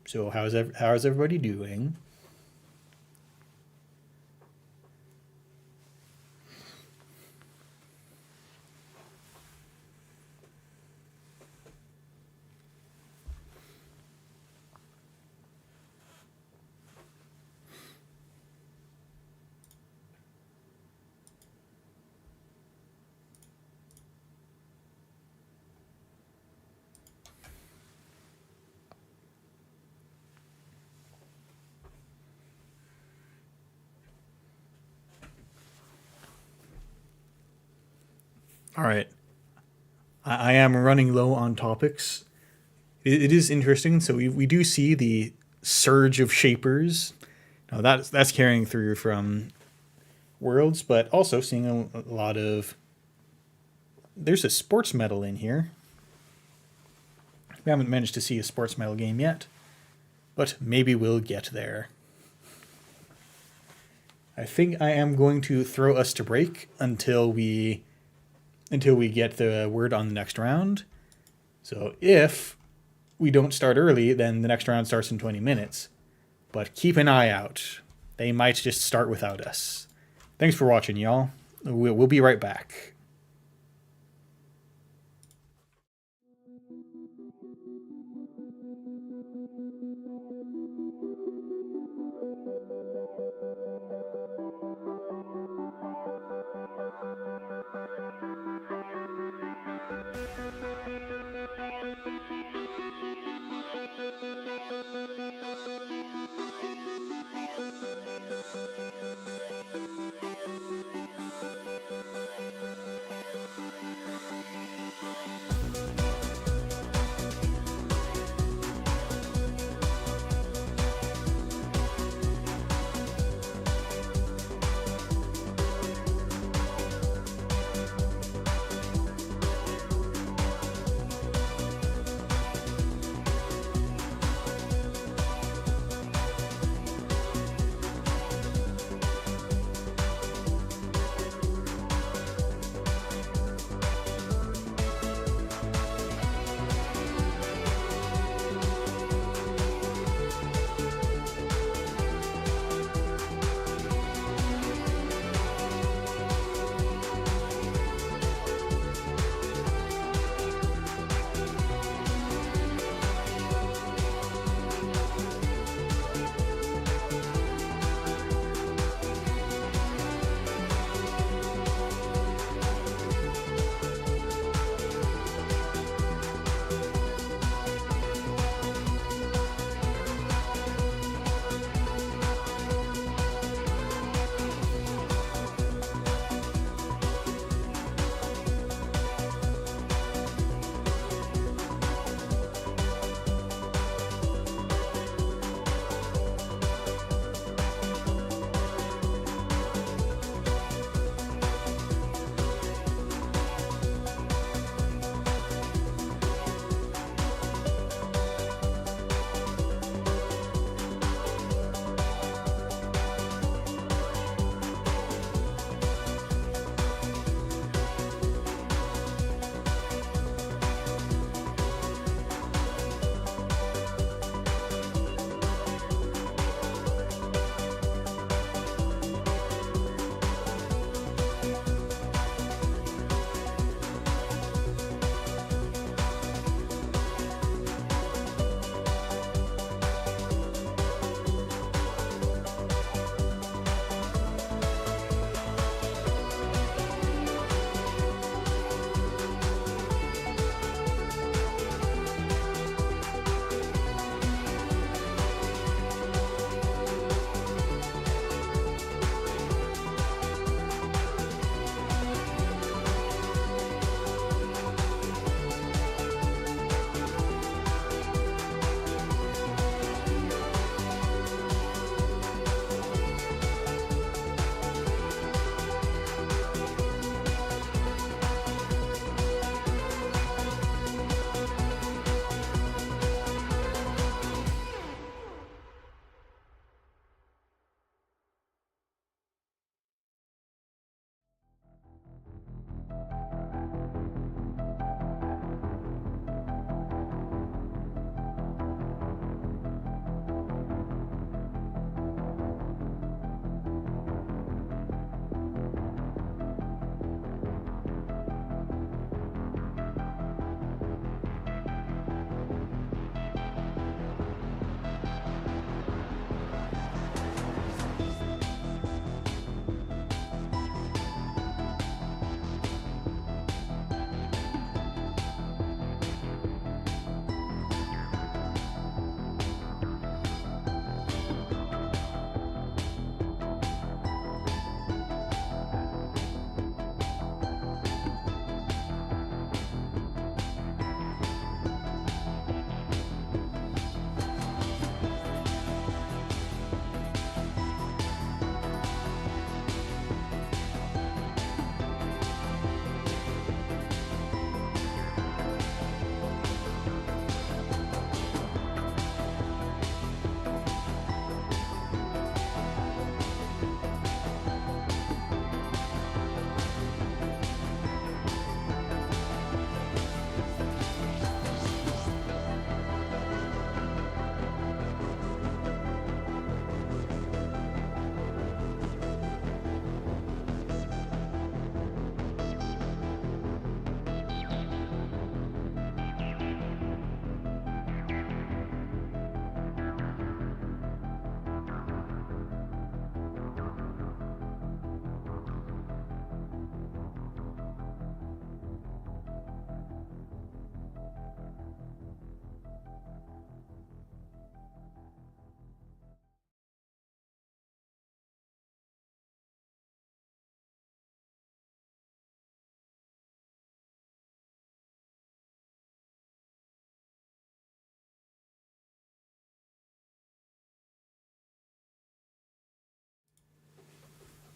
So how's everybody doing? All right. I am running low on topics. It is interesting. So we do see the surge of shapers. Now that's carrying through from Worlds, but also seeing a lot of. There's a sports medal in here. We haven't managed to see a sports medal game yet, but maybe we'll get there. I think I am going to throw us to break until we get the word on the next round. So if we don't start early, then the next round starts in 20 minutes. But keep an eye out. They might just start without us. Thanks for watching, y'all. We'll be right back.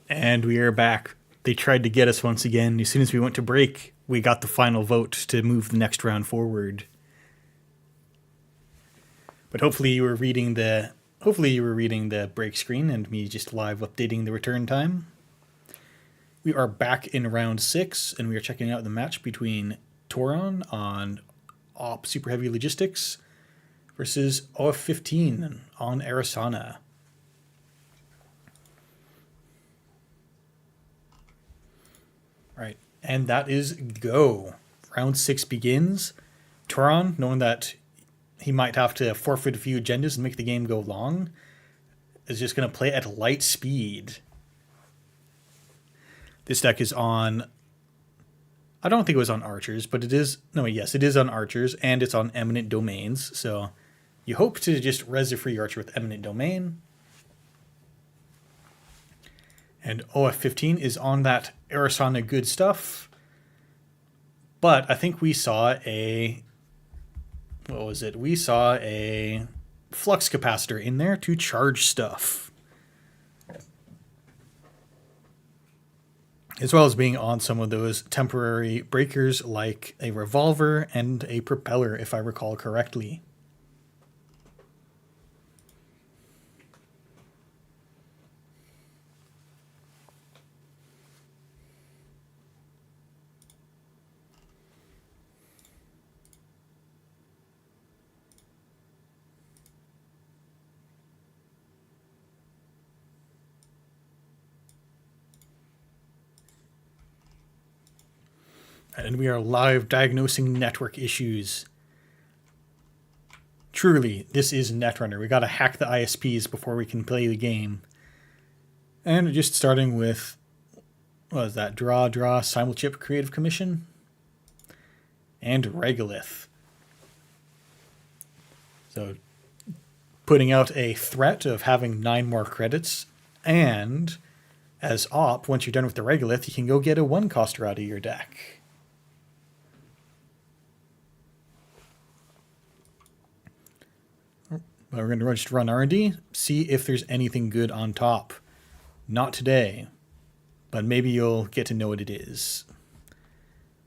And we are back. They tried to get us once again. As soon as we went to break, we got the final vote to move the next round forward. But hopefully you were reading the break screen and me just live updating the return time. We are back in round 6, and we are checking out the match between Toron on Op Super Heavy Logistics versus OF15 on Arasana. Right, and that is go. Round 6 begins. Toron, knowing that he might have to forfeit a few agendas and make the game go long, is just going to play at light speed. This deck is on... I don't think it was on Archers, but it is... No, yes, it is on Archers, and it's on Eminent Domains, so you hope to just res a free Archer with Eminent Domain. And OF15 is on that Arasana good stuff. But I think we saw a... What was it? We saw a flux capacitor in there to charge stuff. As well as being on some of those temporary breakers like a revolver and a propeller, if I recall correctly. And we are live diagnosing network issues. Truly, this is Netrunner. We gotta hack the ISPs before we can play the game. And just starting with, what is that? Draw, Simulchip Creative Commission. And Regolith. So, putting out a threat of having 9 more credits. And, as op, once you're done with the Regolith, you can go get a 1-coster out of your deck. We're going to just run R&D, see if there's anything good on top. Not today, but maybe you'll get to know what it is.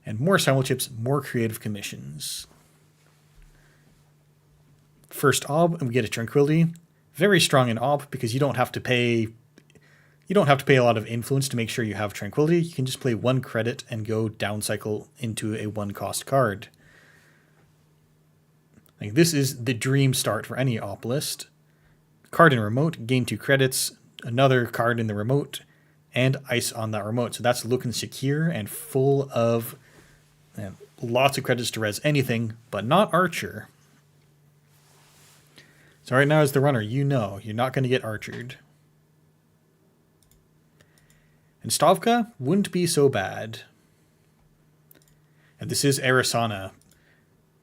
And more Simulchips, more creative commissions. First Ob, and we get a Tranquility. Very strong in Ob because you don't have to pay a lot of influence to make sure you have Tranquility. You can just play 1 credit and go down cycle into a 1-cost card. Like, this is the dream start for any op list. Card in remote, gain 2 credits, another card in the remote, and ice on that remote. So that's looking secure and full of lots of credits to res anything, but not Archer. So right now as the runner, you know you're not going to get Archered. And Stavka wouldn't be so bad. And this is Arasana.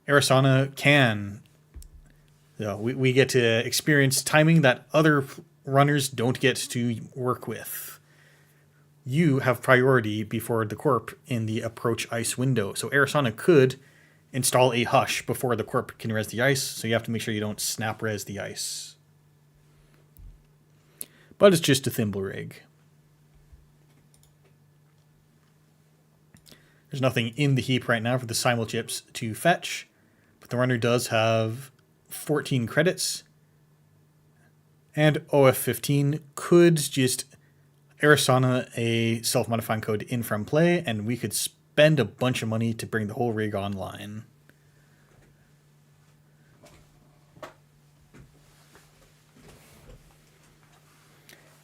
Arasana can... we get to experience timing that other runners don't get to work with. You have priority before the Corp in the approach ice window. So Arasana could install a Hush before the Corp can res the ice, so you have to make sure you don't snap res the ice. But it's just a thimble rig. There's nothing in the heap right now for the Simulchips to fetch, but the runner does have 14 credits, and OF15 could just Arasana a self-modifying code in from play, and we could spend a bunch of money to bring the whole rig online.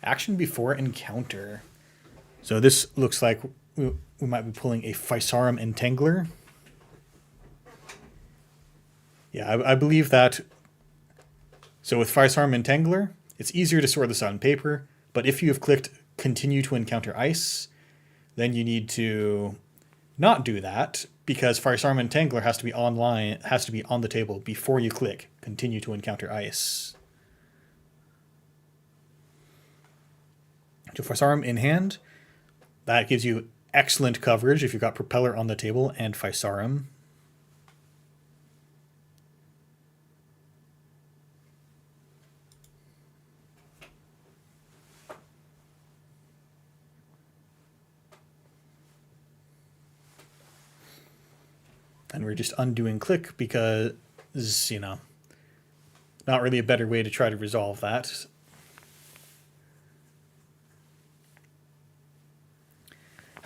Action before encounter. So this looks like we might be pulling a Physarum Entangler. Yeah, I believe that. So with Physarum Entangler, it's easier to sort this out on paper, but if you have clicked continue to encounter ice, then you need to not do that, because Physarum Entangler has to be on the table before you click continue to encounter ice. So Physarum in hand, that gives you excellent coverage if you've got Propeller on the table and Physarum. And we're just undoing click because, you know, not really a better way to try to resolve that.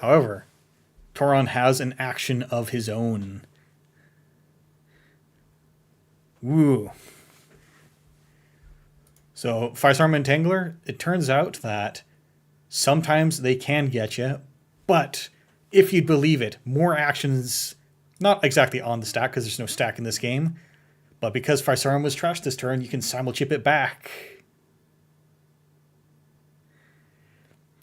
However, Toron has an action of his own. Woo. So, Firestorm Entangler, it turns out that sometimes they can get you, but if you'd believe it, more actions, not exactly on the stack because there's no stack in this game, but because Firestorm was trashed this turn, you can simul-chip it back.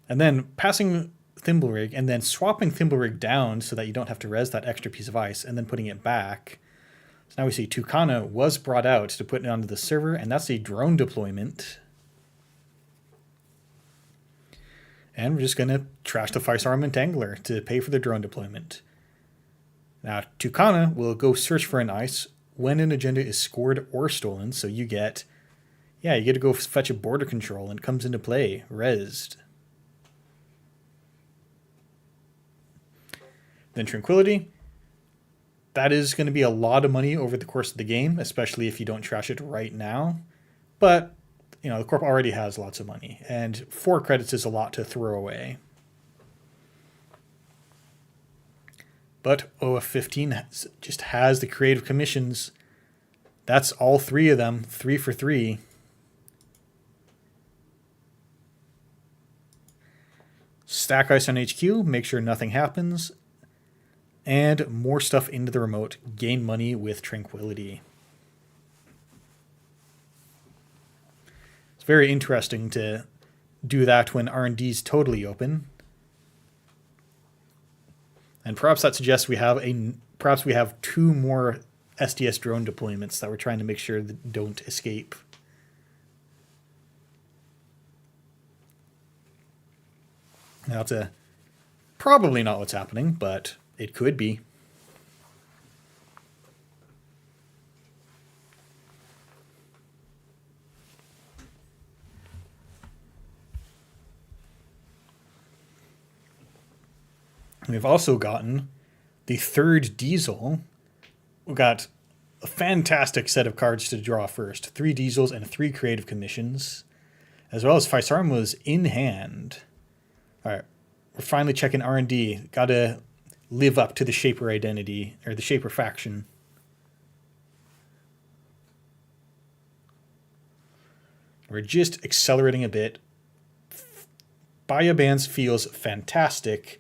And then passing Thimblerig and then swapping Thimblerig down so that you don't have to res that extra piece of ice and then putting it back. So now we see Tucana was brought out to put it onto the server, and that's a drone deployment. And we're just going to trash the Firestorm Entangler to pay for the drone deployment. Now, Tucana will go search for an ice when an agenda is scored or stolen, so you get to go fetch a border control, and it comes into play, resed. Then Tranquility. That is going to be a lot of money over the course of the game, especially if you don't trash it right now. But, you know, the Corp already has lots of money, and 4 credits is a lot to throw away. But OF15 just has the creative commissions. That's all 3 of them, 3 for 3. Stack ice on HQ, make sure nothing happens. And more stuff into the remote, gain money with Tranquility. It's very interesting to do that when R&D is totally open. And perhaps that suggests we have 2 more SDS drone deployments that we're trying to make sure that don't escape. Now that's probably not what's happening, but it could be. We've also gotten the 3rd Diesel. We've got a fantastic set of cards to draw first. 3 Diesels and 3 creative commissions, as well as Firestorm was in hand. All right, we're finally checking R&D. Got to live up to the Shaper identity, or the Shaper faction. We're just accelerating a bit. Biobands feels fantastic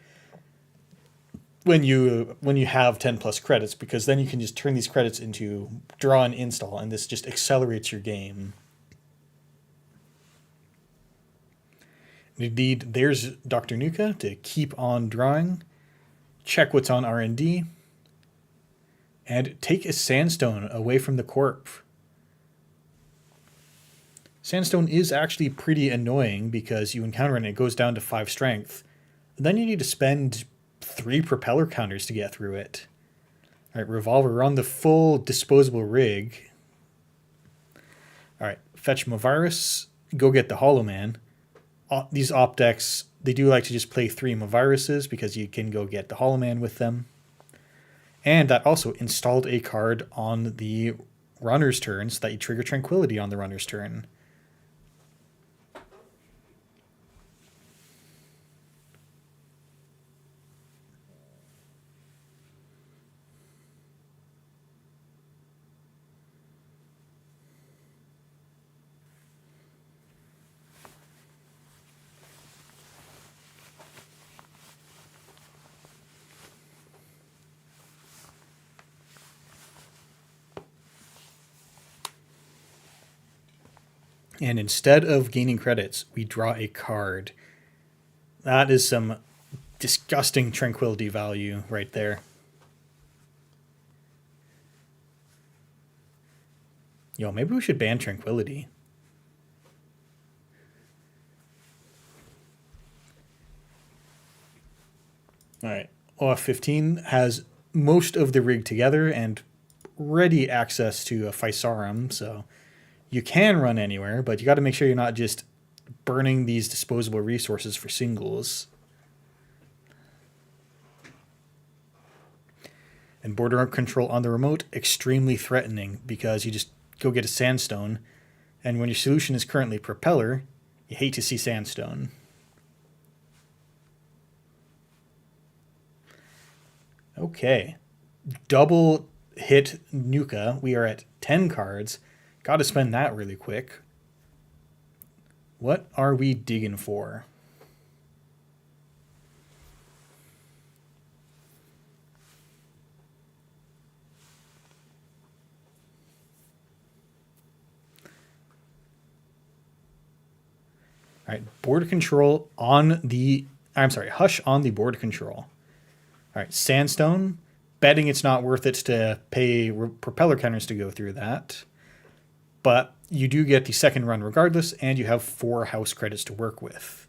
when you have 10 plus credits, because then you can just turn these credits into draw and install, and this just accelerates your game. Indeed, there's Dr. Nuka to keep on drawing. Check what's on R&D. And take a Sandstone away from the Corp. Sandstone is actually pretty annoying because you encounter it and it goes down to 5 strength. Then you need to spend 3 propeller counters to get through it. Alright, Revolver, we're on the full disposable rig. Alright, fetch Mavirus, go get the Hollow Man. These op decks, they do like to just play 3 Maviruses because you can go get the Hollow Man with them. And that also installed a card on the runner's turn so that you trigger Tranquility on the runner's turn. And instead of gaining credits, we draw a card. That is some disgusting Tranquility value right there. Yo, maybe we should ban Tranquility. Alright, OF15 has most of the rig together and ready access to a Fisarum, so you can run anywhere, but you got to make sure you're not just burning these disposable resources for singles. And border control on the remote, extremely threatening because you just go get a sandstone, and when your solution is currently propeller, you hate to see sandstone. Okay. Double hit Nuka. We are at 10 cards. Got to spend that really quick. What are we digging for? All right, board control on the... I'm sorry, hush on the board control. All right, sandstone. Betting it's not worth it to pay propeller counters to go through that. But you do get the second run regardless, and you have 4 house credits to work with.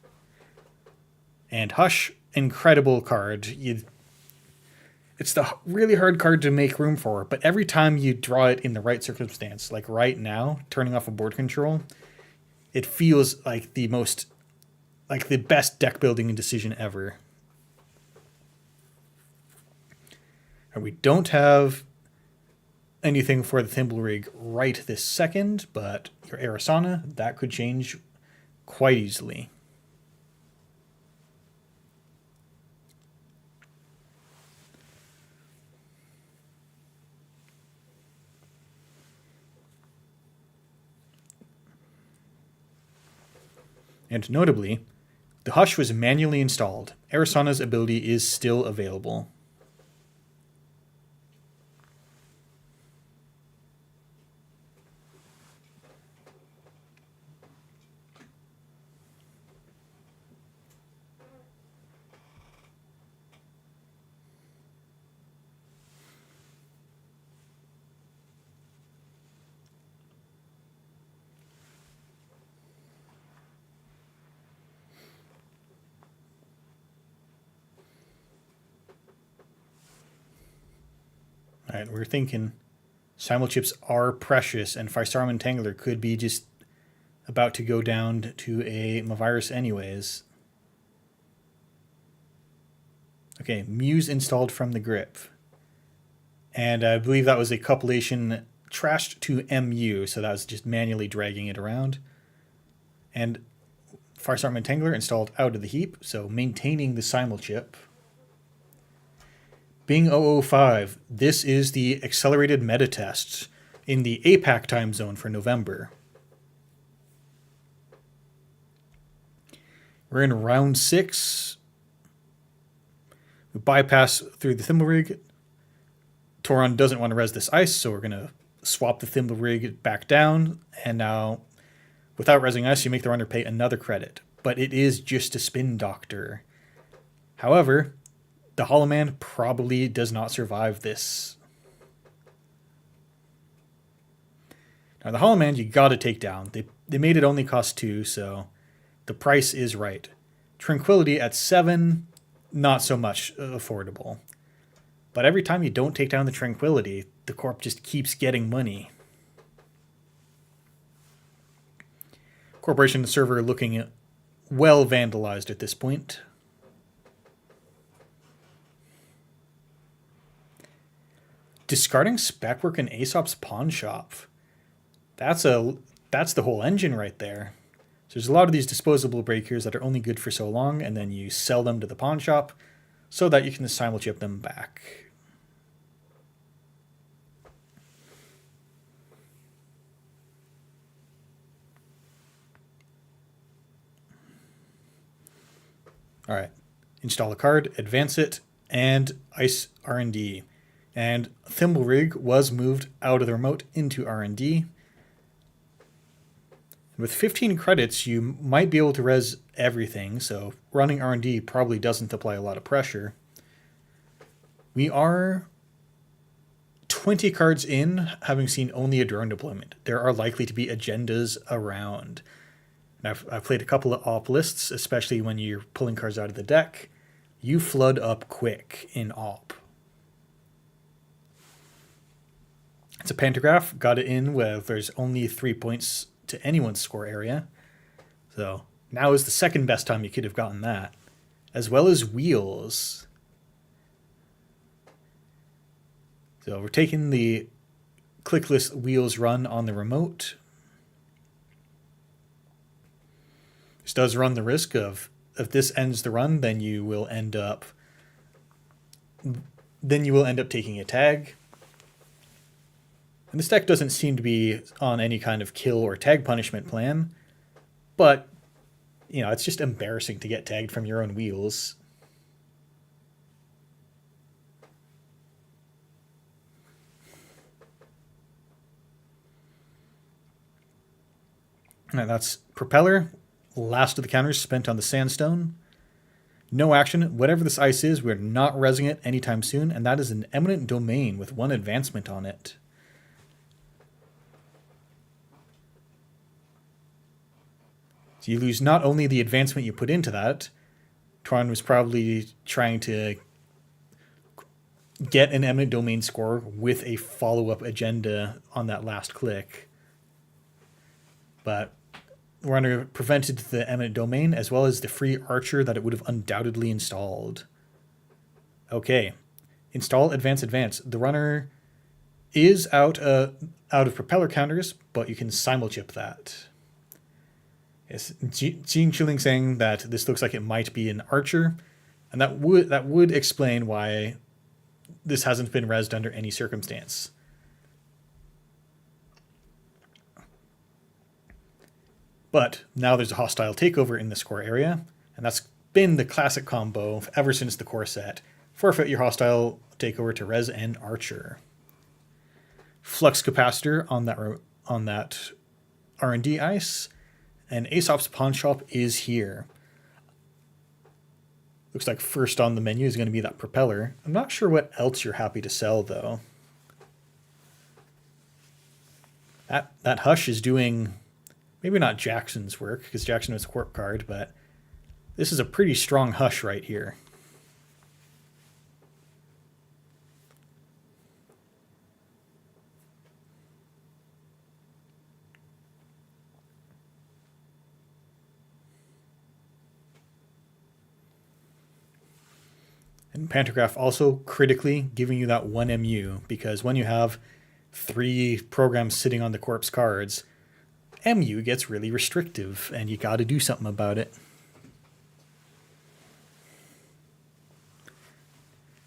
And Hush, incredible card. It's the really hard card to make room for, but every time you draw it in the right circumstance, like right now, turning off a board control, it feels like the best deck building decision ever. And we don't have anything for the Thimble Rig right this second, but your Arasana, that could change quite easily. And notably, the Hush was manually installed. Arasana's ability is still available. All right, we're thinking Simulchips are precious, and Firestorm Entangler could be just about to go down to a Mavirus anyways. Okay, Muse installed from the grip. And I believe that was a copulation trashed to MU, so that was just manually dragging it around. And Firestorm Entangler installed out of the heap, so maintaining the Simulchip. Bing 005, this is the accelerated meta test in the APAC time zone for November. We're in round 6. We bypass through the Thimble Rig. Toron doesn't want to res this ice, so we're going to swap the Thimble Rig back down. And now, without resing ice, you make the runner pay another credit. But it is just a Spin Doctor. However, the Hollow Man probably does not survive this. Now, the Hollow Man you got to take down. They made it only cost 2, so the price is right. Tranquility at 7, not so much affordable. But every time you don't take down the Tranquility, the Corp just keeps getting money. Corporation server looking well vandalized at this point. Discarding Specwork and Aesop's Pawn Shop. That's the whole engine right there. So there's a lot of these disposable breakers that are only good for so long, and then you sell them to the pawn shop so that you can simulchip them back. All right, install a card, advance it, and ice R&D. And Thimble Rig was moved out of the remote into R&D. With 15 credits, you might be able to res everything, so running R&D probably doesn't apply a lot of pressure. We are 20 cards in, having seen only a drone deployment. There are likely to be agendas around. And I've played a couple of op lists, especially when you're pulling cards out of the deck. You flood up quick in op. It's a pantograph, got it in where there's only 3 points to anyone's score area. So now is the second best time you could have gotten that. As well as wheels. So we're taking the clickless wheels run on the remote. This does run the risk of, if this ends the run, then you will end up taking a tag. And this deck doesn't seem to be on any kind of kill or tag punishment plan, but it's just embarrassing to get tagged from your own wheels. And that's Propeller. Last of the counters spent on the Sandstone. No action. Whatever this ice is, we're not resing it anytime soon, and that is an Eminent Domain with 1 advancement on it. So you lose not only the advancement you put into that, Tron was probably trying to get an Eminent Domain score with a follow-up agenda on that last click. But the runner prevented the Eminent Domain as well as the free archer that it would have undoubtedly installed. Okay, install advance advance. The runner is out of propeller counters, but you can simulchip that. Yes, Gene Chilling saying that this looks like it might be an archer, and that would explain why this hasn't been rezzed under any circumstance. But now there's a hostile takeover in this core area, and that's been the classic combo ever since the core set. Forfeit your hostile takeover to res and archer. Flux capacitor on that R&D ice, and Aesop's Pawn Shop is here. Looks like first on the menu is going to be that propeller. I'm not sure what else you're happy to sell though. That Hush is doing maybe not Jackson's work, because Jackson was a corp card, but this is a pretty strong Hush right here. And Pantograph also critically giving you that 1 MU, because when you have 3 programs sitting on the corpse cards, MU gets really restrictive, and you got to do something about it.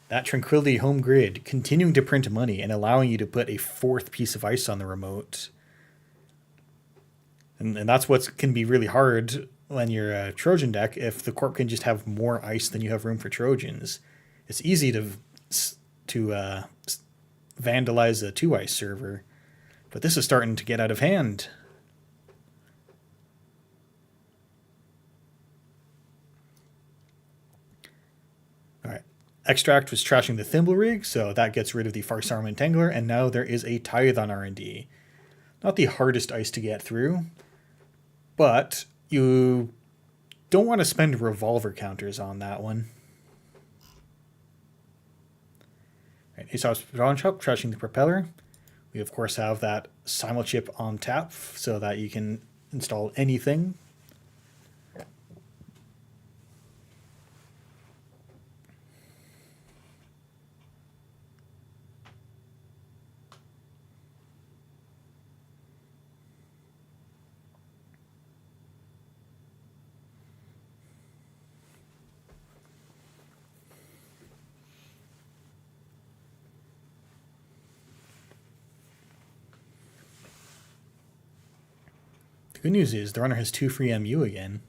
That Tranquility home grid continuing to print money and allowing you to put a 4th piece of ice on the remote. And that's what can be really hard when you're a Trojan deck, if the corp can just have more ice than you have room for Trojans. It's easy to vandalize a 2 ice server, but this is starting to get out of hand. Extract was trashing the Thimble Rig, so that gets rid of the Farsarm Entangler, and now there is a Tithe on R&D. Not the hardest ice to get through, but you don't want to spend revolver counters on that one. Right, Aesop's Pawn Shop trashing the propeller. We of course have that simulchip on tap so that you can install anything. The good news is the runner has 2 free MU again.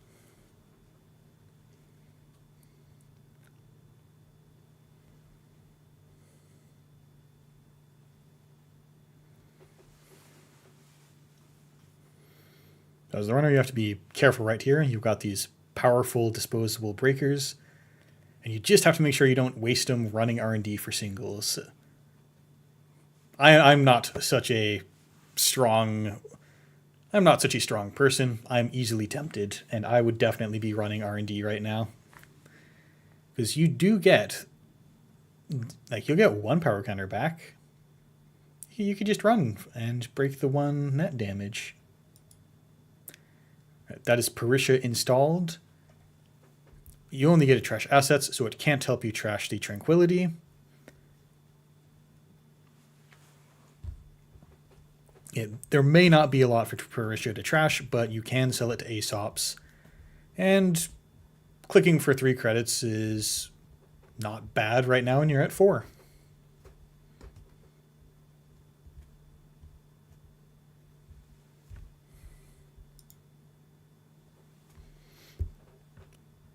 As the runner, you have to be careful right here. You've got these powerful disposable breakers, and you just have to make sure you don't waste them running R&D for singles. I'm not such a strong person. I'm easily tempted, and I would definitely be running R&D right now. Because you do get, you'll get 1 power counter back. You could just run and break the 1 net damage. That is Parisha installed. You only get to trash assets, so it can't help you trash the Tranquility. There may not be a lot for ratio to trash, but you can sell it to ASOPs. And clicking for 3 credits is not bad right now, and you're at 4.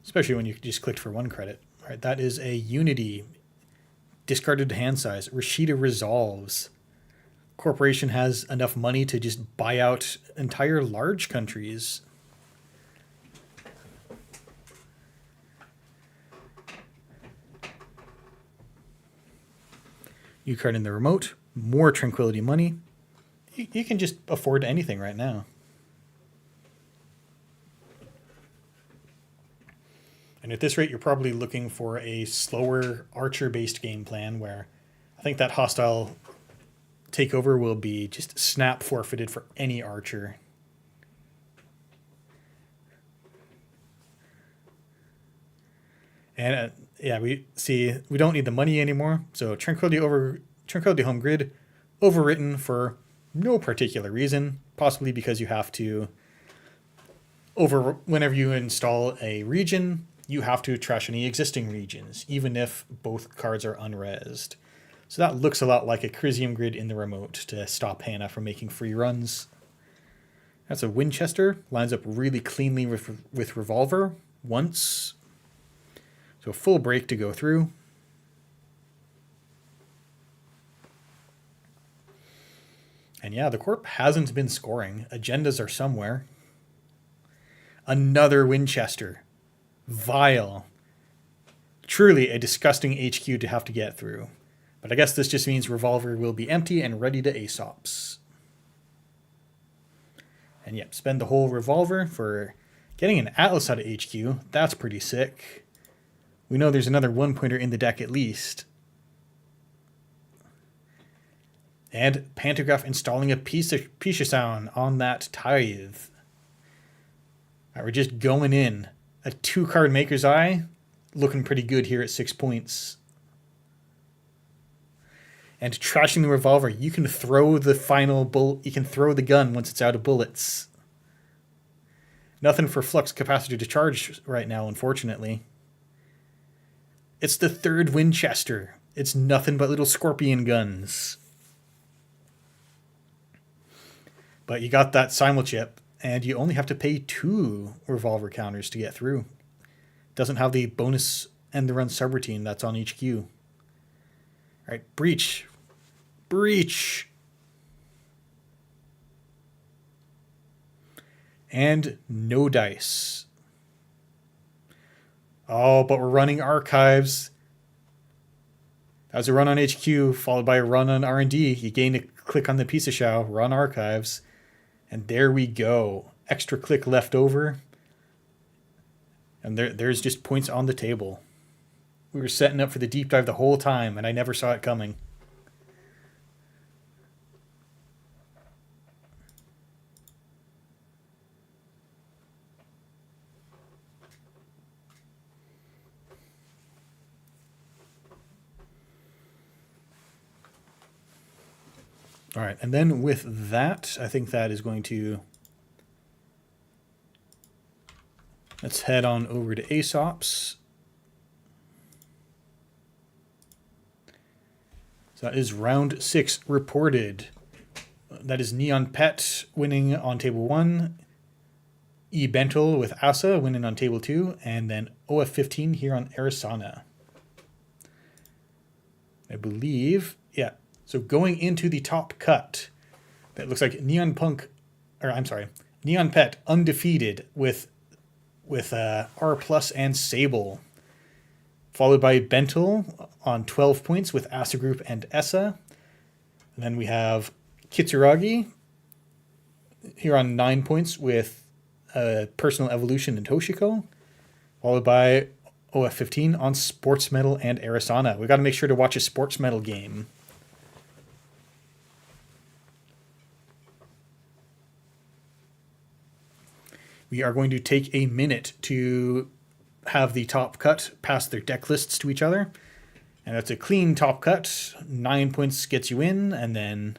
Especially when you just clicked for 1 credit. All right, that is a Unity. Discarded hand size. Rashida resolves. Corporation has enough money to just buy out entire large countries. New card in the remote. More Tranquility money. You can just afford anything right now. And at this rate, you're probably looking for a slower archer-based game plan where I think that hostile takeover will be just snap forfeited for any archer. And yeah, we don't need the money anymore. So Tranquility Home Grid overwritten for no particular reason, possibly because you have to whenever you install a region, you have to trash any existing regions, even if both cards are unresed. So that looks a lot like a Crisium Grid in the remote to stop Hannah from making free runs. That's a Winchester. Lines up really cleanly with Revolver once. So full break to go through. And yeah, the Corp hasn't been scoring. Agendas are somewhere. Another Winchester. Vile. Truly a disgusting HQ to have to get through. But I guess this just means Revolver will be empty and ready to ASOPs. And yep, spend the whole Revolver for getting an Atlas out of HQ. That's pretty sick. We know there's another 1-pointer in the deck at least. And Pantograph installing a Pisha Sound on that Tithe. Alright, we're just going in. A 2-card Maker's Eye, looking pretty good here at 6 points. And trashing the Revolver, you can throw the final bullet. You can throw the gun once it's out of bullets. Nothing for Flux Capacitor to charge right now, unfortunately. It's the 3rd Winchester. It's nothing but little scorpion guns. But you got that Simulchip. And you only have to pay 2 Revolver counters to get through. Doesn't have the bonus end the run subroutine that's on HQ. Alright, Breach. Breach! And no dice. Oh, but we're running Archives. That was a run on HQ, followed by a run on R&D. You gain a click on the piece of show, run Archives. And there we go. Extra click left over. And there's just points on the table. We were setting up for the deep dive the whole time, and I never saw it coming. All right, and then with that, I think that is going to... Let's head on over to ASOPs. So that is round 6 reported. That is Neon Pet winning on table 1. E. Bentel with Asa winning on table 2. And then OF15 here on Arisana. I believe, yeah. So going into the top cut, that looks like Neon Pet undefeated with R Plus and Sable, followed by Bentel on 12 points with Asa Group and Essa. And then we have Kitsuragi here on 9 points with Personal Evolution and Toshiko, followed by OF15 on Sports Metal and Arisana. We got to make sure to watch a Sports Metal game. We are going to take a minute to have the top cut pass their deck lists to each other. And that's a clean top cut. 9 points gets you in, and then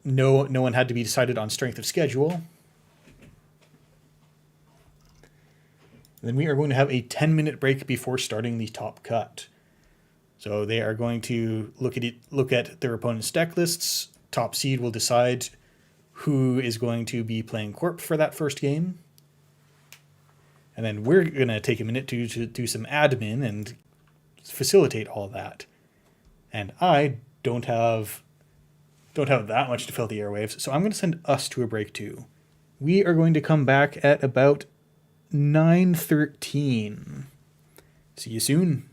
no one had to be decided on strength of schedule. Then we are going to have a 10-minute break before starting the top cut. So they are going to look at their opponent's deck lists. Top seed will decide who is going to be playing Corp for that first game. And then we're going to take a minute to do some admin and facilitate all that. And I don't have that much to fill the airwaves, so I'm going to send us to a break too. We are going to come back at about 9:13. See you soon.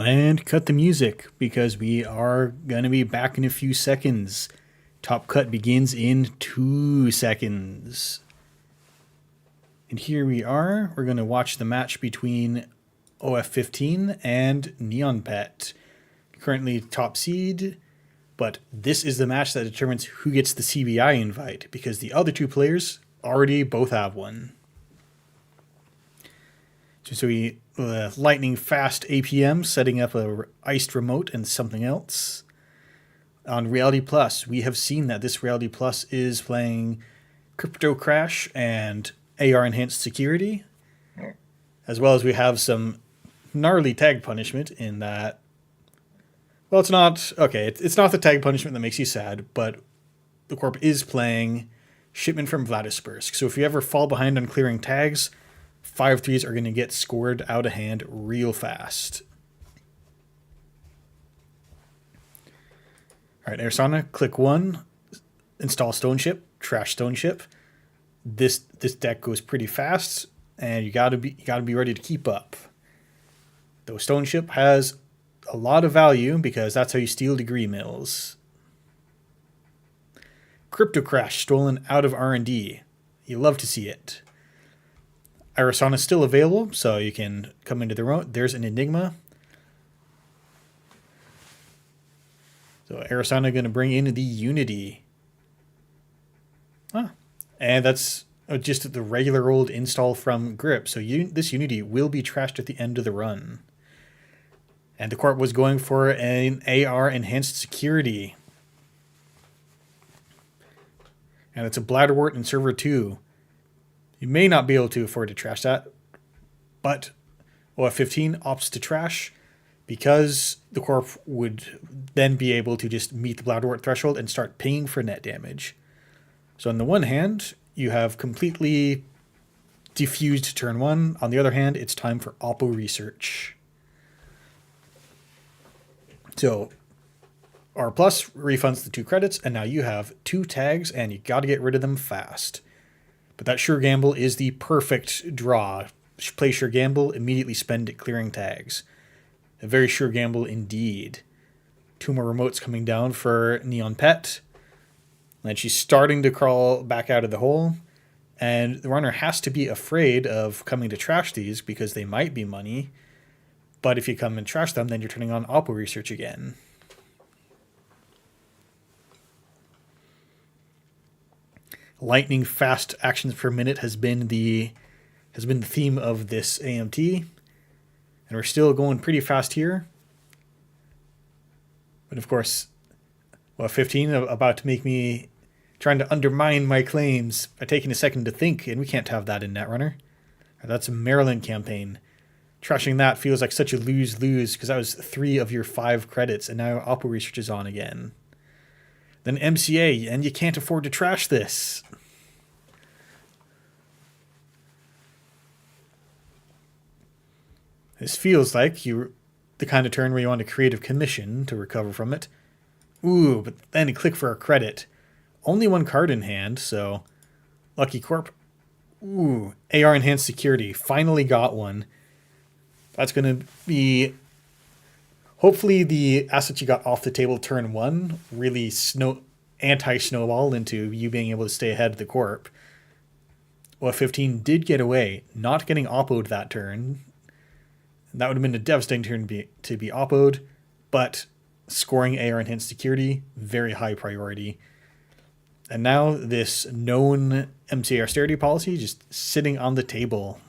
And cut the music, because we are going to be back in a few seconds. Top cut begins in 2 seconds. And here we are. We're going to watch the match between OF15 and Neon Pet. Currently top seed, but this is the match that determines who gets the CBI invite, because the other two players already both have one. So we lightning fast APM setting up a iced remote and something else. On Reality Plus, we have seen that this Reality Plus is playing Crypto Crash and AR Enhanced Security, as well as we have some gnarly tag punishment in that. Well, it's not okay. It's not the tag punishment that makes you sad, but the Corp is playing Shipment from Vladispersk. So if you ever fall behind on clearing tags, 5-3s are going to get scored out of hand real fast. All right, Arizona, click 1, install Stone Ship, trash Stone Ship. This deck goes pretty fast, and you gotta be ready to keep up. Though Stone Ship has a lot of value, because that's how you steal degree mills. Crypto Crash stolen out of R&D. You love to see it. Arizona is still available, so you can come into the remote. There's an Enigma. So Arizona going to bring in the Unity. And that's just the regular old install from Grip. So this Unity will be trashed at the end of the run. And the Corp was going for an AR Enhanced Security. And it's a Bladderwort in Server 2. You may not be able to afford to trash that, but OF15 opts to trash because the Corp would then be able to just meet the Bladderwort threshold and start paying for net damage. So on the one hand, you have completely defused turn 1. On the other hand, it's time for Oppo research. So R Plus refunds the 2 credits, and now you have 2 tags, and you got to get rid of them fast. But that Sure Gamble is the perfect draw. Play Sure Gamble, immediately spend it clearing tags. A very Sure Gamble indeed. 2 more remotes coming down for Neon Pet. And she's starting to crawl back out of the hole. And the runner has to be afraid of coming to trash these, because they might be money. But if you come and trash them, then you're turning on Oppo research again. Lightning fast actions per minute has been the theme of this AMT, and we're still going pretty fast here. But of course, 15 about to make me trying to undermine my claims by taking a second to think, and we can't have that in Netrunner. That's a Maryland campaign. Trashing that feels like such a lose-lose, because that was 3 of your 5 credits, and now Oppo research is on again. Then MCA, and you can't afford to trash this. This feels like the kind of turn where you want a creative commission to recover from it. Ooh, but then you click for a credit. Only 1 card in hand, so Lucky Corp. Ooh, AR Enhanced Security. Finally got one. That's going to be... Hopefully the assets you got off the table turn 1 really anti-snowball into you being able to stay ahead of the Corp. Well, 15 did get away, not getting oppoed that turn. That would have been a devastating turn to be oppoed, but scoring AR Enhanced Security, very high priority. And now this known MCA austerity policy just sitting on the table.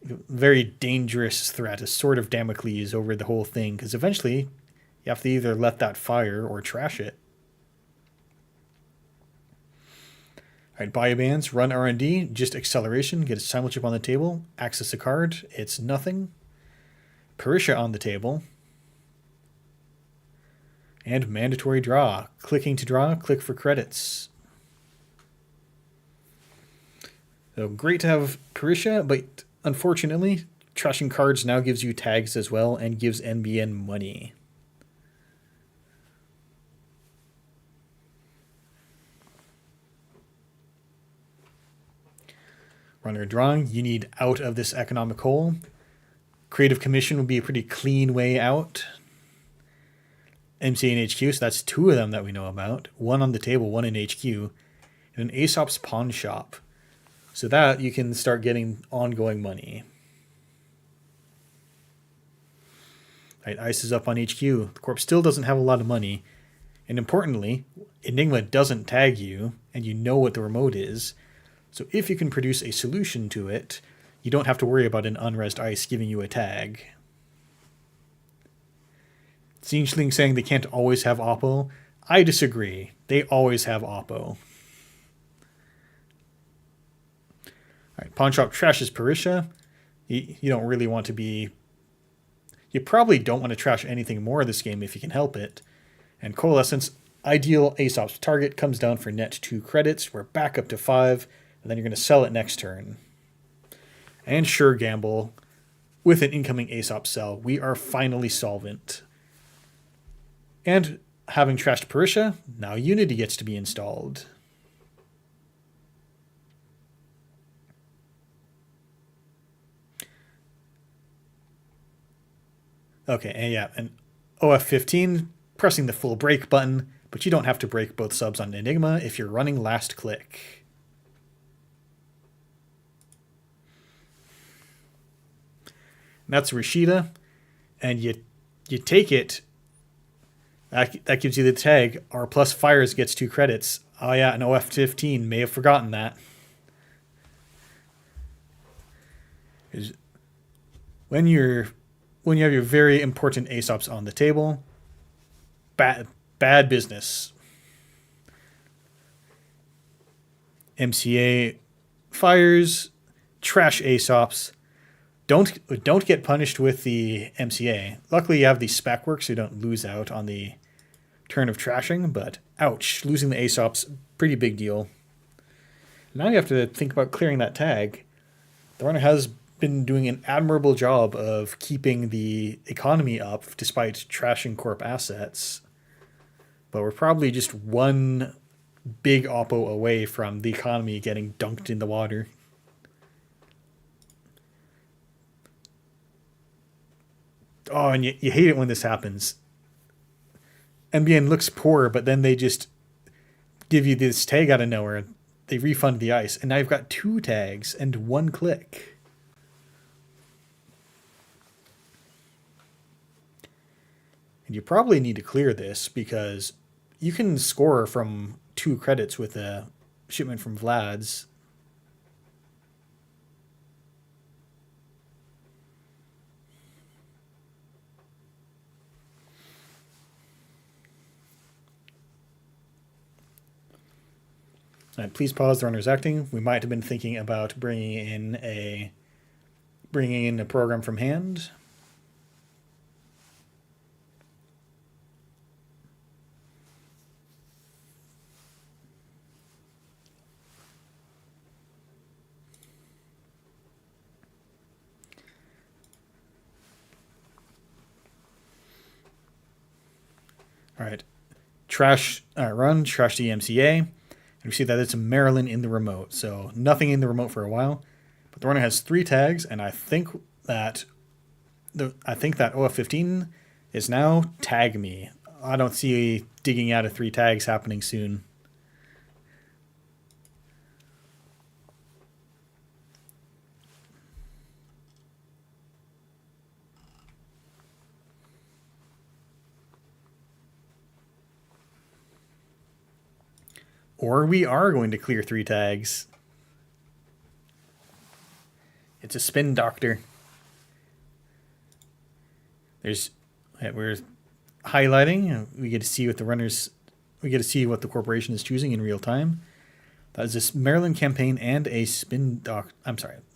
Very dangerous threat, a sword of Damocles over the whole thing, because eventually you have to either let that fire or trash it. All right, Biobands, run R&D, just acceleration, get a simul chip on the table, access a card, it's nothing. Parisha on the table. And mandatory draw. Clicking to draw, click for credits. So great to have Parisha, but unfortunately, trashing cards now gives you tags as well and gives NBN money. Runner drawing, you need out of this economic hole. Creative Commission would be a pretty clean way out. MCA and HQ, so that's 2 of them that we know about. 1 on the table, 1 in HQ. And an Aesop's Pawn Shop. So that you can start getting ongoing money. Right, Ice is up on HQ. The Corp still doesn't have a lot of money. And importantly, Enigma doesn't tag you, and you know what the remote is. So if you can produce a solution to it, you don't have to worry about an unresed Ice giving you a tag. Zinchling saying they can't always have Oppo. I disagree. They always have Oppo. Alright, Pawn Shop trashes Parisha. You don't really want to be... You probably don't want to trash anything more this game if you can help it. And Coalescence, ideal Aesop's target, comes down for net 2 credits. We're back up to 5, and then you're going to sell it next turn. And Sure Gamble, with an incoming Aesop sell, we are finally solvent. And having trashed Parisha, now Unity gets to be installed. Okay, and yeah, and OF15, pressing the full break button, but you don't have to break both subs on Enigma if you're running last click. And that's Rashida, and you take it. That gives you the tag. R plus fires gets 2 credits. Oh yeah, an OF15, may have forgotten that. When you have your very important Aesops on the table, bad business. MCA fires, trash Aesops. Don't get punished with the MCA. Luckily you have the spec work so you don't lose out on the turn of trashing, but ouch, losing the Aesops, pretty big deal. Now you have to think about clearing that tag. The runner has been doing an admirable job of keeping the economy up despite trashing corp assets. But we're probably just one big oppo away from the economy getting dunked in the water. Oh, and you hate it when this happens. NBN looks poor, but then they just give you this tag out of nowhere. They refund the ice, and now you've got 2 tags and 1 click. And you probably need to clear this because you can score from 2 credits with a shipment from Vlad's. Right, please pause the runner's acting. We might have been thinking about bringing in a program from hand. All right, trash the MCA. And we see that it's Maryland in the remote, so nothing in the remote for a while. But the runner has 3 tags, and I think that OF15 is now tag me. I don't see digging out of 3 tags happening soon. Or we are going to clear 3 tags. It's a spin doctor. We're highlighting. We get to see what the corporation is choosing in real time. That is this Maryland campaign and a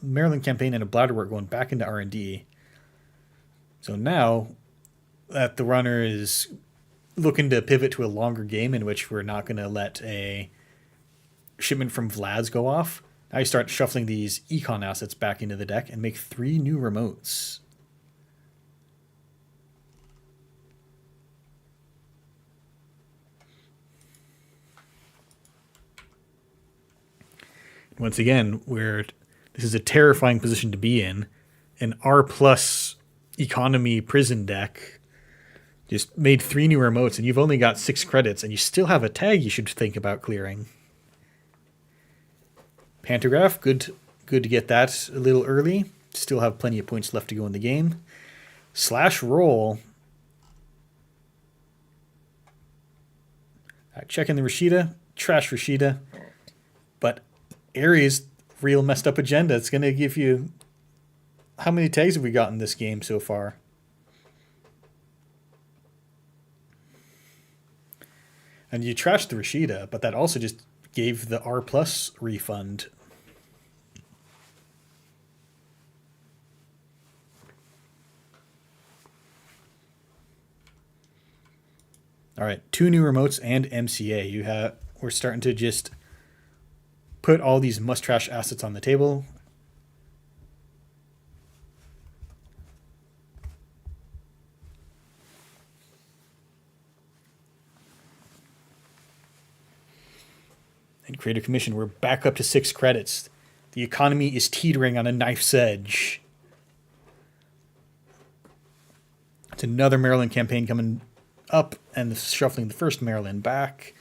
Maryland campaign and a bladderwort going back into R&D. So now that the runner is looking to pivot to a longer game in which we're not going to let a shipment from Vlad's go off, now you start shuffling these econ assets back into the deck and make 3 new remotes. Once again, this is a terrifying position to be in. An R plus economy prison deck. Just made 3 new remotes, and you've only got 6 credits, and you still have a tag you should think about clearing. Pantograph, good to get that a little early. Still have plenty of points left to go in the game. Slash roll. Checking the Rashida. Trash Rashida. But Ares, real messed up agenda. It's going to give you... How many tags have we got in this game so far? And you trashed the Rashida, but that also just gave the R plus refund. All right, 2 new remotes and MCA. We're starting to just put all these must trash assets on the table. And Creative Commission, we're back up to 6 credits. The economy is teetering on a knife's edge. It's another Maryland campaign coming up and shuffling the first Maryland back.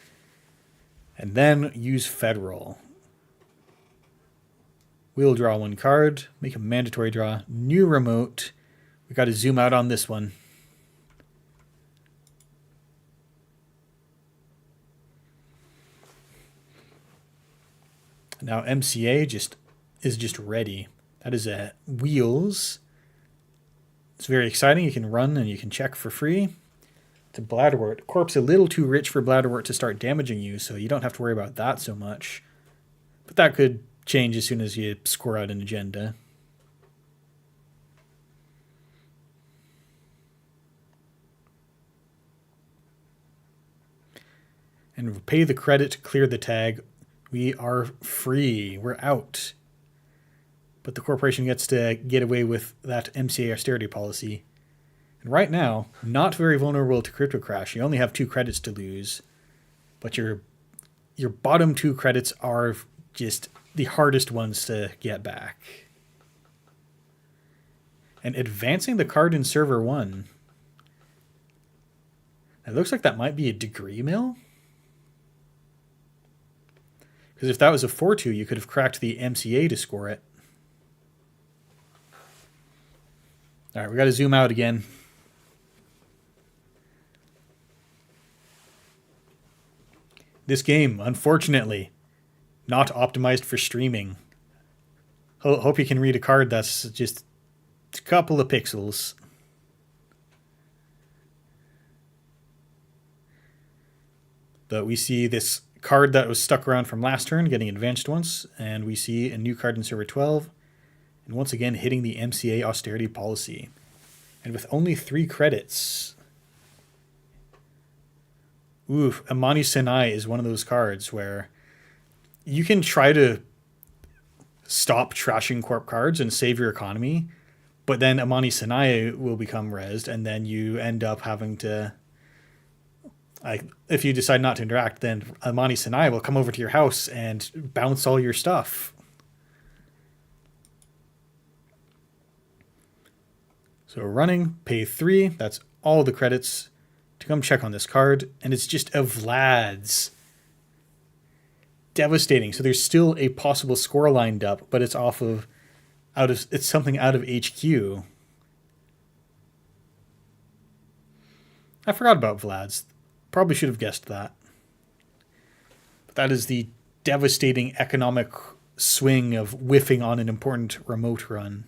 And then use federal. We'll draw 1 card, make a mandatory draw. New remote. We got to zoom out on this one. Now MCA is just ready. That is a Wheels. It's very exciting. You can run and you can check for free. It's a Bladderwort. Corp's a little too rich for Bladderwort to start damaging you, so you don't have to worry about that so much. But that could change as soon as you score out an agenda. And we'll pay the credit to clear the tag. We are free. We're out. But the corporation gets to get away with that MCA austerity policy. And right now, not very vulnerable to crypto crash. You only have 2 credits to lose. But your bottom 2 credits are just the hardest ones to get back. And advancing the card in server 1. It looks like that might be a degree mill. Because if that was a 4-2, you could have cracked the MCA to score it. All right, we got to zoom out again. This game, unfortunately, not optimized for streaming. Hope you can read a card that's just a couple of pixels. But we see this card that was stuck around from last turn getting advanced once, and we see a new card in server 12, and once again hitting the MCA austerity policy. And with only 3 credits... Oof, Amani Sinai is one of those cards where you can try to stop trashing corp cards and save your economy, but then Amani Sinai will become rezzed, and then you end up having to... if you decide not to interact, then Amani Sinai will come over to your house and bounce all your stuff. So running, pay 3. That's all the credits to come check on this card. And it's just a Vlad's. Devastating. So there's still a possible score lined up, but it's it's something out of HQ. I forgot about Vlad's. Probably should have guessed that. But that is the devastating economic swing of whiffing on an important remote run.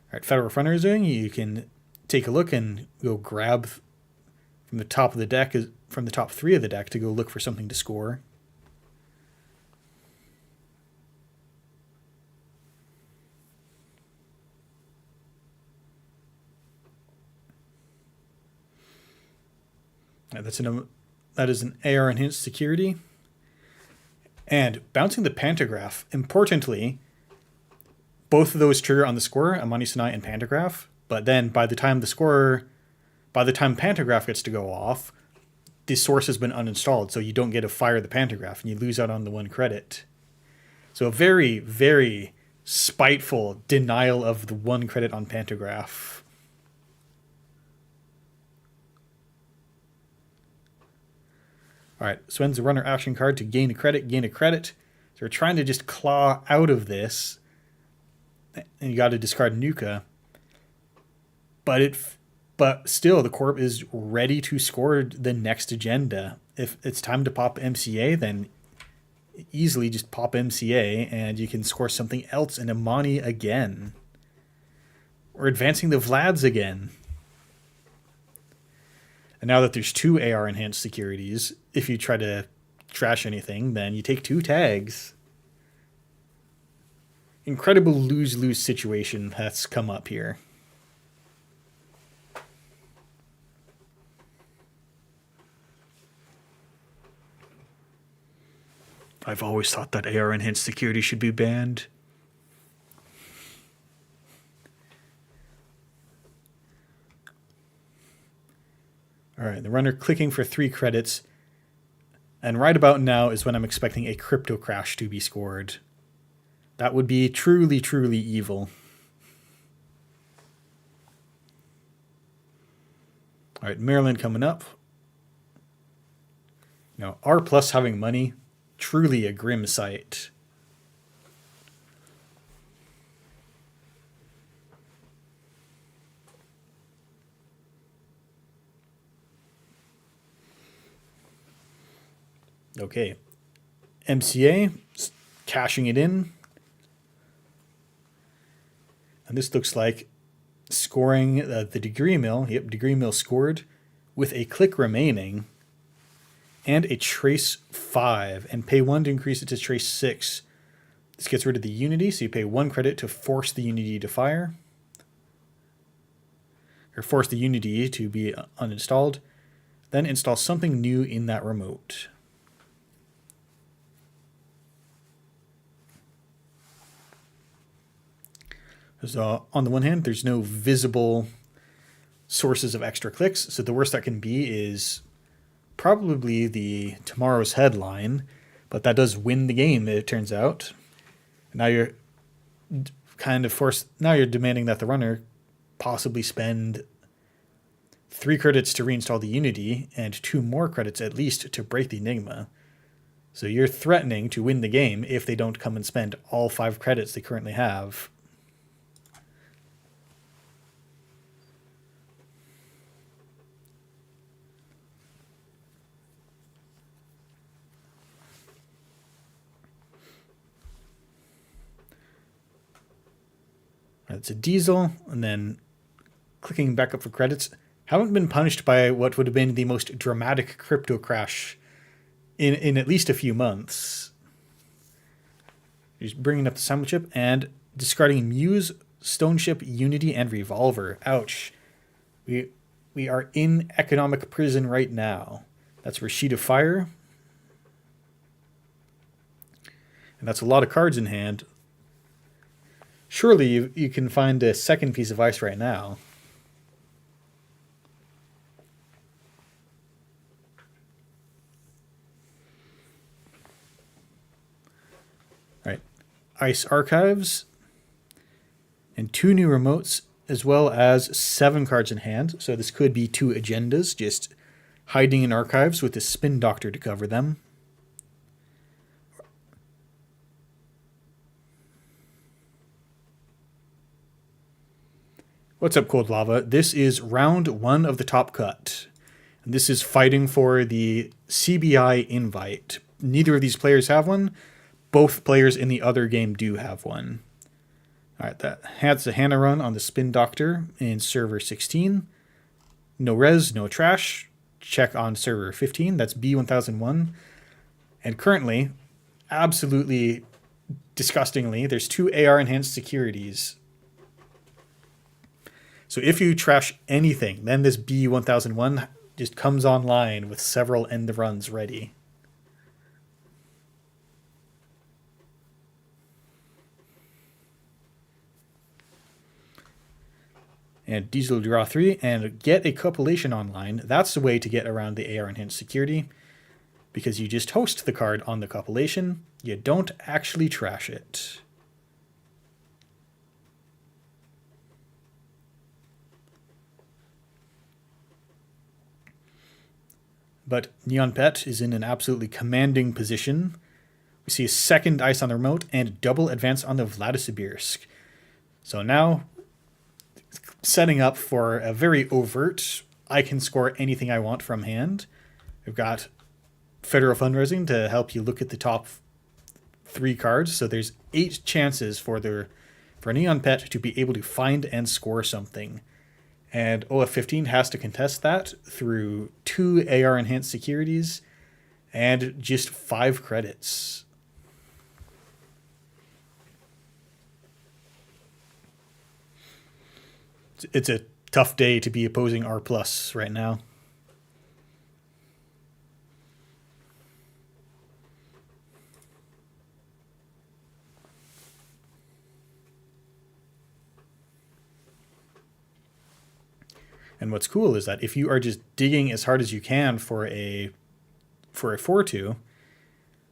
All right, Federal Fronter is doing. You can take a look and go grab from the top of the deck, from the top 3 of the deck, to go look for something to score. That is an AR enhanced security. And bouncing the Pantograph, importantly, both of those trigger on the score, Amani Sinai and Pantograph. But then by the time Pantograph gets to go off, the source has been uninstalled, so you don't get to fire the Pantograph, and you lose out on the 1 credit. So a very, very spiteful denial of the 1 credit on Pantograph. All right, spends the runner action card to gain a credit, gain a credit. So we're trying to just claw out of this. And you got to discard Nuka. But still, the Corp is ready to score the next agenda. If it's time to pop MCA, then easily just pop MCA and you can score something else in Amani again. Or advancing the Vlads again. And now that there's 2 AR enhanced securities, if you try to trash anything, then you take 2 tags. Incredible lose-lose situation that's come up here. I've always thought that AR enhanced security should be banned. All right, the runner clicking for 3 credits. And right about now is when I'm expecting a crypto crash to be scored. That would be truly, truly evil. All right, Maryland coming up. Now, R plus having money, truly a grim sight. Okay, MCA, cashing it in. And this looks like scoring the degree mill. Yep, degree mill scored with a click remaining and a trace 5 and pay 1 to increase it to trace 6. This gets rid of the unity, so you pay 1 credit to force the unity to fire. Or force the unity to be uninstalled. Then install something new in that remote. So on the one hand, there's no visible sources of extra clicks. So the worst that can be is probably the tomorrow's headline, but that does win the game, it turns out. Now you're kind of forced. Now you're demanding that the runner possibly spend 3 credits to reinstall the unity and 2 more credits at least to break the Enigma. So you're threatening to win the game if they don't come and spend all 5 credits they currently have. It's a diesel, and then clicking back up for credits. Haven't been punished by what would have been the most dramatic crypto crash in at least a few months. Just bringing up the Simul chip and discarding Muse, Stone Ship, Unity, and Revolver. Ouch. We are in economic prison right now. That's Rashid of Fire. And that's a lot of cards in hand. Surely you can find a second piece of ice right now. All right, Ice Archives and 2 new remotes, as well as 7 cards in hand. So this could be 2 agendas, just hiding in archives with the Spin Doctor to cover them. What's up, Cold Lava? This is round 1 of the Top Cut. And this is fighting for the CBI invite. Neither of these players have one. Both players in the other game do have one. All right, that's a Hannah run on the Spin Doctor in server 16. No res, no trash. Check on server 15. That's B1001. And currently, absolutely disgustingly, there's 2 AR enhanced securities. So if you trash anything, then this B1001 just comes online with several end runs ready. And Diesel draw 3 and get a copulation online. That's the way to get around the AR enhanced security, because you just host the card on the copulation. You don't actually trash it. But Neon Pet is in an absolutely commanding position. We see a second ice on the remote and double advance on the Vladisibirsk. So now, setting up for a very overt, I can score anything I want from hand. We've got Federal Fundraising to help you look at the top 3 cards. So there's 8 chances for Neon Pet to be able to find and score something. And OF15 has to contest that through 2 AR enhanced securities and just 5 credits. It's a tough day to be opposing R+ right now. And what's cool is that if you are just digging as hard as you can for a 4-2,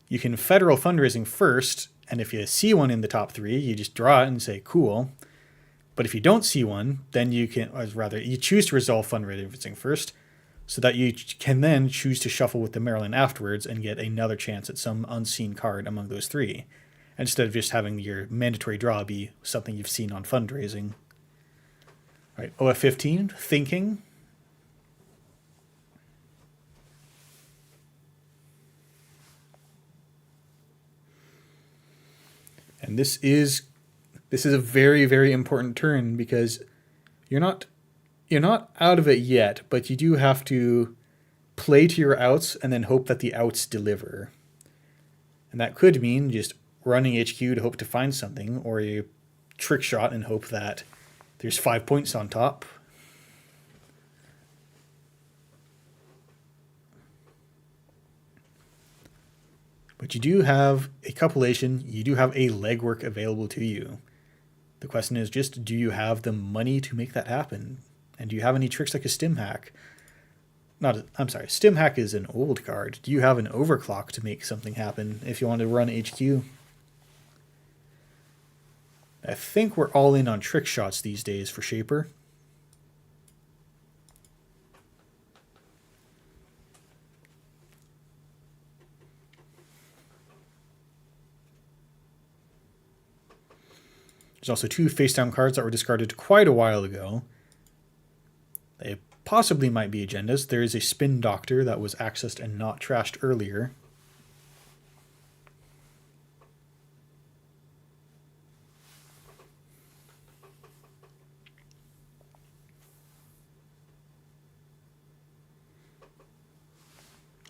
you can Federal Fundraising first, and if you see one in the top 3, you just draw it and say, cool. But if you don't see one, then you choose to resolve Fundraising first, so that you can then choose to shuffle with the Maryland afterwards and get another chance at some unseen card among those 3, instead of just having your mandatory draw be something you've seen on Fundraising. All right, OF15, thinking. And this is a very, very important turn because you're not out of it yet, but you do have to play to your outs and then hope that the outs deliver. And that could mean just running HQ to hope to find something, or a trick shot and hope that there's 5 points on top. But you do have a cupulation, you do have a legwork available to you. The question is just, do you have the money to make that happen? And do you have any tricks like a Stim Hack? Stim Hack is an old card. Do you have an Overclock to make something happen if you want to run HQ? I think we're all in on trick shots these days for Shaper. There's also 2 face-down cards that were discarded quite a while ago. They possibly might be agendas. There is a Spin Doctor that was accessed and not trashed earlier.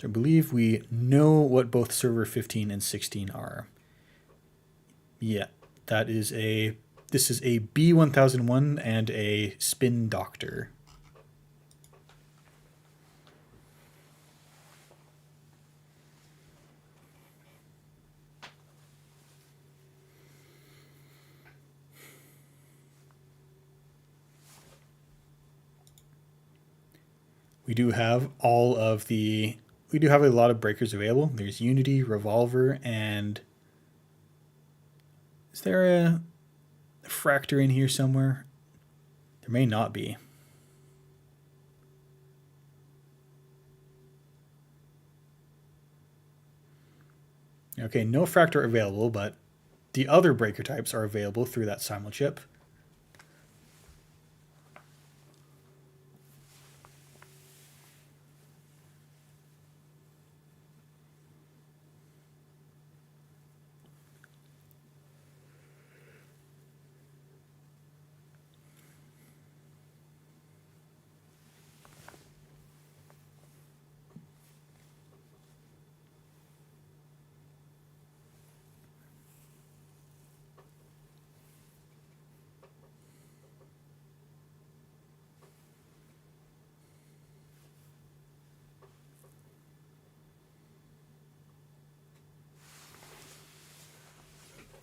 I believe we know what both server 15 and 16 are. Yeah, this is a B1001 and a Spin Doctor. We do have a lot of breakers available. There's Unity, Revolver, and is there a Fractor in here somewhere? There may not be. Okay, no Fractor available, but the other breaker types are available through that Simulchip.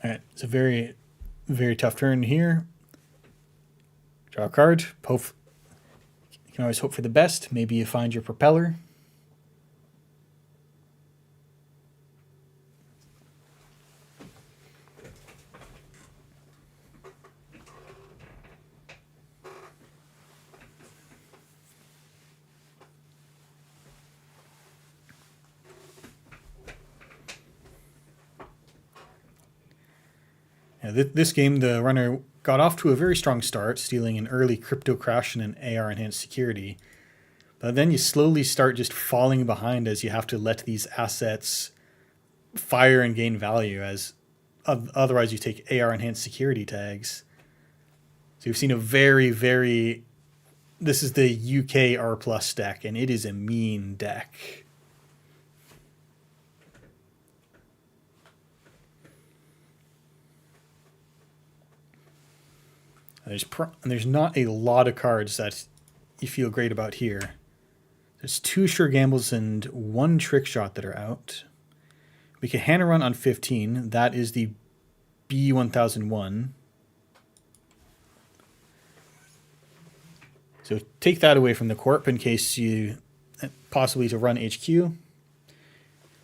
All right, it's a very, very tough turn here. Draw a card. You can always hope for the best. Maybe you find your Propeller. This game, the runner got off to a very strong start, stealing an early crypto crash and an AR enhanced security. But then you slowly start just falling behind as you have to let these assets fire and gain value, as otherwise you take AR enhanced security tags. So you've seen a very, this is the UK R plus deck, and it is a mean deck. There's not a lot of cards that you feel great about here. There's 2 sure gambles and 1 trick shot that are out. We can hand a run on 15. That is the B1001. So take that away from the corp in case you possibly to run HQ.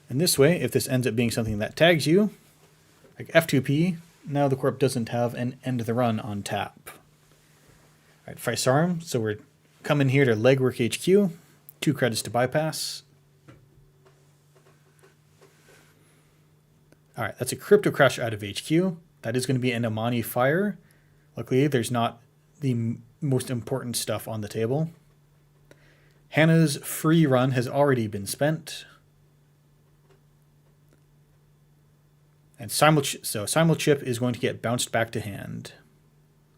And this way, if this ends up being something that tags you, like F2P, now the corp doesn't have an end of the run on tap. All right, Firearm. So we're coming here to legwork HQ. 2 credits to bypass. All right, that's a crypto crash out of HQ. That is going to be an Amani fire. Luckily, there's not the most important stuff on the table. Hannah's free run has already been spent. And Simulchip is going to get bounced back to hand.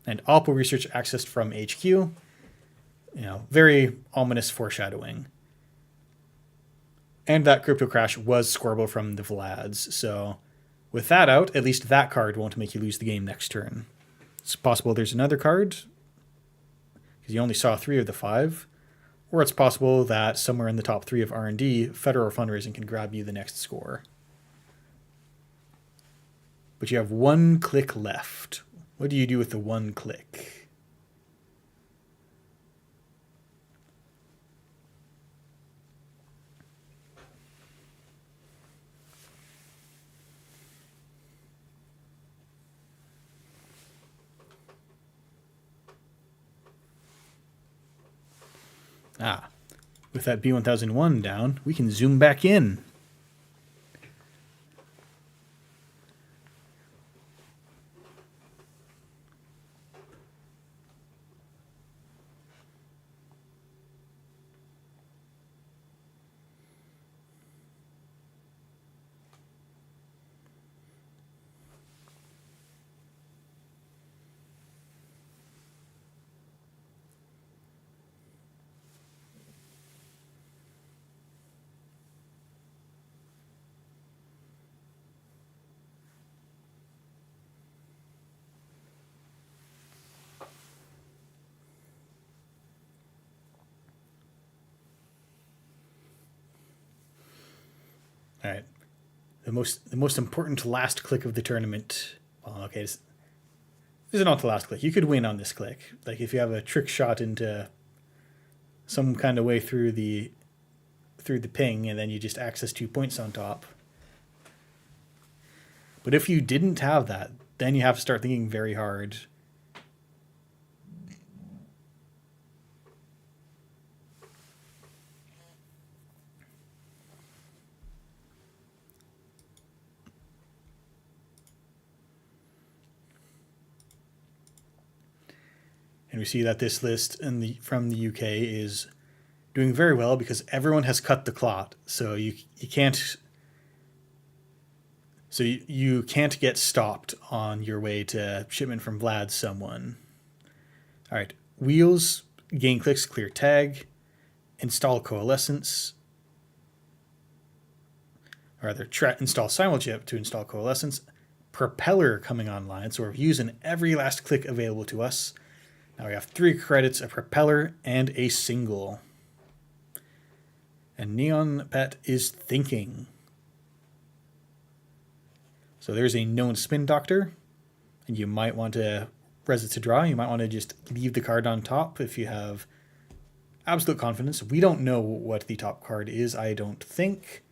And Oppo research accessed from HQ. Very ominous foreshadowing. And that crypto crash was scoreable from the Vlads. So with that out, at least that card won't make you lose the game next turn. It's possible there's another card, because you only saw 3 of the 5. Or it's possible that somewhere in the top 3 of R&D, Federal Fundraising can grab you the next score. But you have 1 click left. What do you do with the 1 click? With that B1001 down, we can zoom back in. All right. The most important last click of the tournament. Well, okay, this is not the last click. You could win on this click. Like if you have a trick shot into some kind of way through the ping, and then you just access 2 points on top. But if you didn't have that, then you have to start thinking very hard. And we see that this list from the UK is doing very well because everyone has cut the clot. So you can't get stopped on your way to shipment from Vlad's someone. All right, wheels, gain clicks, clear tag, install coalescence. Or rather, install Simulchip to install coalescence. Propeller coming online, so we're using every last click available to us. Now we have 3 credits, a propeller, and a single. And Neon Pet is thinking. So there's a known spin doctor, and you might want to res it to draw. You might want to just leave the card on top if you have absolute confidence. We don't know what the top card is, I don't think.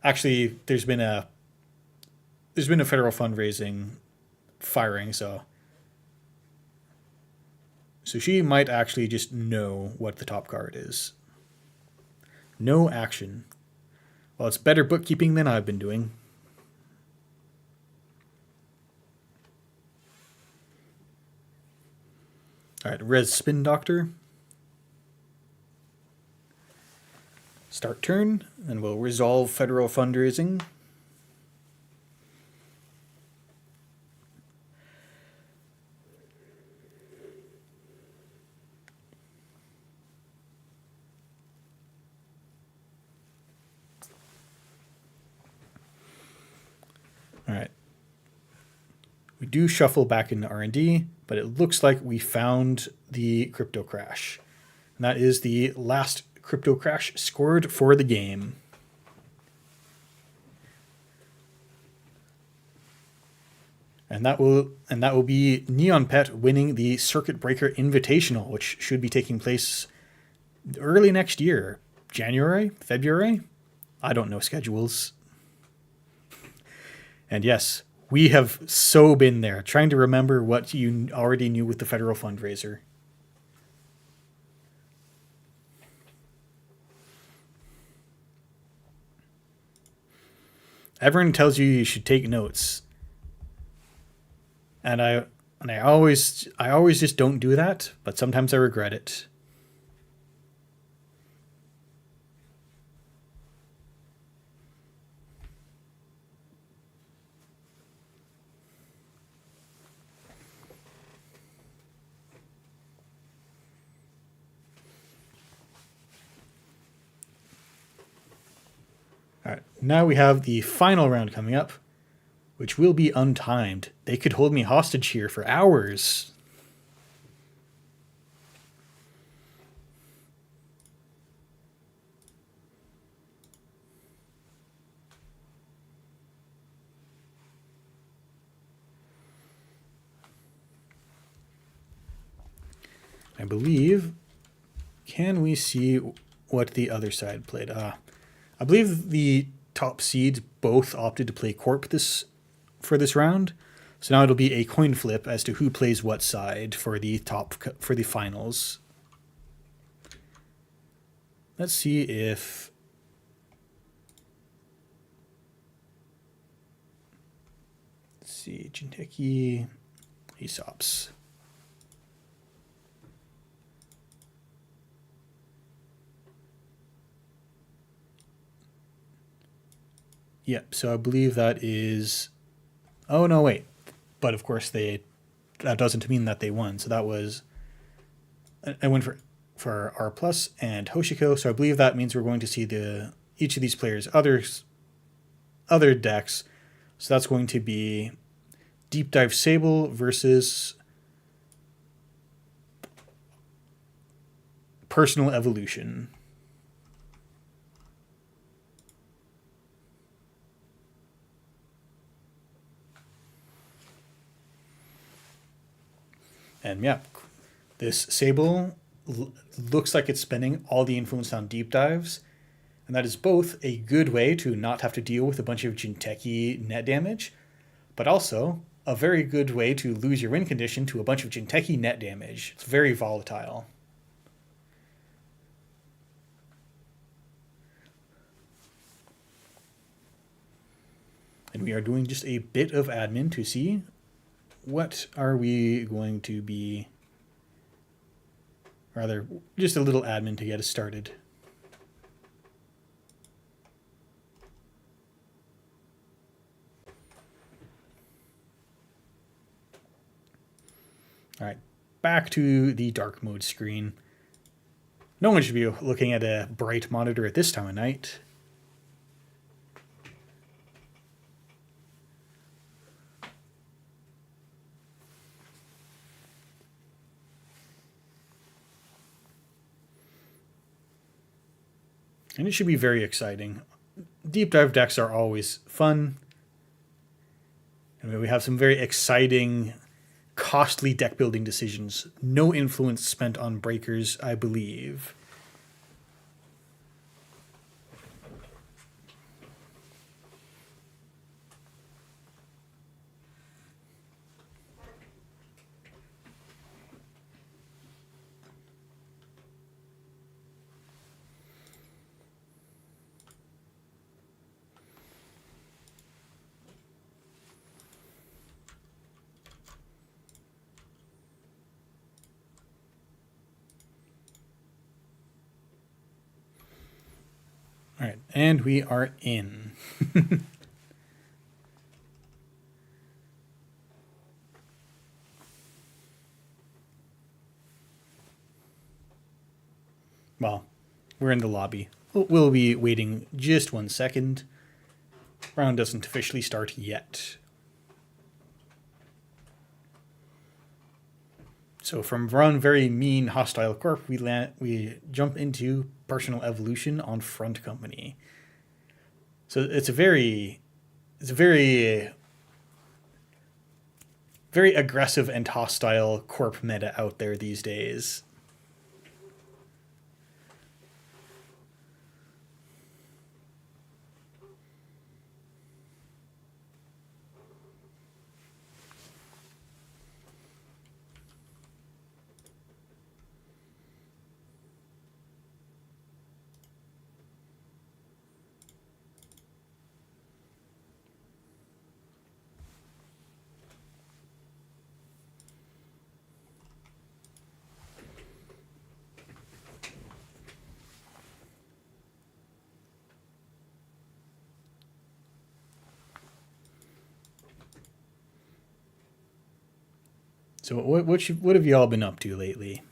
Actually, there's been a federal fundraising firing, so she might actually just know what the top card is. No action. Well, it's better bookkeeping than I've been doing. All right, Res Spin Doctor. Start turn, and we'll resolve federal fundraising. All right. We do shuffle back into R&D, but it looks like we found the crypto crash. And that is the last crypto crash scored for the game. And that will be Neon Pet winning the Circuit Breaker Invitational, which should be taking place early next year. January? February? I don't know schedules. And yes, we have so been there, trying to remember what you already knew with the federal fundraiser. Everyone tells you should take notes. And I always just don't do that, but sometimes I regret it. All right, now we have the final round coming up, which will be untimed. They could hold me hostage here for hours. I believe, can we see what the other side played? I believe the top seeds both opted to play Corp for this round. So now it'll be a coin flip as to who plays what side for the finals. Let's see if Jinteki Aesops. Yep, so I believe that is... Oh, no, wait. But of course, that doesn't mean that they won. So that was a win for R Plus and Hoshiko. So I believe that means we're going to see each of these players' other decks. So that's going to be Deep Dive Sable versus Personal Evolution. And yeah, this Sable looks like it's spending all the influence on deep dives. And that is both a good way to not have to deal with a bunch of Jinteki net damage, but also a very good way to lose your win condition to a bunch of Jinteki net damage. It's very volatile. And we are doing just a bit of admin to see what are we going to be, rather, just a little admin to get us started. All right, back to the dark mode screen. No one should be looking at a bright monitor at this time of night. And it should be very exciting. Deep dive decks are always fun. And we have some very exciting, costly deck building decisions. No influence spent on breakers, I believe. All right, and we are in. Well, we're in the lobby. We'll be waiting just 1 second. Round doesn't officially start yet. So from Run Very Mean Hostile Corp, we jump into Personal Evolution on Front Company. So it's a very aggressive and hostile corp meta out there these days. So what have you all been up to lately?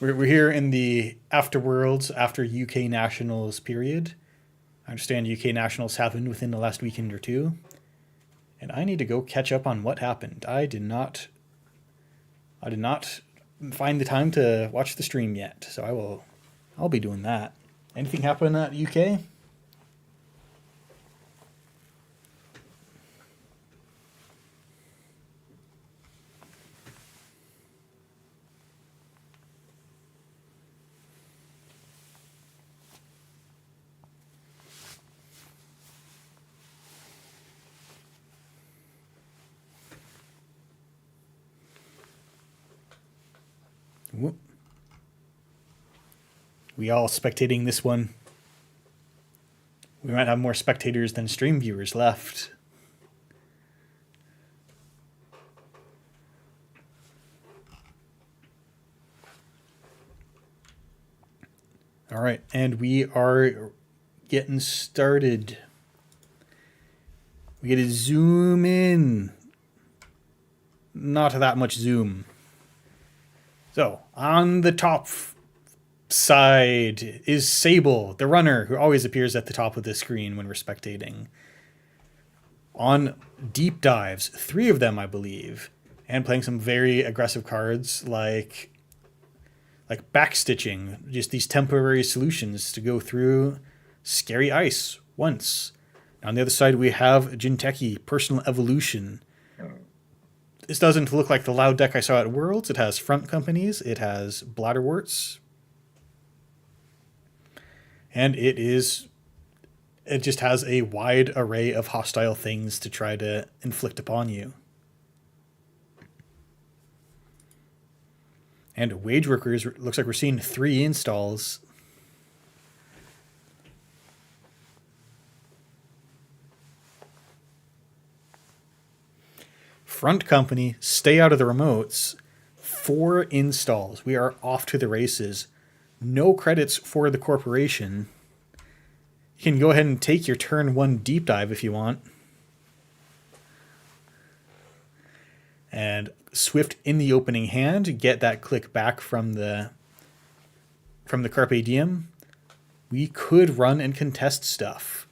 We're here in the afterworlds after UK Nationals period. I understand UK Nationals happened within the last weekend or two, and I need to go catch up on what happened. I did not find the time to watch the stream yet, so I'll be doing that. Anything happen at UK? Whoop. We all spectating this one. We might have more spectators than stream viewers left. All right, and we are getting started. We get to zoom in. Not that much zoom. So, on the top side is Sable, the runner, who always appears at the top of the screen when we're spectating. On deep dives, 3 of them, I believe, and playing some very aggressive cards like backstitching, just these temporary solutions to go through scary ice once. On the other side, we have Jinteki, Personal Evolution. This doesn't look like the loud deck I saw at Worlds. It has front companies. It has bladderworts. And it just has a wide array of hostile things to try to inflict upon you. And Wage Workers, looks like we're seeing 3 installs. Front company, stay out of the remotes. 4 installs. We are off to the races. No credits for the corporation. You can go ahead and take your turn 1 deep dive if you want. And Swift in the opening hand, get that click back from the Carpe Diem. We could run and contest stuff.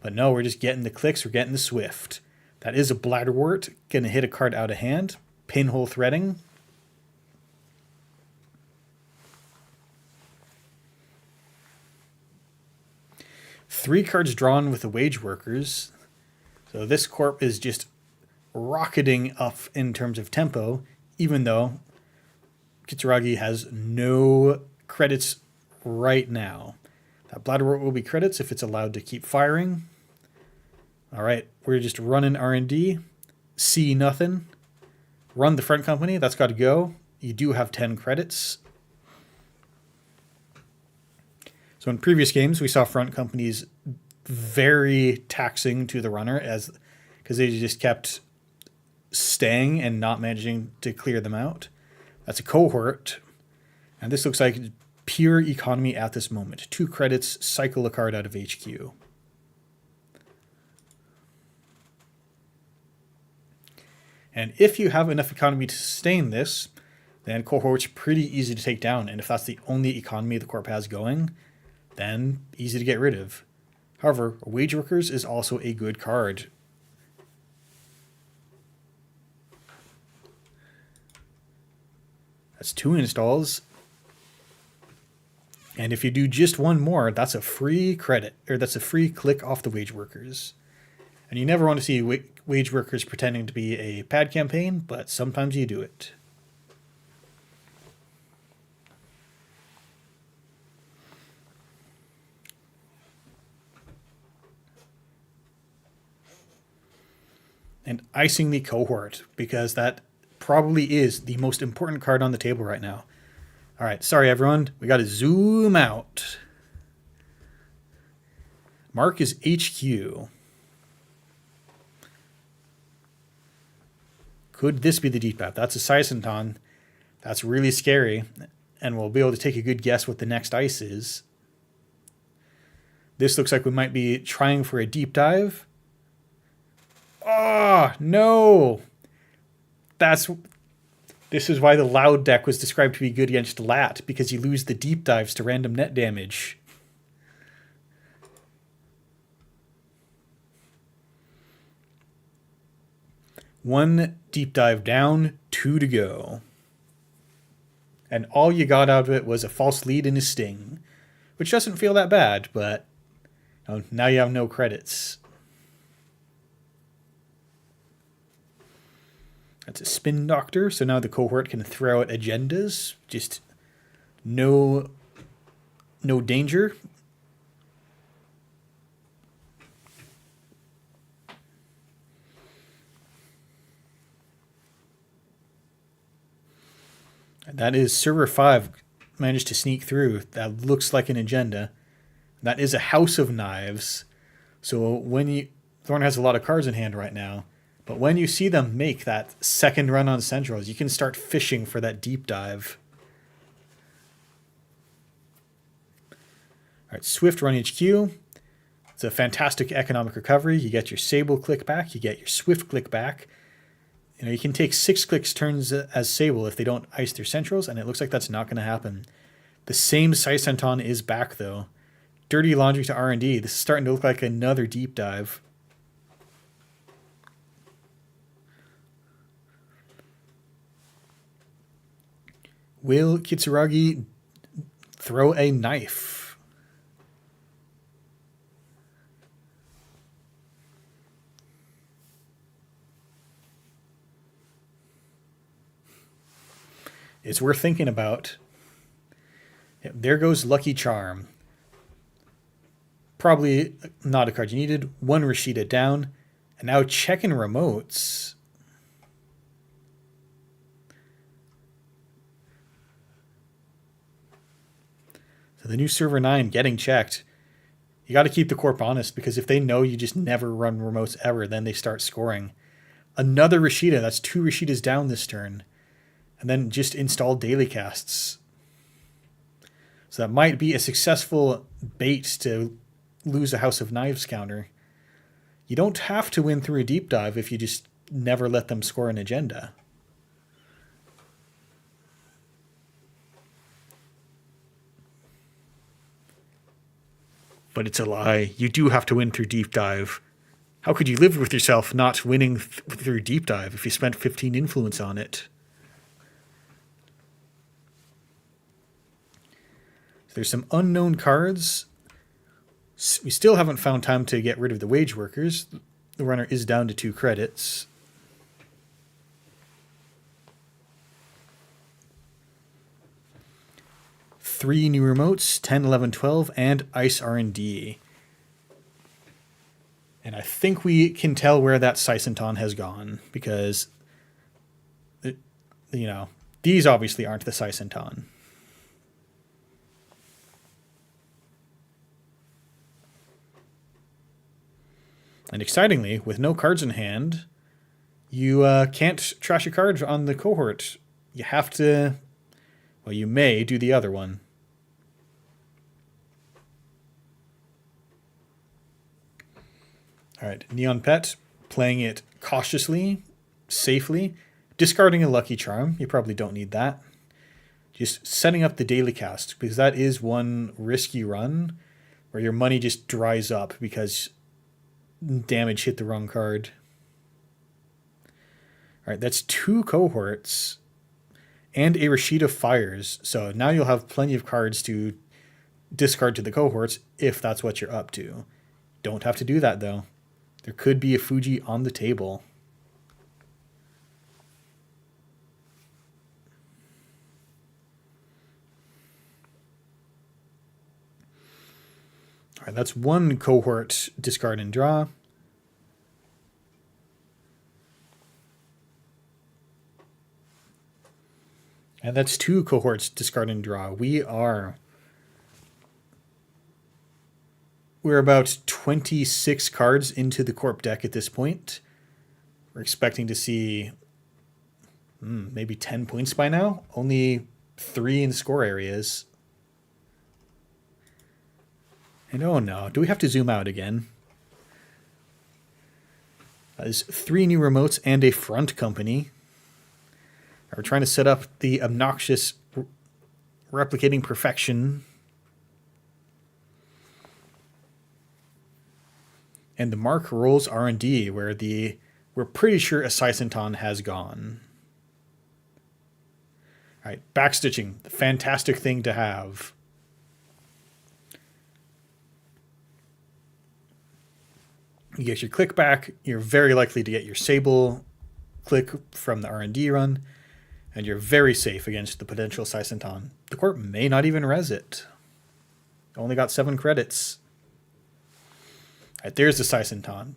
But no, we're just getting the clicks, we're getting the Swift. That is a Bladderwort, gonna hit a card out of hand. Pinhole Threading. Three cards drawn with the Wage Workers. So this corp is just rocketing up in terms of tempo, even though Kitsuragi has no credits right now. That Bladderwort will be credits if it's allowed to keep firing. All right, we're just running R&D. See nothing. Run the front company. That's got to go. You do have 10 credits. So in previous games, we saw front companies very taxing to the runner because they just kept staying and not managing to clear them out. That's a cohort. And this looks like pure economy at this moment. 2 credits, cycle a card out of HQ. And if you have enough economy to sustain this, then Cohort's pretty easy to take down. And if that's the only economy the Corp has going, then easy to get rid of. However, Wage Workers is also a good card. That's 2 installs. And if you do just one more, that's a free credit, or that's a free click off the Wage Workers. And you never want to see Wage Workers pretending to be a pad campaign, but sometimes you do it. And icing the Cohort, because that probably is the most important card on the table right now. All right, sorry everyone, we got to zoom out. Mark is HQ. Could this be the deep dive? That's a Seisenton. That's really scary, and we'll be able to take a good guess what the next ice is. This looks like we might be trying for a deep dive. Oh, no. This is why the Loud deck was described to be good against Lat, because you lose the deep dives to random net damage. One deep dive down, 2 to go. And all you got out of it was a false lead and a sting, which doesn't feel that bad, but now you have no credits. That's a Spin Doctor, so now the Cohort can throw out agendas. Just no danger. And that is Server 5 managed to sneak through. That looks like an agenda. That is a House of Knives. So when Thorn has a lot of cards in hand right now. But when you see them make that second run on Centrals, you can start fishing for that deep dive. All right, Swift Run HQ. It's a fantastic economic recovery. You get your Sable click back. You get your Swift click back. You can take 6 clicks turns as Sable if they don't ice their Centrals, and it looks like that's not going to happen. The same Seisenton is back, though. Dirty Laundry to R&D. This is starting to look like another deep dive. Will Kitsuragi throw a knife? It's worth thinking about. Yep, there goes Lucky Charm. Probably not a card you needed. 1 Rashida down. And now checking remotes. So the new Server 9 getting checked. You got to keep the Corp honest, because if they know you just never run remotes ever, then they start scoring. Another Rashida. That's 2 Rashidas down this turn. And then just install daily casts. So that might be a successful bait to lose a House of Knives counter. You don't have to win through a deep dive if you just never let them score an agenda. But it's a lie. You do have to win through deep dive. How could you live with yourself not winning through deep dive if you spent 15 influence on it? There's some unknown cards. We still haven't found time to get rid of the Wage Workers. The runner is down to 2 credits. Three new remotes, 10, 11, 12, and Ice R&D. And I think we can tell where that Seisenton has gone, because, these obviously aren't the Seisenton. And excitingly, with no cards in hand, you can't trash a card on the Cohort. You have to, you may do the other one. All right, Neon Pet, playing it cautiously, safely, discarding a Lucky Charm. You probably don't need that. Just setting up the daily cast, because that is one risky run where your money just dries up because damage hit the wrong card. All right, that's 2 cohorts and a Rashid of Fires. So now you'll have plenty of cards to discard to the cohorts if that's what you're up to. Don't have to do that, though. There could be a Fuji on the table. All right, that's 1 cohort discard and draw. And that's 2 cohorts discard and draw. We're about 26 cards into the Corp deck at this point. We're expecting to see maybe 10 points by now. Only 3 in score areas. And oh no, do we have to zoom out again? There's 3 new remotes and a front company. We're trying to set up the obnoxious replicating perfection. And the Mark rolls R&D, where we're pretty sure a Saisenton has gone. All right, backstitching, fantastic thing to have. You get your click back. You're very likely to get your Sable click from the R&D run, and you're very safe against the potential Saisenton. The Corp may not even res it. Only got 7 credits. All right, there's the Saisenton.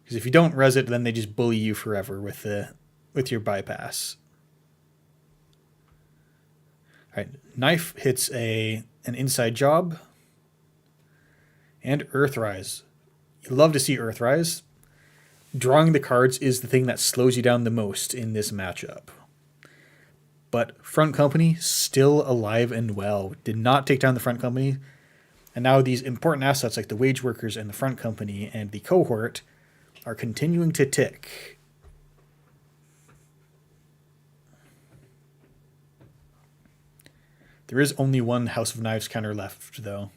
Because if you don't res it, then they just bully you forever with your bypass. All right, Knife hits an inside job. And Earthrise. You love to see Earthrise. Drawing the cards is the thing that slows you down the most in this matchup. But Front Company, still alive and well. Did not take down the Front Company. And now these important assets like the Wage Workers and the Front Company and the Cohort are continuing to tick. There is only 1 House of Knives counter left, though.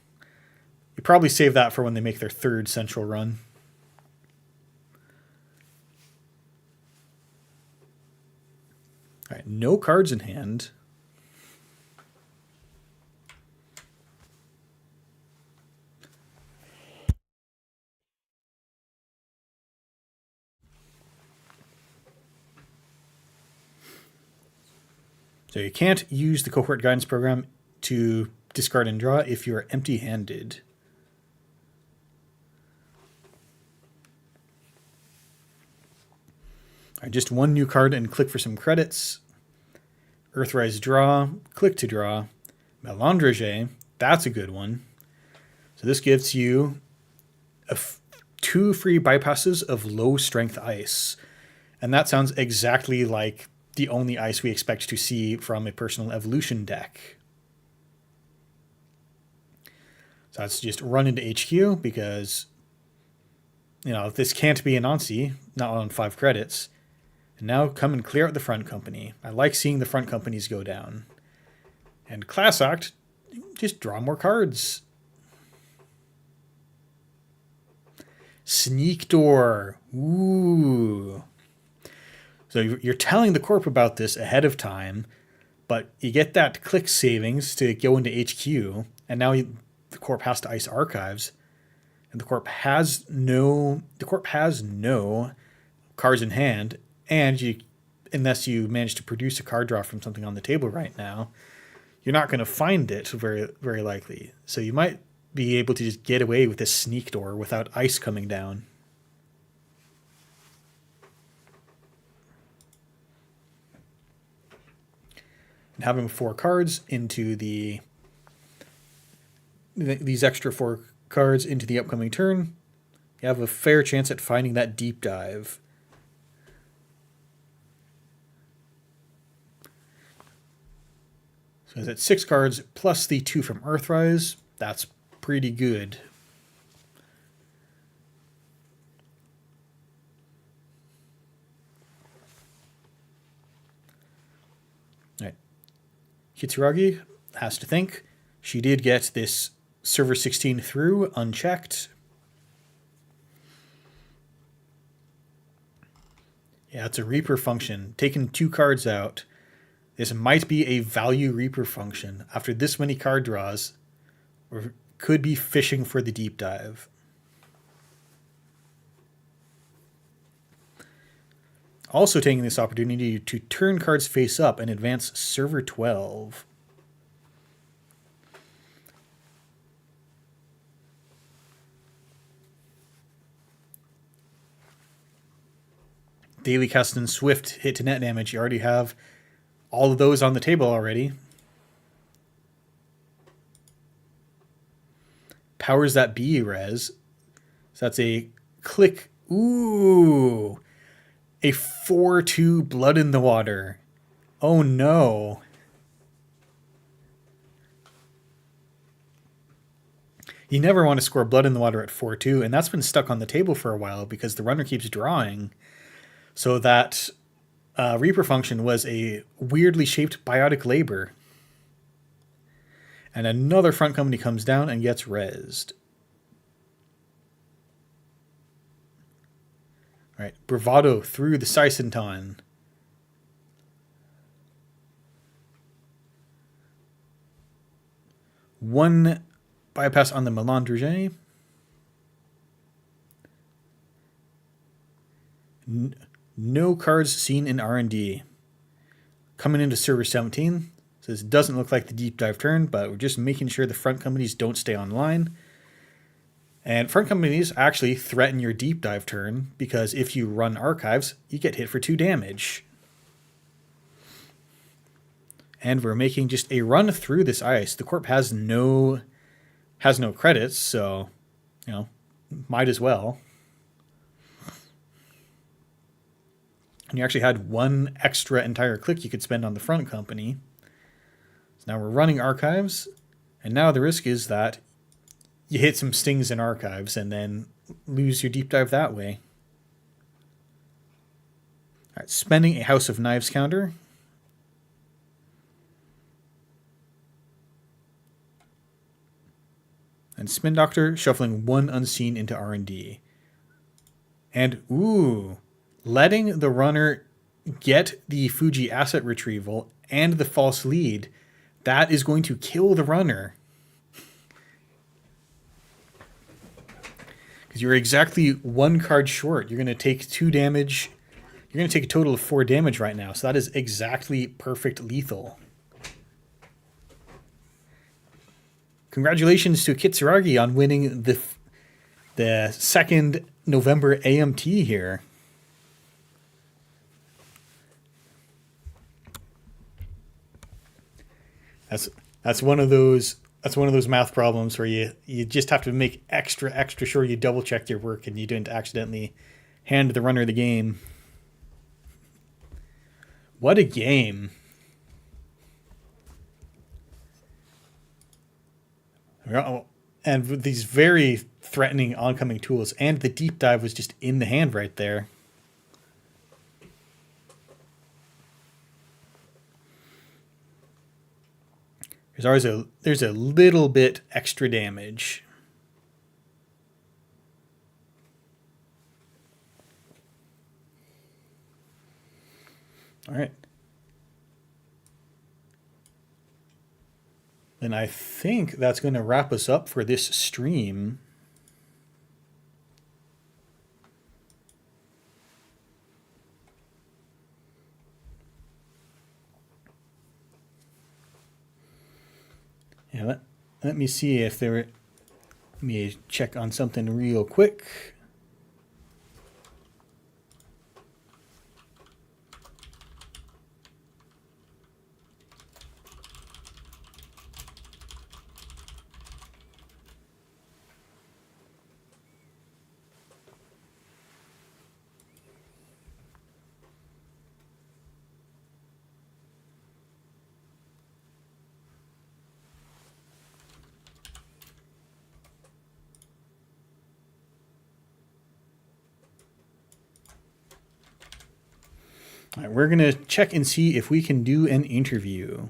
You probably save that for when they make their 3rd Central run. All right, no cards in hand. So you can't use the Cohort Guidance Program to discard and draw if you're empty-handed. All right, just 1 new card and click for some credits. Earthrise draw, click to draw. Melandrage, that's a good one. So this gives you 2 free bypasses of low strength ice. And that sounds exactly like the only ice we expect to see from a personal evolution deck. So that's just run into HQ because, this can't be an Anansi, not on 5 credits. And now come and clear out the Front Company. I like seeing the Front Companies go down. And Class Act, just draw more cards. Sneak Door. Ooh. So you're telling the Corp about this ahead of time, but you get that click savings to go into HQ, and now the Corp has to ice archives, and the Corp has no cards in hand, and unless you manage to produce a card draw from something on the table right now, you're not going to find it very, very likely. So you might be able to just get away with this Sneak Door without ice coming down. And having 4 cards into these extra 4 cards into the upcoming turn, you have a fair chance at finding that deep dive. So that's 6 cards plus the 2 from Earthrise. That's pretty good. Right. Kitsuragi has to think. She did get this server 16 through unchecked. Yeah, it's a Reaper function. Taking 2 cards out. This might be a value Reaper function. After this many card draws, or could be fishing for the deep dive. Also taking this opportunity to turn cards face up and advance server 12. Daily Cast and Swift hit to net damage. You already have all of those on the table already. Powers That Be res. So that's a click. Ooh. A 4-2 Blood in the Water. Oh no. You never want to score Blood in the Water at 4-2, and that's been stuck on the table for a while because the runner keeps drawing. So that Reaper function was a weirdly shaped biotic labor. And another front company comes down and gets rezzed. All right, Bravado through the Seisenton. One bypass on the Melandrier. No cards seen in R&D. Coming into server 17. Says it doesn't look like the deep dive turn, but we're just making sure the front companies don't stay online. And front companies actually threaten your deep dive turn because if you run archives, you get hit for 2 damage. And we're making just a run through this ice. The corp has no credits, so might as well. And you actually had 1 extra entire click you could spend on the front company. So now we're running archives, and now the risk is that you hit some stings in archives and then lose your deep dive that way. All right, spending a House of Knives counter. And Spin Doctor shuffling 1 unseen into R&D. And letting the runner get the Fuji asset retrieval and the false lead, that is going to kill the runner. Because you're exactly 1 card short. You're going to take 2 damage. You're going to take a total of 4 damage right now. So that is exactly perfect lethal. Congratulations to Kitsuragi on winning the 2nd November AMT here. That's one of those math problems where you just have to make extra sure you double check your work and you didn't accidentally hand the runner the game. What a game. And with these very threatening oncoming tools, and the deep dive was just in the hand right there. There's a little bit extra damage. All right. And I think that's going to wrap us up for this stream. Yeah, let me see if there. Let me check on something real quick. All right, we're going to check and see if we can do an interview.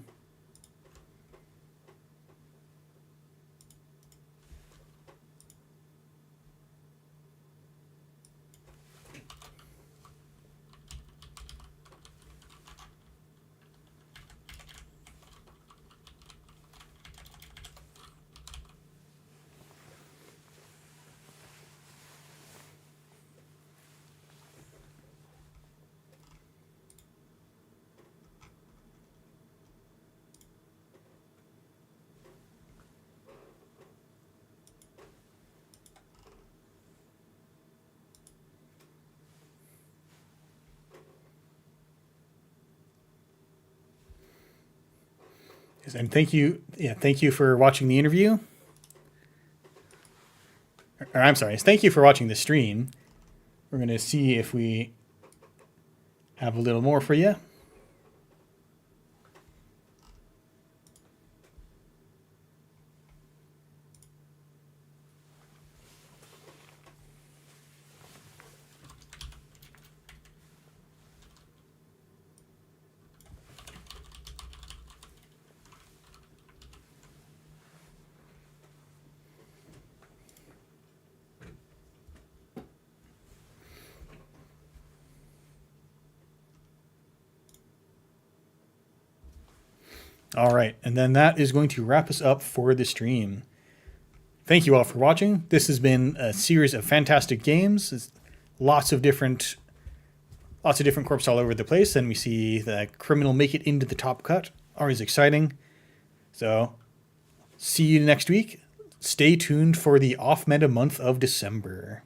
And thank you for watching the interview. Or I'm sorry, thank you for watching the stream. We're going to see if we have a little more for you. All right, and then that is going to wrap us up for the stream. Thank you all for watching. This has been a series of fantastic games. It's lots of different corps all over the place, and we see the criminal make it into the top cut. Always exciting. So, see you next week. Stay tuned for the off-meta month of December.